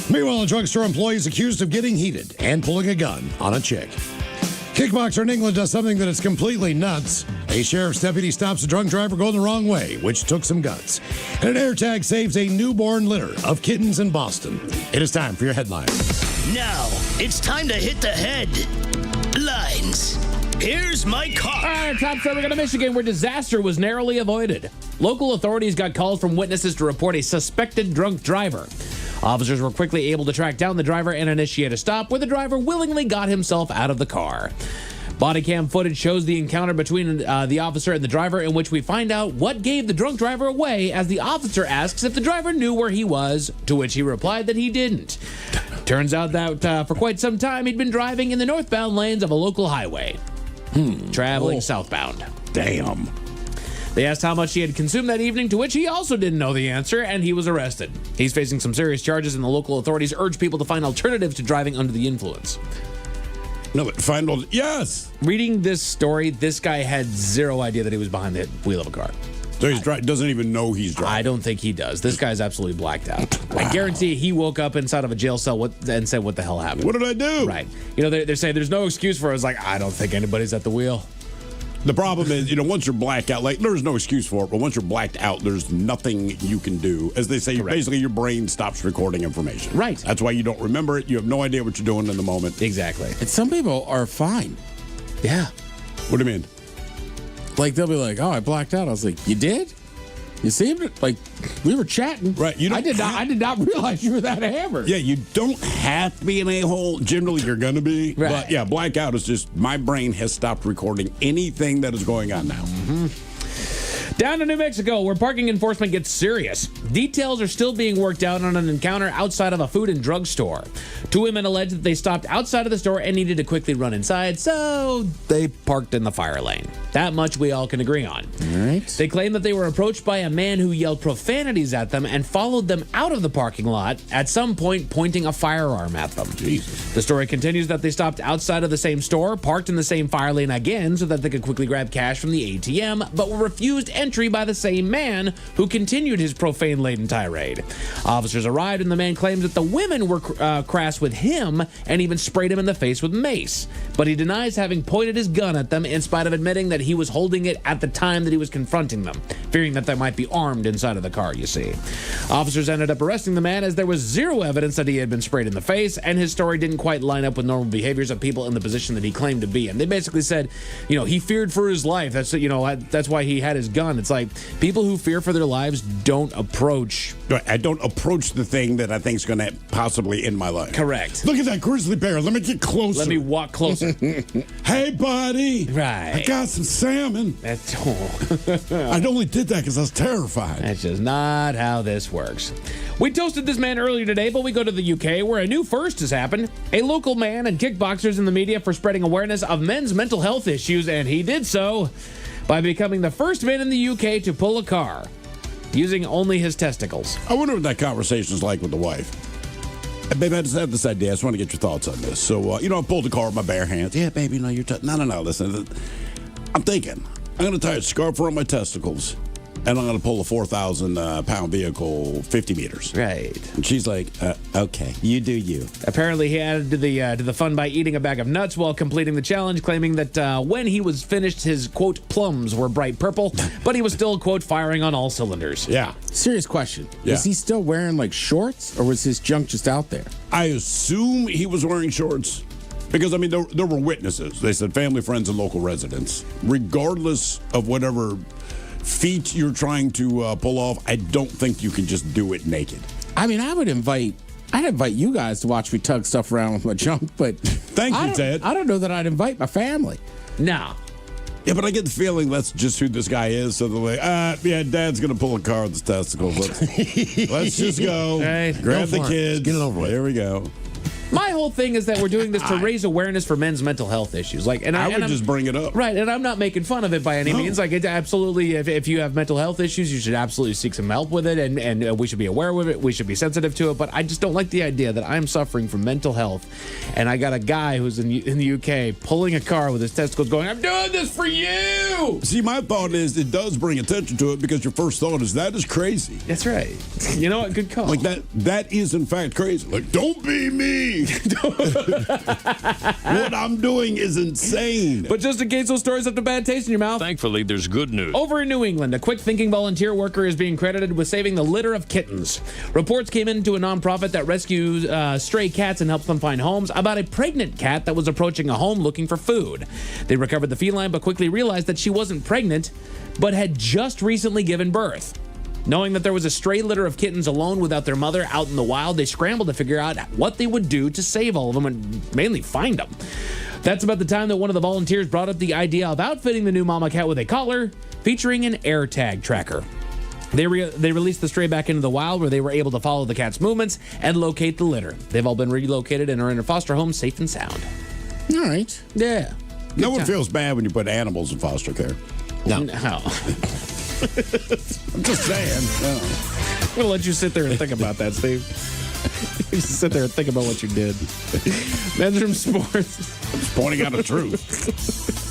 Meanwhile, a drugstore employee is accused of getting heated and pulling a gun on a chick. Kickboxer in England does something that is completely nuts. A sheriff's deputy stops a drunk driver going the wrong way, which took some guts. And an AirTag saves a newborn litter of kittens in Boston. It is time for your headlines. Now, it's time to hit the headlines. Here's my car. All right, top story, we're going to Michigan, where disaster was narrowly avoided. Local authorities got calls from witnesses to report a suspected drunk driver. Officers were quickly able to track down the driver and initiate a stop, where the driver willingly got himself out of the car. Body cam footage shows the encounter between the officer and the driver, in which we find out what gave the drunk driver away, as the officer asks if the driver knew where he was, to which he replied that he didn't. Turns out that for quite some time he'd been driving in the northbound lanes of a local highway, traveling southbound. Damn. They asked how much he had consumed that evening, to which he also didn't know the answer, and he was arrested. He's facing some serious charges, and the local authorities urge people to find alternatives to driving under the influence. No, but yes. Reading this story, this guy had zero idea that he was behind the wheel of a car. So he doesn't even know he's driving. I don't think he does. This guy's absolutely blacked out. Wow. I guarantee he woke up inside of a jail cell and said, "What the hell happened? What did I do?" Right. You know, they're saying there's no excuse for it. It's like, I don't think anybody's at the wheel. The problem is, once you're blacked out, like, there's no excuse for it, but once you're blacked out, there's nothing you can do. As they say, basically your brain stops recording information. Right. That's why you don't remember it. You have no idea what you're doing in the moment. Exactly. And some people are fine. Yeah. What do you mean? Like, they'll be like, "Oh, I blacked out." I was like, "You did? You seemed like we were chatting." Right. I did not realize you were that hammered. Yeah, you don't have to be an a-hole. Generally, you're going to be. Right. But yeah, blackout is just my brain has stopped recording anything that is going on now. Mm-hmm. Down to New Mexico, where parking enforcement gets serious. Details are still being worked out on an encounter outside of a food and drug store. Two women allege that they stopped outside of the store and needed to quickly run inside, so they parked in the fire lane. That much we all can agree on. All right. They claim that they were approached by a man who yelled profanities at them and followed them out of the parking lot, at some point pointing a firearm at them. Jesus. The story continues that they stopped outside of the same store, parked in the same fire lane again so that they could quickly grab cash from the ATM, but were refused entry by the same man, who continued his profane-laden tirade. Officers arrived, and the man claims that the women were crass with him and even sprayed him in the face with mace. But he denies having pointed his gun at them, in spite of admitting that he was holding it at the time that he was confronting them, fearing that they might be armed inside of the car, you see. Officers ended up arresting the man, as there was zero evidence that he had been sprayed in the face, and his story didn't quite line up with normal behaviors of people in the position that he claimed to be in. They basically said, he feared for his life. That's why he had his gun on. It's like people who fear for their lives don't approach. I don't approach the thing that I think is going to possibly end my life. Correct. Look at that grizzly bear. Let me get closer. Let me walk closer. Hey, buddy. Right. I got some salmon. That's I only did that because I was terrified. That's just not how this works. We toasted this man earlier today, but we go to the UK where a new first has happened. A local man and kickboxers in the media for spreading awareness of men's mental health issues, and he did so by becoming the first man in the UK to pull a car using only his testicles. I wonder what that conversation is like with the wife. Hey, babe, I just had this idea. I just want to get your thoughts on this. So, I pulled the car with my bare hands. Yeah, baby, you're... No, listen. I'm thinking, I'm going to tie a scarf around my testicles, and I'm going to pull a 4,000-pound vehicle 50 meters. Right. And she's like, okay, you do you. Apparently, he added to the fun by eating a bag of nuts while completing the challenge, claiming that when he was finished, his, quote, plums were bright purple, but he was still, quote, firing on all cylinders. Yeah. Serious question. Yeah. Was he still wearing, like, shorts, or was his junk just out there? I assume he was wearing shorts. Because, there were witnesses. They said family, friends, and local residents. Regardless of whatever feat you're trying to pull off, I don't think you can just do it naked. I'd invite you guys to watch me tug stuff around with my junk, but thank you, Ted. I don't know that I'd invite my family. No. Yeah, but I get the feeling that's just who this guy is. So they're like, Dad's going to pull a car with his testicles. Let's just go. Right. Grab the kids. Get it over with. There we go. My whole thing is that we're doing this to raise awareness for men's mental health issues. I would just bring it up. Right, and I'm not making fun of it by any means. It absolutely, if you have mental health issues, you should absolutely seek some help with it, and we should be aware of it. We should be sensitive to it. But I just don't like the idea that I'm suffering from mental health, and I got a guy who's in the UK pulling a car with his testicles going, I'm doing this for you! See, my thought is it does bring attention to it because your first thought is that is crazy. That's right. You know what? Good call. That is in fact crazy. Don't be me! What I'm doing is insane. But just in case those stories have a bad taste in your mouth. Thankfully, there's good news. Over in New England, a quick-thinking volunteer worker is being credited with saving the litter of kittens. Reports came into a nonprofit that rescues stray cats and helps them find homes about a pregnant cat that was approaching a home looking for food. They recovered the feline but quickly realized that she wasn't pregnant but had just recently given birth. Knowing that there was a stray litter of kittens alone without their mother out in the wild, they scrambled to figure out what they would do to save all of them and mainly find them. That's about the time that one of the volunteers brought up the idea of outfitting the new mama cat with a collar featuring an AirTag tracker. They released the stray back into the wild where they were able to follow the cat's movements and locate the litter. They've all been relocated and are in a foster home safe and sound. All right. Yeah. No one feels bad when you put animals in foster care. No. I'm just saying. I'm going to let you sit there and think about that, Steve. You sit there and think about what you did. Men's Room Sports. I'm just pointing out the truth.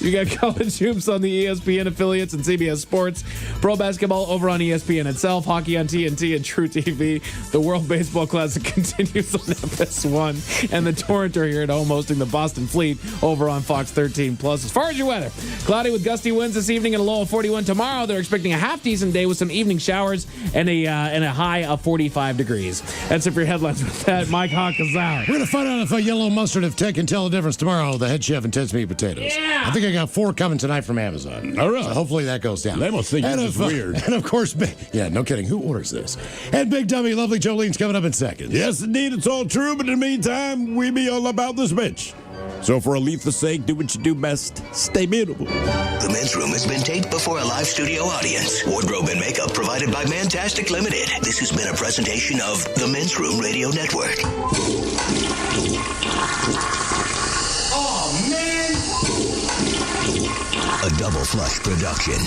You got college hoops on the ESPN affiliates and CBS Sports. Pro basketball over on ESPN itself. Hockey on TNT and True TV. The World Baseball Classic continues on FS1. And the Torrent are here at home hosting the Boston Fleet over on Fox 13 Plus. As far as your weather, cloudy with gusty winds this evening and a low of 41. Tomorrow, they're expecting a half-decent day with some evening showers and a high of 45 degrees. That's it for your headlines with that. Mike Hawkazar. We're going to find out if a yellow mustard of tech can tell the difference tomorrow. The head chef and Ted's Meat Potatoes. Yeah. I think I got 4 coming tonight from Amazon. All right. So hopefully that goes down. They must think it's weird. And of course, yeah, no kidding. Who orders this? And Big Dummy, Lovely Jolene's coming up in seconds. Yes, indeed, it's all true. But in the meantime, we be all about this bitch. So for Aletha's sake, do what you do best. Stay beautiful. The Men's Room has been taped before a live studio audience. Wardrobe and makeup provided by Mantastic Limited. This has been a presentation of the Men's Room Radio Network. Oh, man! A Double Flush production.